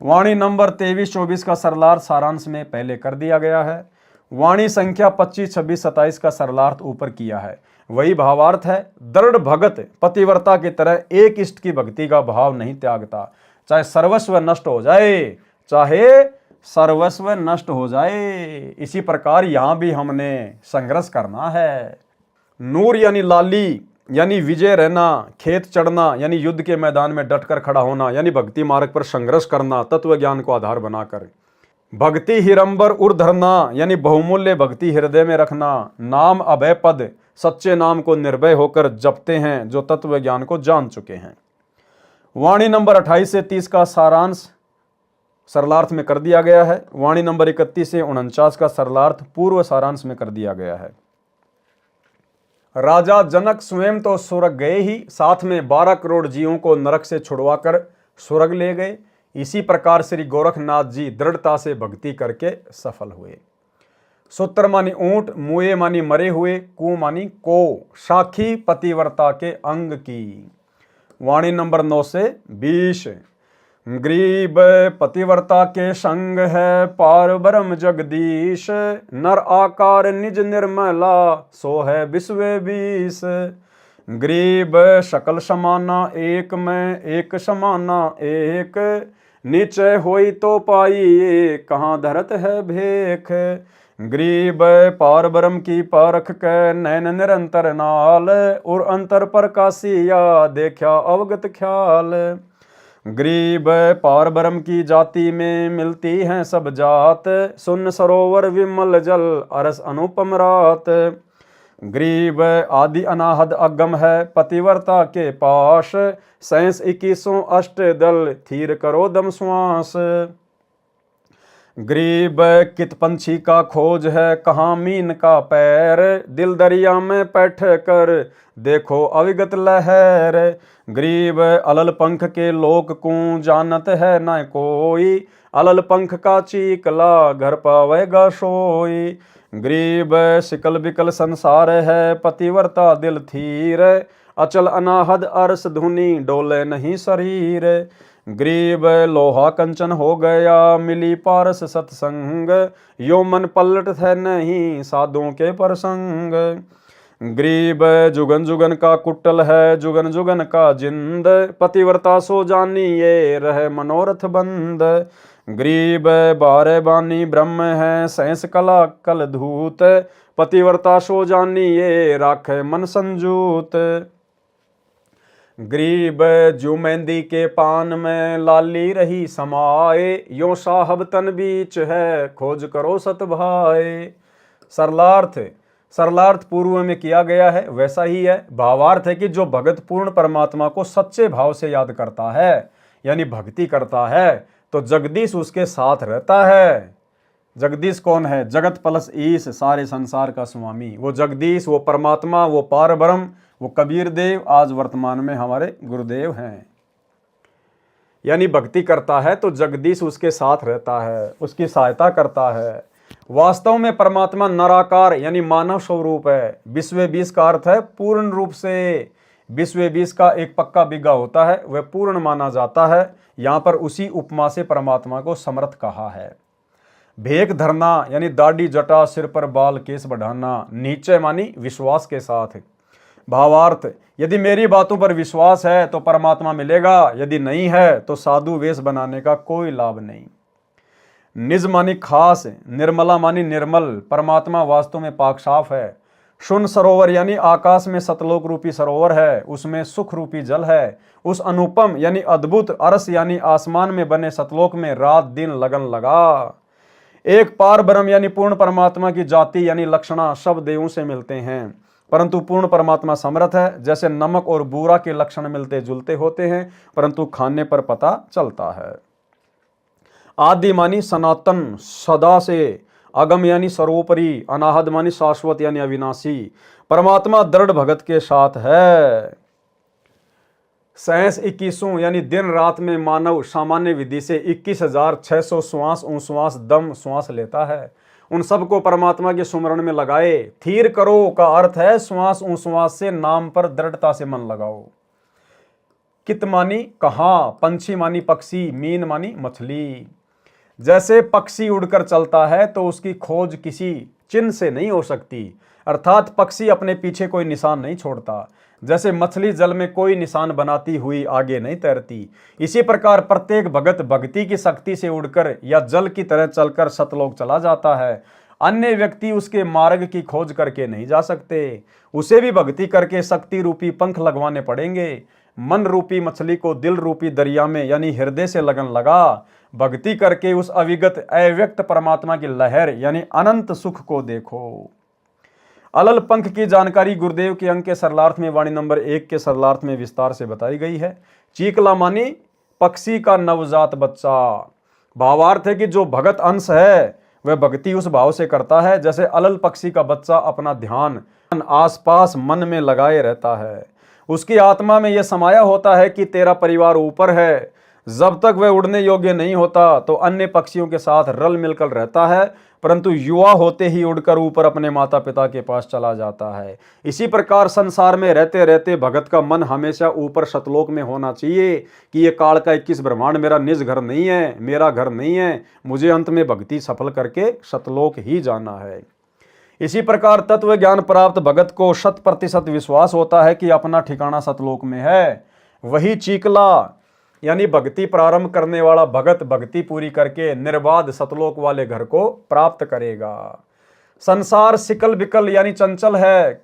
वाणी नंबर 23-24 का सरलार्थ सारांश में पहले कर दिया गया है। वाणी संख्या 25, 26, 27 का सरलार्थ ऊपर किया है। वही भावार्थ है। दृढ़ भगत पतिव्रता की तरह एक इष्ट की भक्ति का भाव नहीं त्यागता, चाहे सर्वस्व नष्ट हो जाए, चाहे सर्वस्व नष्ट हो जाए। इसी प्रकार यहां भी हमने संघर्ष करना है। नूर यानी लाली यानी विजय रहना, खेत चढ़ना यानी युद्ध के मैदान में डटकर खड़ा होना यानी भक्ति मार्ग पर संघर्ष करना तत्व ज्ञान को आधार बनाकर। भक्ति हिरंबर उर धरना यानी बहुमूल्य भक्ति हृदय में रखना। नाम अभय पद, सच्चे नाम को निर्भय होकर जपते हैं जो तत्व ज्ञान को जान चुके हैं। वाणी नंबर 28 से 30 का सारांश सरलार्थ में कर दिया गया है। वाणी नंबर 31 से 49 का सरलार्थ पूर्व सारांश में कर दिया गया है। राजा जनक स्वयं तो स्वर्ग गए ही, साथ में 12 करोड़ जीवों को नरक से छुड़वाकर स्वर्ग ले गए। इसी प्रकार श्री गोरखनाथ जी दृढ़ता से भक्ति करके सफल हुए। सूत्र मानी ऊंट, मुए मानी मरे हुए, कु मानी को, साखी पतिव्रता के अंग की। वाणी नंबर 9 से 20। गरीब पतिव्रता के संग है पार ब्रह्म जगदीश, नर आकार निज निर्मला सो है विश्व बीस। गरीब शकल समाना एक में एक समाना एक, नीचे होई तो पाई कहाँ धरत है भेख। गरीब पार ब्रह्म की पारख के नैन निरंतर नाल, और अंतर पर कासिया देखा अवगत ख्याल। गरीब पार ब्रह्म की जाति में मिलती हैं सब जात, सुन सरोवर विमल जल अरस अनुपम रात। गरीब आदि अनाहद अगम है पतिव्रता के पास, सैंस 21 अष्ट दल थीर करो दम श्वास। गरीब कित पंछी का खोज है कहाँ मीन का पैर, दिल दरिया में बैठ कर देखो अविगत लहर। गरीब अलल पंख के लोक को जानत है न कोई, अलल पंख का चीकला घर पावेगा सोई। गरीब शिकल बिकल संसार है पतिव्रता दिल थीर, अचल अनाहद अरस धुनी डोले नहीं शरीर। गरीब लोहा कंचन हो गया मिली पारस सत्संग, यो मन पलट है नहीं साधुओं के प्रसंग। गरीब जुगन जुगन का कुट्टल है जुगन जुगन का जिंद, पतिव्रता सो जानिए रहे मनोरथ बंद। गरीब बारे बानी ब्रह्म है सैंस कला कल धूत, पतिव्रता सो जानिए राखे मन संजूत। गरीब जो मेहंदी के पान में लाली रही समाए, यो साहब तन बीच है खोज करो सतभाए। सरलार्थ पूर्व में किया गया है वैसा ही है। भावार्थ है कि जो भगत पूर्ण परमात्मा को सच्चे भाव से याद करता है यानी भक्ति करता है, तो जगदीश उसके साथ रहता है। जगदीश कौन है? जगत प्लस ईश, सारे संसार का स्वामी। वो जगदीश, वो परमात्मा, वो पार ब्रह्म, वो कबीर देव आज वर्तमान में हमारे गुरुदेव हैं। यानी भक्ति करता है तो जगदीश उसके साथ रहता है, उसकी सहायता करता है। वास्तव में परमात्मा नराकार यानी मानव स्वरूप है। विश्व बीस का अर्थ है पूर्ण रूप से। विश्व बीस का एक पक्का बिगा होता है, वह पूर्ण माना जाता है। यहाँ पर उसी उपमा से परमात्मा को समर्थ कहा है। भेक धरना यानी दाढ़ी जटा सिर पर बाल केस बढ़ाना, नीचे मानी विश्वास के साथ। भावार्थ, यदि मेरी बातों पर विश्वास है तो परमात्मा मिलेगा, यदि नहीं है तो साधु वेश बनाने का कोई लाभ नहीं। निज मानी खास, निर्मला मानी निर्मल, परमात्मा वास्तव में पाक साफ है। शून्य सरोवर यानी आकाश में सतलोक रूपी सरोवर है, उसमें सुख रूपी जल है। उस अनुपम यानी अद्भुत अरस यानी आसमान में बने सतलोक में रात दिन लगन लगा। एक पार ब्रह्म यानी पूर्ण परमात्मा की जाति यानी लक्षणा सब देवों से मिलते हैं, परंतु पूर्ण परमात्मा समर्थ है। जैसे नमक और बूरा के लक्षण मिलते जुलते होते हैं, परंतु खाने पर पता चलता है। आदि मानी सनातन सदा से, अगम यानी सर्वोपरि, अनाहद मानी शाश्वत यानी अविनाशी। परमात्मा दृढ़ भगत के साथ है। सैंस 21 यानी दिन रात में मानव सामान्य विधि से 21,600 श्वास दम श्वास लेता है। उन सबको परमात्मा के सुमरण में लगाए। थीर करो का अर्थ है श्वास से नाम पर दृढ़ता से मन लगाओ। कित मानी कहाँ, पंछी मानी पक्षी, मीन मानी मछली। जैसे पक्षी उड़कर चलता है तो उसकी खोज किसी चिन्ह से नहीं हो सकती, अर्थात पक्षी अपने पीछे कोई निशान नहीं छोड़ता। जैसे मछली जल में कोई निशान बनाती हुई आगे नहीं तैरती, इसी प्रकार प्रत्येक भगत भक्ति की शक्ति से उड़कर या जल की तरह चलकर सतलोक चला जाता है। अन्य व्यक्ति उसके मार्ग की खोज करके नहीं जा सकते, उसे भी भक्ति करके शक्ति रूपी पंख लगवाने पड़ेंगे। मन रूपी मछली को दिल रूपी दरिया में यानी हृदय से लगन लगा। भक्ति करके उस अविगत अव्यक्त परमात्मा की लहर यानी अनंत सुख को देखो। अलल पंख की जानकारी गुरुदेव के अंक के सरलार्थ में वाणी नंबर 1 के सरलार्थ में विस्तार से बताई गई है। चीकला मानी पक्षी का नवजात बच्चा। भावार्थ है कि जो भगत अंश है वह भक्ति उस भाव से करता है जैसे अलल पक्षी का बच्चा अपना ध्यान आसपास मन में लगाए रहता है। उसकी आत्मा में यह समाया होता है कि तेरा परिवार ऊपर है, जब तक वह उड़ने योग्य नहीं होता तो अन्य पक्षियों के साथ रल मिलकर रहता है, परंतु युवा होते ही उड़कर ऊपर अपने माता पिता के पास चला जाता है। इसी प्रकार संसार में रहते रहते भगत का मन हमेशा ऊपर सतलोक में होना चाहिए कि ये काल का 21 ब्रह्मांड मेरा निज घर नहीं है, मेरा घर नहीं है, मुझे अंत में भक्ति सफल करके सतलोक ही जाना है। इसी प्रकार तत्व ज्ञान प्राप्त भगत को 100% विश्वास होता है कि अपना ठिकाना सतलोक में है। वही चीकला यानी भक्ति प्रारंभ करने वाला भगत भक्ति पूरी करके निर्बाध सतलोक वाले घर को प्राप्त करेगा। संसार सिकल बिकल यानी चंचल है,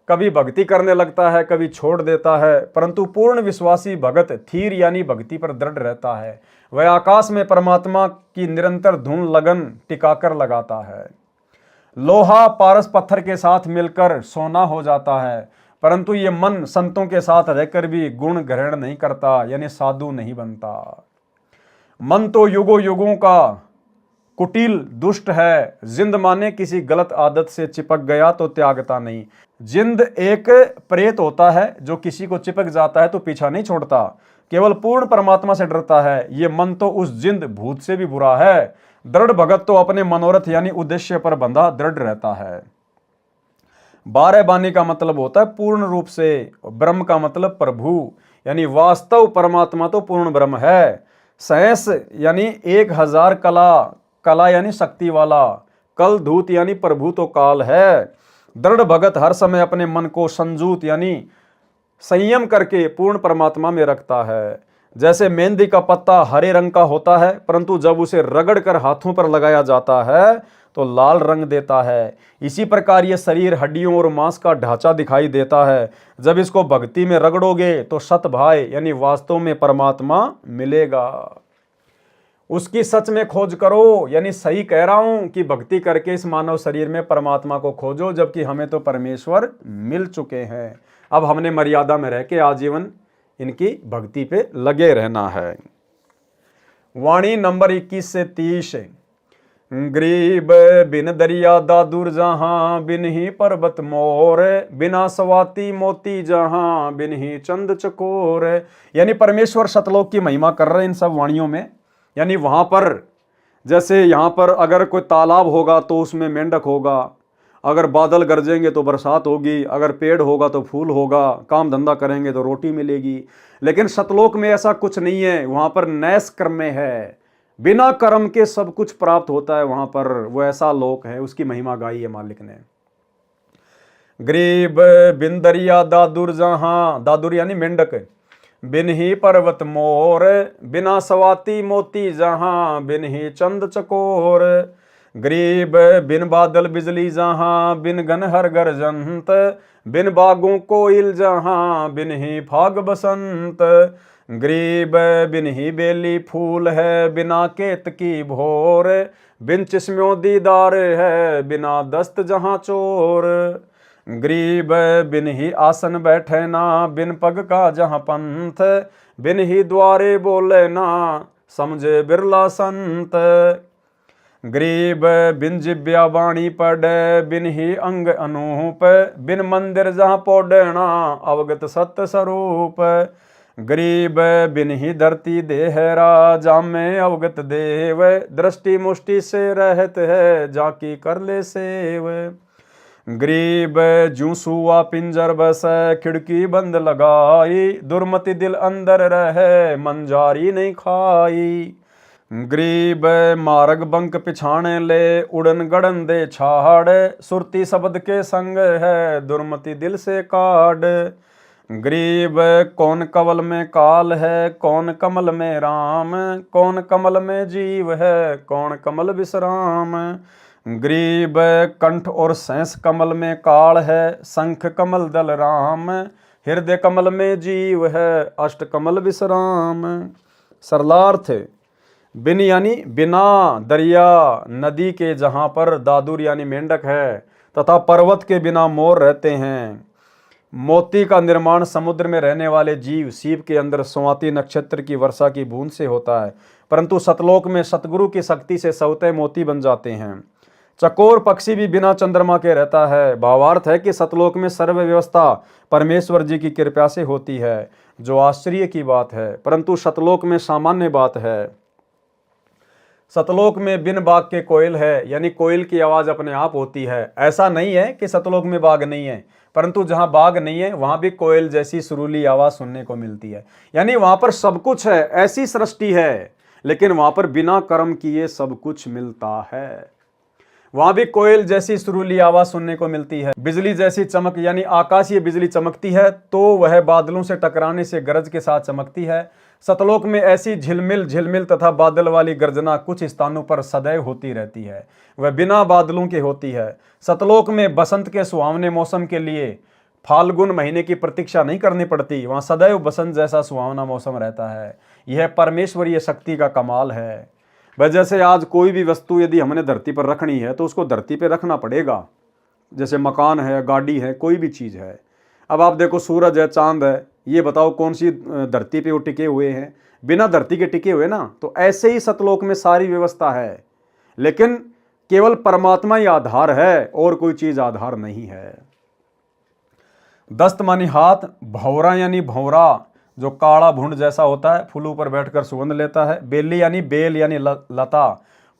कभी भक्ति करने लगता है, कभी छोड़ देता है, परंतु पूर्ण विश्वासी भगत थीर यानी भक्ति पर दृढ़ रहता है। वह आकाश में परमात्मा की निरंतर धुन लगन टिकाकर लगाता है। लोहा पारस पत्थर के साथ मिलकर सोना हो जाता है, परंतु ये मन संतों के साथ रहकर भी गुण ग्रहण नहीं करता यानी साधु नहीं बनता। मन तो युगों युगों का कुटिल दुष्ट है, जिंद माने किसी गलत आदत से चिपक गया तो त्यागता नहीं। जिंद एक प्रेत होता है जो किसी को चिपक जाता है तो पीछा नहीं छोड़ता, केवल पूर्ण परमात्मा से डरता है। ये मन तो उस जिंद भूत से भी बुरा है। दृढ़ भगत तो अपने मनोरथ यानी उद्देश्य पर बंधा दृढ़ रहता है। 12 बानी का मतलब होता है पूर्ण रूप से, ब्रह्म का मतलब प्रभु यानी वास्तव परमात्मा तो पूर्ण ब्रह्म है। सहस यानी 1000 कला यानी शक्ति वाला, कल धूत यानी प्रभु तो काल है। दृढ़ भगत हर समय अपने मन को संजूत यानी संयम करके पूर्ण परमात्मा में रखता है। जैसे मेहंदी का पत्ता हरे रंग का होता है, परंतु जब उसे रगड़ कर हाथों पर लगाया जाता है तो लाल रंग देता है। इसी प्रकार ये शरीर हड्डियों और मांस का ढांचा दिखाई देता है, जब इसको भक्ति में रगड़ोगे तो सत भाई यानी वास्तव में परमात्मा मिलेगा। उसकी सच में खोज करो, यानी सही कह रहा हूं कि भक्ति करके इस मानव शरीर में परमात्मा को खोजो, जबकि हमें तो परमेश्वर मिल चुके हैं। अब हमने मर्यादा में रह के आजीवन इनकी भक्ति पे लगे रहना है। वाणी नंबर 21 से 30। गरीब बिन दरिया दादुर जहां, बिन ही पर्वत मोर, बिना सवाती मोती जहां, बिन ही चंद चकोर। यानी परमेश्वर सतलोक की महिमा कर रहे हैं इन सब वाणियों में। यानी वहां पर जैसे यहाँ पर अगर कोई तालाब होगा तो उसमें मेंढक होगा, अगर बादल गरजेंगे तो बरसात होगी, अगर पेड़ होगा तो फूल होगा, काम धंधा करेंगे तो रोटी मिलेगी। लेकिन सतलोक में ऐसा कुछ नहीं है, वहां पर नैस कर्म में है, बिना कर्म के सब कुछ प्राप्त होता है। वहां पर वो ऐसा लोक है, उसकी महिमा गाई है मालिक ने। गरीब बिन दरिया दादुर जहां, दादुर यानी मेंढक, बिन ही पर्वत मोर, बिना सवाती मोती जहां, बिन ही चंद चकोर। गरीब बिन बादल बिजली जहां, बिन गन हर गर्जंत, बिन बागों कोयल जहां, बिन ही फाग बसंत। गरीब बिन ही बेली फूल है, बिना केत की भोर, बिन चिस्म्यों दीदार है, बिना दस्त जहां चोर। गरीब बिन ही आसन बैठे ना, बिन पग का जहां पंथ, बिन ही द्वारे बोले ना, समझे बिरला संत। गरीब बिन जिब्या वाणी पढ़े, बिन ही अंग अनूप, बिन मंदिर जहां पौडना, अवगत सत्य स्वरूप। गरीब बिन ही धरती देहरा, जामे अवगत देव, दृष्टि मुष्टि से रहत है, जाकी कर ले सेव। गरीब जू सुआ पिंजर बस, खिड़की बंद लगाई, दुर्मति दिल अंदर रहे, मंजारी नहीं खाई। गरीब मार्ग बंक पिछाने ले, उड़न गड़न दे छाड़, सुरती शब्द के संग है, दुर्मति दिल से काढ़। गरीब कौन कवल में काल है, कौन कमल में राम, कौन कमल में जीव है, कौन कमल विश्राम। गरीब कंठ और सैंस कमल में काल है, शंख कमल दल राम, हृदय कमल में जीव है, अष्ट कमल विश्राम। सरलार्थ बिन यानी बिना दरिया नदी के जहाँ पर दादुर यानी मेंढक है, तथा पर्वत के बिना मोर रहते हैं। मोती का निर्माण समुद्र में रहने वाले जीव सीप के अंदर स्वाति नक्षत्र की वर्षा की बूंद से होता है, परंतु सतलोक में सतगुरु की शक्ति से सवते मोती बन जाते हैं। चकोर पक्षी भी बिना चंद्रमा के रहता है। भावार्थ है कि सतलोक में सर्व व्यवस्था परमेश्वर जी की कृपा से होती है। जो आश्चर्य की बात है, परंतु सतलोक में सामान्य बात है। सतलोक में बिन बाग के कोयल है, यानी कोयल की आवाज अपने आप होती है। ऐसा नहीं है कि सतलोक में बाग नहीं है, परंतु जहां बाग नहीं है वहां भी कोयल जैसी सुरीली आवाज सुनने को मिलती है। यानी वहां पर सब कुछ है, ऐसी सृष्टि है, लेकिन वहां पर बिना कर्म किए सब कुछ मिलता है। वहां भी कोयल जैसी सुरीली आवाज सुनने को मिलती है। बिजली जैसी चमक, यानी आकाशीय बिजली चमकती है तो वह बादलों से टकराने से गरज के साथ चमकती है। सतलोक में ऐसी झिलमिल झिलमिल तथा बादल वाली गर्जना कुछ स्थानों पर सदैव होती रहती है, वह बिना बादलों के होती है। सतलोक में बसंत के सुहावने मौसम के लिए फाल्गुन महीने की प्रतीक्षा नहीं करनी पड़ती, वहां सदैव बसंत जैसा सुहावना मौसम रहता है। यह परमेश्वरीय शक्ति का कमाल है। वह जैसे आज कोई भी वस्तु यदि हमने धरती पर रखनी है तो उसको धरती पर रखना पड़ेगा, जैसे मकान है, गाड़ी है, कोई भी चीज़ है। अब आप देखो सूरज है, चांद है, ये बताओ कौन सी धरती पे वो टिके हुए हैं? बिना धरती के टिके हुए ना। तो ऐसे ही सतलोक में सारी व्यवस्था है, लेकिन केवल परमात्मा ही आधार है और कोई चीज आधार नहीं है। दस्त मानी हाथ, भौरा यानी भौरा जो काला भुंड जैसा होता है, फूलों पर बैठकर सुगंध लेता है। बेली यानी बेल यानी लता,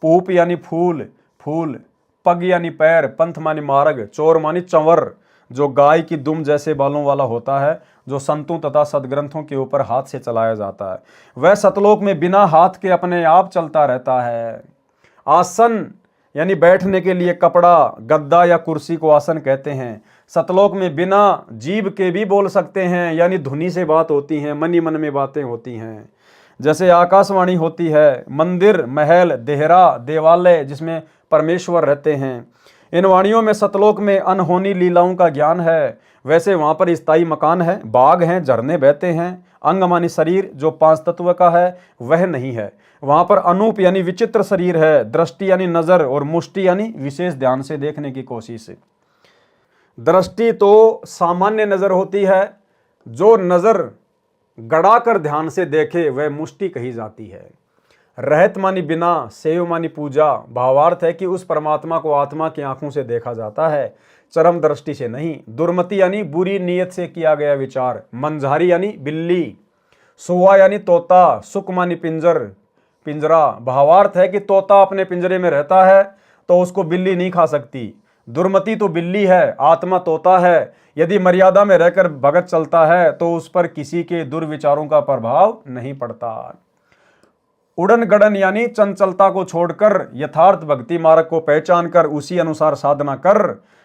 पूप यानी फूल फूल, पग यानी पैर, पंथ मानी मार्ग, चोर मानी चंवर जो गाय की दुम जैसे बालों वाला होता है, जो संतों तथा सदग्रंथों के ऊपर हाथ से चलाया जाता है। वह सतलोक में बिना हाथ के अपने आप चलता रहता है। आसन यानी बैठने के लिए कपड़ा, गद्दा या कुर्सी को आसन कहते हैं। सतलोक में बिना जीभ के भी बोल सकते हैं, यानी धुनी से बात होती है, मन ही मन में बातें होती हैं। जैसे आकाशवाणी होती है, मंदिर, महल, देहरा, देवालय जिसमें परमेश्वर रहते हैं। इन वाणियों में सतलोक में अनहोनी लीलाओं का ज्ञान है। वैसे वहां पर स्थायी मकान है, बाग हैं, झरने बहते हैं। अंग मानी शरीर जो 5 तत्व का है वह नहीं है। वहां पर अनूप यानी विचित्र शरीर है। दृष्टि यानी नजर, और मुष्टि यानी विशेष ध्यान से देखने की कोशिश। दृष्टि तो सामान्य नजर होती है, जो नजर गड़ाकर ध्यान से देखे वह मुष्टि कही जाती है। रहत मानी बिना, सेव मानी पूजा, भावार्थ है कि उस परमात्मा को आत्मा की आंखों से देखा जाता है, चरम दृष्टि से नहीं। दुर्मति यानी बुरी नीयत से किया गया विचार। मंझारी यानी बिल्ली। सुआ यानी तोता। सुक मानी पिंजरा, भावार्थ है कि तोता अपने पिंजरे में रहता है तो उसको बिल्ली नहीं खा सकती। दुर्मति तो बिल्ली है, आत्मा तोता है। यदि मर्यादा में रहकर भगत चलता है तो उस पर किसी के दुर्विचारों का प्रभाव नहीं पड़ता। उड़न गड़न यानी चंचलता को छोड़कर यथार्थ भक्ति मार्ग को पहचान कर उसी अनुसार साधना कर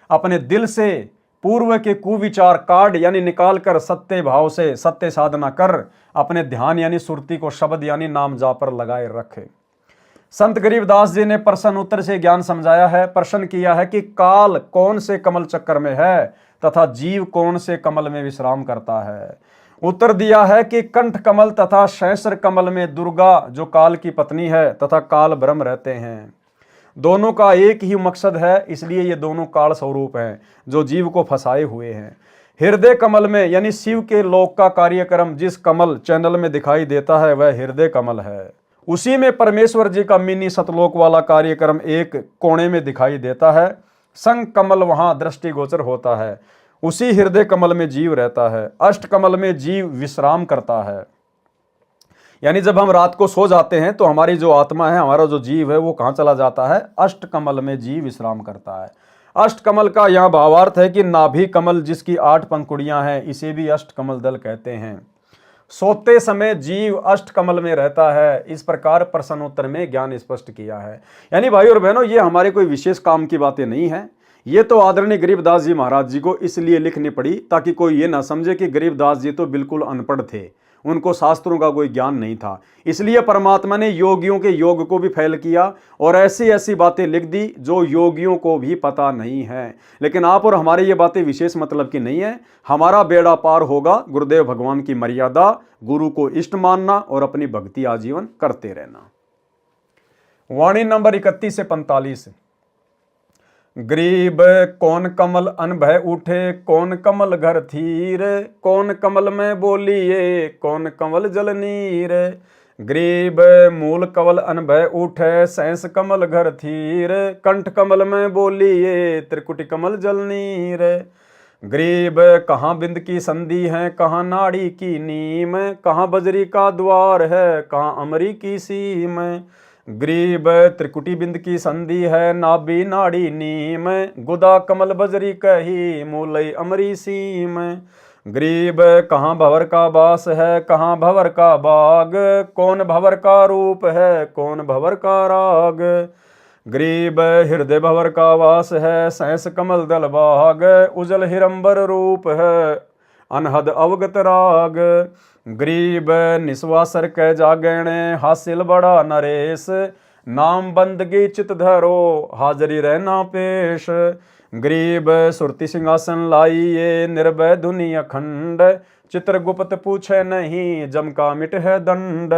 अपने दिल से पूर्व के कुविचार काट यानी निकाल कर सत्य भाव से सत्य साधना कर अपने ध्यान यानी सुरती को शब्द यानी नाम जा पर लगाए रखे। संत गरीबदास जी ने प्रश्न उत्तर से ज्ञान समझाया है। प्रश्न किया है कि काल कौन से कमल चक्कर में है तथा जीव कौन से कमल में विश्राम करता है। उत्तर दिया है कि कंठ कमल तथा सहस्र कमल में दुर्गा जो काल की पत्नी है तथा काल ब्रह्म रहते हैं। दोनों का एक ही मकसद है, इसलिए ये दोनों काल स्वरूप हैं जो जीव को फंसाए हुए हैं। हृदय कमल में यानी शिव के लोक का कार्यक्रम जिस कमल चैनल में दिखाई देता है वह हृदय कमल है। उसी में परमेश्वर जी का मिनी सतलोक वाला कार्यक्रम एक कोने में दिखाई देता है। संग कमल वहां दृष्टिगोचर होता है। उसी हृदय कमल में जीव रहता है। अष्ट कमल में जीव विश्राम करता है। यानी जब हम रात को सो जाते हैं तो हमारी जो आत्मा है, हमारा जो जीव है, वो कहाँ चला जाता है? अष्ट कमल में जीव विश्राम करता है। अष्ट कमल का यहाँ भावार्थ है कि नाभि कमल जिसकी 8 पंखुड़ियां हैं, इसे भी अष्ट कमल दल कहते हैं। सोते समय जीव अष्ट कमल में रहता है। इस प्रकार प्रश्नोत्तर में ज्ञान स्पष्ट किया है। यानी भाई और बहनों, ये हमारे कोई विशेष काम की बातें नहीं है। ये तो आदरणीय गरीबदास जी महाराज जी को इसलिए लिखनी पड़ी ताकि कोई ये ना समझे कि गरीबदास जी तो बिल्कुल अनपढ़ थे, उनको शास्त्रों का कोई ज्ञान नहीं था। इसलिए परमात्मा ने योगियों के योग को भी फैल किया और ऐसी ऐसी बातें लिख दी जो योगियों को भी पता नहीं है। लेकिन आप और हमारी ये बातें विशेष मतलब की नहीं है। हमारा बेड़ा पार होगा गुरुदेव भगवान की मर्यादा, गुरु को इष्ट मानना और अपनी भक्ति आजीवन करते रहना। वाणी नंबर 31 से 45। गरीब कौन कमल अनभय उठे, कौन कमल घर थीर, कौन कमल में बोलिए, कौन कमल जल नीर। गरीब मूल कमल अनभय उठे, सहस कमल घर थीर, कंठ कमल में बोलिए, त्रिकुटी कमल जल नीर। गरीब कहाँ बिंद की संधि है, कहाँ नाड़ी की नीम, कहाँ बजरी का द्वार है, कहाँ अमरी की सीम। गरीब त्रिकुटी बिंद की संधि है, नाभि नाड़ी नीम, गुदा कमल बजरी कही, मूलई अमरी सीम। गरीब कहाँ भंवर का बास है, कहाँ भंवर का बाग, कौन भंवर का रूप है, कौन भंवर का राग। गरीब हृदय भंवर का वास है, सहस कमल दल बाग, उजल हिरंबर रूप है, अनहद अवगत राग। गरीब निस्वासर कै जागणे, हासिल बड़ा नरेश, नाम बंदगी चित धरो, हाजरी रहना पेश। गरीब सुरति सिंहासन लाइए, निर्भय धुनि अखंड, चित्रगुप्त पूछे नहीं, जम का मिट है दंड।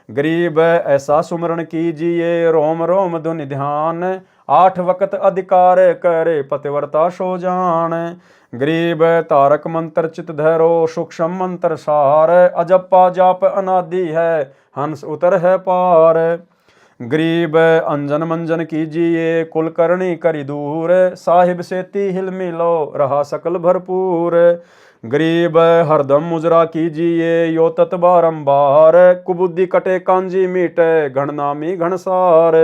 गरीब ऐसा सुमरण कीजिए, रोम रोम धुनि ध्यान, 8 वक्त अधिकार करे, पतिव्रता सो जान। गरीब तारक मंत्र चित धरो, सूक्ष्म मंत्र सार, अजप्पा जाप अनादि है, हंस उतर है पार। गरीब अंजन मंजन कीजिए, कुलकर्णी करी दूर, साहिब सेती हिल मिलो, रहा सकल भरपूर। गरीब हरदम मुजरा कीजिए, यो तत् बारंबार, कुबुद्धि कटे कांजी मीटे, घणनामी घणसार।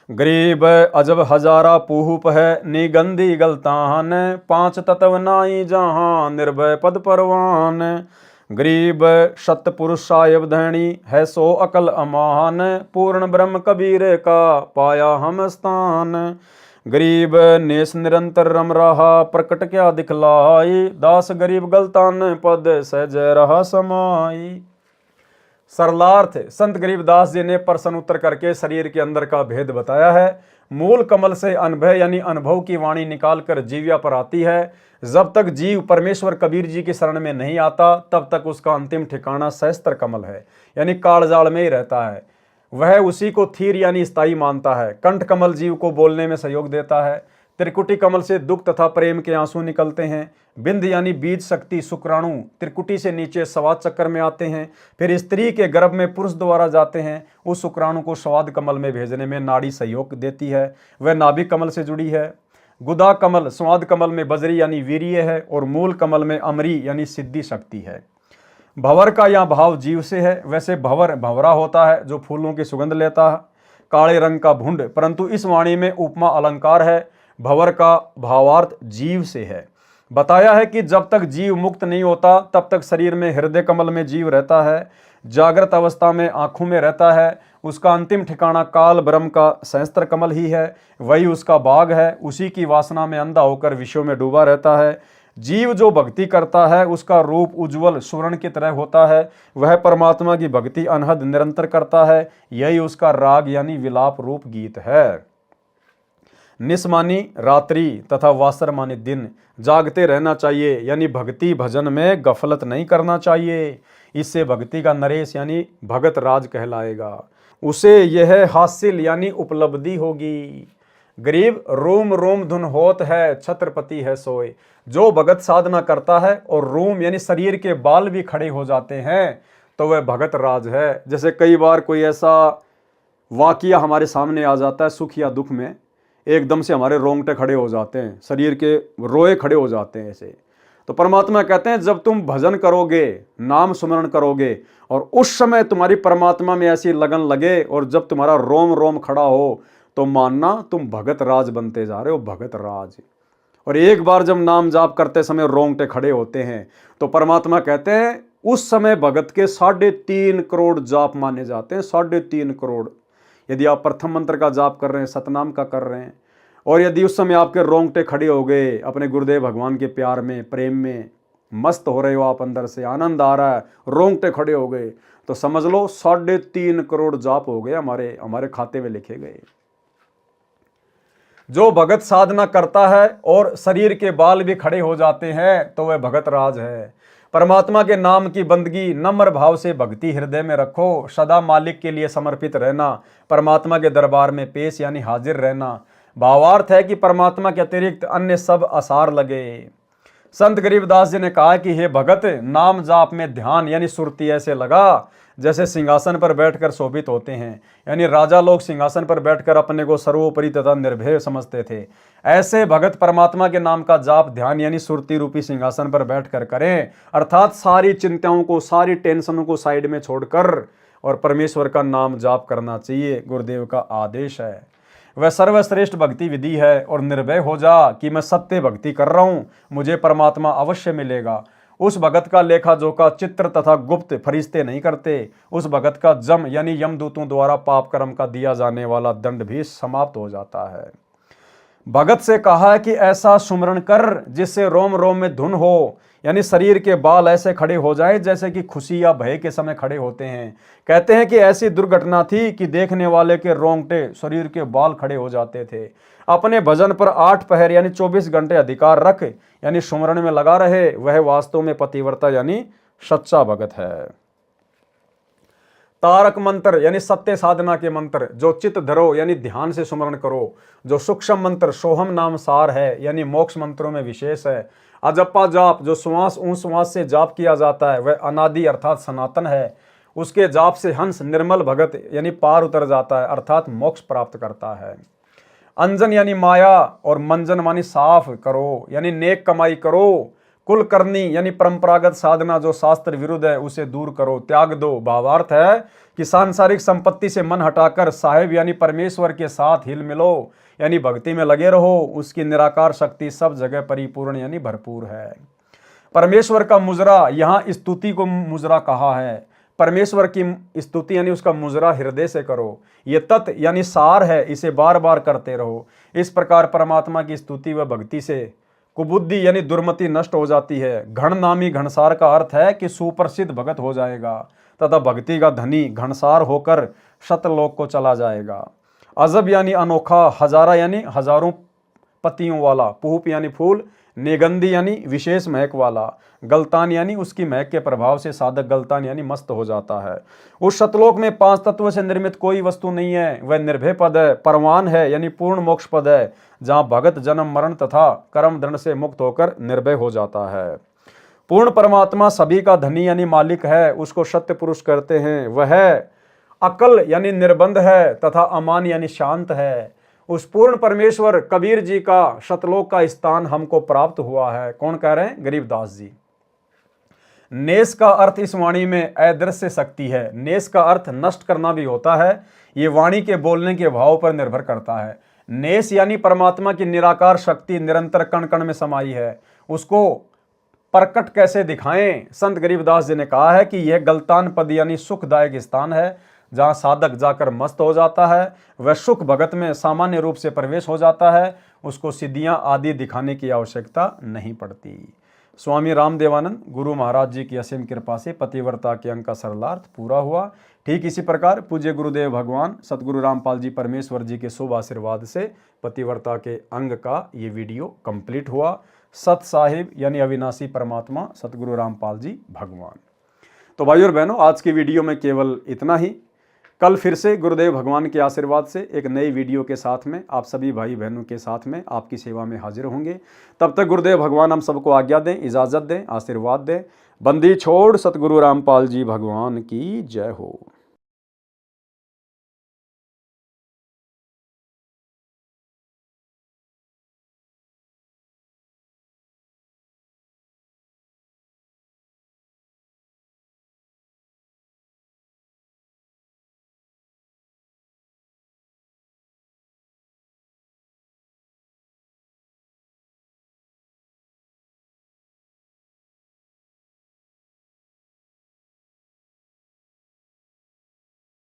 गरीब अजब हजारा पूप है, निगंधी गलतान, 5 तत्व नाई जहां, निर्भय पद परवान। गरीब सत्य पुरुष साहिब धैणी है, सो अकल अमान, पूर्ण ब्रह्म कबीर का पाया हम स्थान। गरीब नेस निरंतर रम रहा, प्रकट क्या दिखलाई, दास गरीब गलतान पद सहज रहा समाई। सरलार्थ संत गरीबदास जी ने प्रश्न उत्तर करके शरीर के अंदर का भेद बताया है। मूल कमल से अनुभव यानी अनुभव की वाणी निकालकर जीव्या पर आती है। जब तक जीव परमेश्वर कबीर जी की शरण में नहीं आता, तब तक उसका अंतिम ठिकाना सहस्त्र कमल है, यानी कालजाल में ही रहता है। वह उसी को थीर यानी स्थायी मानता है। कंठ कमल जीव को बोलने में सहयोग देता है। त्रिकुटी कमल से दुख तथा प्रेम के आंसू निकलते हैं। बिंद यानी बीज शक्ति शुक्राणु त्रिकुटी से नीचे स्वाद चक्कर में आते हैं, फिर स्त्री के गर्भ में पुरुष द्वारा जाते हैं। उस शुक्राणु को स्वाद कमल में भेजने में नाड़ी सहयोग देती है, वह नाभि कमल से जुड़ी है। गुदा कमल स्वाद कमल में बजरी यानी वीर्य है, और मूल कमल में अमरी यानी सिद्धि शक्ति है। भंवर का यहाँ भाव जीव से है। वैसे भंवर भंवरा होता है जो फूलों की सुगंध लेता है, काले रंग का भुंड, परंतु इस वाणी में उपमा अलंकार है। भंवर का भावार्थ जीव से है। बताया है कि जब तक जीव मुक्त नहीं होता, तब तक शरीर में हृदय कमल में जीव रहता है, जागृत अवस्था में आंखों में रहता है। उसका अंतिम ठिकाना काल ब्रह्म का सहस्त्र कमल ही है, वही उसका बाग है। उसी की वासना में अंधा होकर विषयों में डूबा रहता है। जीव जो भक्ति करता है, उसका रूप उज्जवल स्वर्ण की तरह होता है। वह परमात्मा की भक्ति अनहद निरंतर करता है। यही उसका राग यानी विलाप रूप गीत है। निस्मानी रात्रि तथा वासर मानी दिन जागते रहना चाहिए, यानी भक्ति भजन में गफलत नहीं करना चाहिए। इससे भक्ति का नरेश यानी भगत राज कहलाएगा। उसे यह हासिल यानी उपलब्धि होगी। गरीब रोम रोम धुन होत है, छत्रपति है सोए। जो भगत साधना करता है और रोम यानी शरीर के बाल भी खड़े हो जाते हैं, तो वह भगत राज है। जैसे कई बार कोई ऐसा वाकया हमारे सामने आ जाता है सुख या दुख में, एकदम से हमारे रोंगटे खड़े हो जाते हैं, शरीर के रोए खड़े हो जाते हैं ऐसे। तो परमात्मा कहते हैं जब तुम भजन करोगे, नाम सुमरण करोगे, और उस समय तुम्हारी परमात्मा में ऐसी लगन लगे, और जब तुम्हारा रोम रोम खड़ा हो, तो मानना तुम भगत राज बनते जा रहे हो, भगत राज। और एक बार जब नाम जाप करते समय रोंगटे खड़े होते हैं, तो परमात्मा कहते हैं उस समय भगत के 3.5 करोड़ जाप माने जाते हैं। 3.5 करोड़। यदि आप प्रथम मंत्र का जाप कर रहे हैं, सतनाम का कर रहे हैं, और यदि उस समय आपके रोंगटे खड़े हो गए, अपने गुरुदेव भगवान के प्यार में, प्रेम में मस्त हो रहे हो, आप अंदर से आनंद आ रहा है, रोंगटे खड़े हो गए, तो समझ लो 3.5 करोड़ जाप हो गए, हमारे खाते में लिखे गए। जो भगत साधना करता है और शरीर के बाल भी खड़े हो जाते हैं, तो वह भगत राज है। परमात्मा के नाम की बंदगी नम्र भाव से भक्ति हृदय में रखो। सदा मालिक के लिए समर्पित रहना, परमात्मा के दरबार में पेश यानी हाजिर रहना। भावार्थ है कि परमात्मा के अतिरिक्त अन्य सब आसार लगे। संत गरीबदास जी ने कहा कि हे भगत, नाम जाप में ध्यान यानी सुरती ऐसे लगा जैसे सिंहासन पर बैठकर शोभित होते हैं। यानी राजा लोग सिंहासन पर बैठकर अपने को सर्वोपरि तथा निर्भय समझते थे। ऐसे भगत परमात्मा के नाम का जाप ध्यान यानी सुरती रूपी सिंहासन पर बैठकर करें, अर्थात सारी चिंताओं को, सारी टेंशनों को साइड में छोड़कर और परमेश्वर का नाम जाप करना चाहिए। गुरुदेव का आदेश है, वह सर्वश्रेष्ठ भक्ति विधि है। और निर्भय हो जा कि मैं सत्य भक्ति कर रहा हूँ, मुझे परमात्मा अवश्य मिलेगा। उस भगत का लेखा जोखा चित्र तथा गुप्त फरिश्ते नहीं करते। उस भगत का जम यानी यमदूतों द्वारा पाप कर्म का दिया जाने वाला दंड भी समाप्त हो जाता है। भगत से कहा है कि ऐसा सुमरण कर जिससे रोम रोम में धुन हो, यानी शरीर के बाल ऐसे खड़े हो जाए जैसे कि खुशी या भय के समय खड़े होते हैं। कहते हैं कि ऐसी दुर्घटना थी कि देखने वाले के रोंगटे, शरीर के बाल खड़े हो जाते थे। अपने भजन पर 8 पहर यानी 24 घंटे अधिकार रख यानी सुमरण में लगा रहे, वह वास्तव में पतिव्रता यानी सच्चा भगत है। तारक मंत्र यानी सत्य साधना के मंत्र, जो चित्त धरो यानी ध्यान से सुमरण करो। जो सूक्ष्म मंत्र सोहम नाम सार है यानी मोक्ष मंत्रों में विशेष है। अजप्पा जाप, जो श्वास ऊं श्वास से जाप किया जाता है, वह अनादि अर्थात सनातन है। उसके जाप से हंस निर्मल भगत यानी पार उतर जाता है, अर्थात मोक्ष प्राप्त करता है। अंजन यानी माया और मंजन मानी साफ करो यानी नेक कमाई करो। कुल करनी यानी परंपरागत साधना जो शास्त्र विरुद्ध है उसे दूर करो, त्याग दो। भावार्थ है कि सांसारिक संपत्ति से मन हटाकर साहिब यानी परमेश्वर के साथ हिल मिलो यानी भक्ति में लगे रहो। उसकी निराकार शक्ति सब जगह परिपूर्ण यानी भरपूर है। परमेश्वर का मुजरा, यहाँ स्तुति को मुजरा कहा है। परमेश्वर की स्तुति यानी उसका मुजरा हृदय से करो। ये तत् यानी सार है, इसे बार बार करते रहो। इस प्रकार परमात्मा की स्तुति व भक्ति से कुबुद्धि यानी दुर्मति नष्ट हो जाती है। घण नामी घनसार का अर्थ है कि सुप्रसिद्ध भगत हो जाएगा तथा भक्ति का धनी घनसार होकर शतलोक को चला जाएगा। अजब यानी अनोखा, हजारा यानी हजारों पत्तियों वाला, पुष्प यानी फूल, निगंधी यानी विशेष महक वाला, गलतान यानी उसकी महक के प्रभाव से साधक गलतान यानी मस्त हो जाता है। उस शतलोक में 5 तत्वों से निर्मित कोई वस्तु नहीं है। वह निर्भय पद है, परवान है यानी पूर्ण मोक्ष पद है, जहाँ भगत जन्म मरण तथा कर्म दंड से मुक्त होकर निर्भय हो जाता है। पूर्ण परमात्मा सभी का धनी यानी मालिक है, उसको सत्य पुरुष कहते हैं। वह अकल यानी निर्बंध है तथा अमान यानी शांत है। उस पूर्ण परमेश्वर कबीर जी का शतलोक का स्थान हमको प्राप्त हुआ है। कौन कह रहे हैं? गरीबदास जी। नेस का अर्थ इस वाणी में अदृश्य शक्ति है। नेस का अर्थ नष्ट करना भी होता है। ये वाणी के बोलने के भाव पर निर्भर करता है। नेस यानी परमात्मा की निराकार शक्ति निरंतर कण कण में समाई है। उसको प्रकट कैसे दिखाएं? संत गरीबदास जी ने कहा है कि यह गलतान पद यानी सुखदायक स्थान है, जहाँ साधक जाकर मस्त हो जाता है। वह सुख भगत में सामान्य रूप से प्रवेश हो जाता है। उसको सिद्धियां आदि दिखाने की आवश्यकता नहीं पड़ती। स्वामी रामदेवानंद गुरु महाराज जी की असीम कृपा से पतिव्रता के अंग का सरलार्थ पूरा हुआ। ठीक इसी प्रकार पूज्य गुरुदेव भगवान सतगुरु रामपाल जी परमेश्वर जी के शुभ आशीर्वाद से पतिव्रता के अंग का ये वीडियो कंप्लीट हुआ। सत साहिब यानी अविनाशी परमात्मा सतगुरु रामपाल जी भगवान। तो भाई और बहनों, आज की वीडियो में केवल इतना ही। कल फिर से गुरुदेव भगवान के आशीर्वाद से एक नई वीडियो के साथ में आप सभी भाई बहनों के साथ में आपकी सेवा में हाजिर होंगे। तब तक गुरुदेव भगवान हम सबको आज्ञा दें, इजाज़त दें, आशीर्वाद दें। बंदी छोड़ सतगुरु रामपाल जी भगवान की जय हो।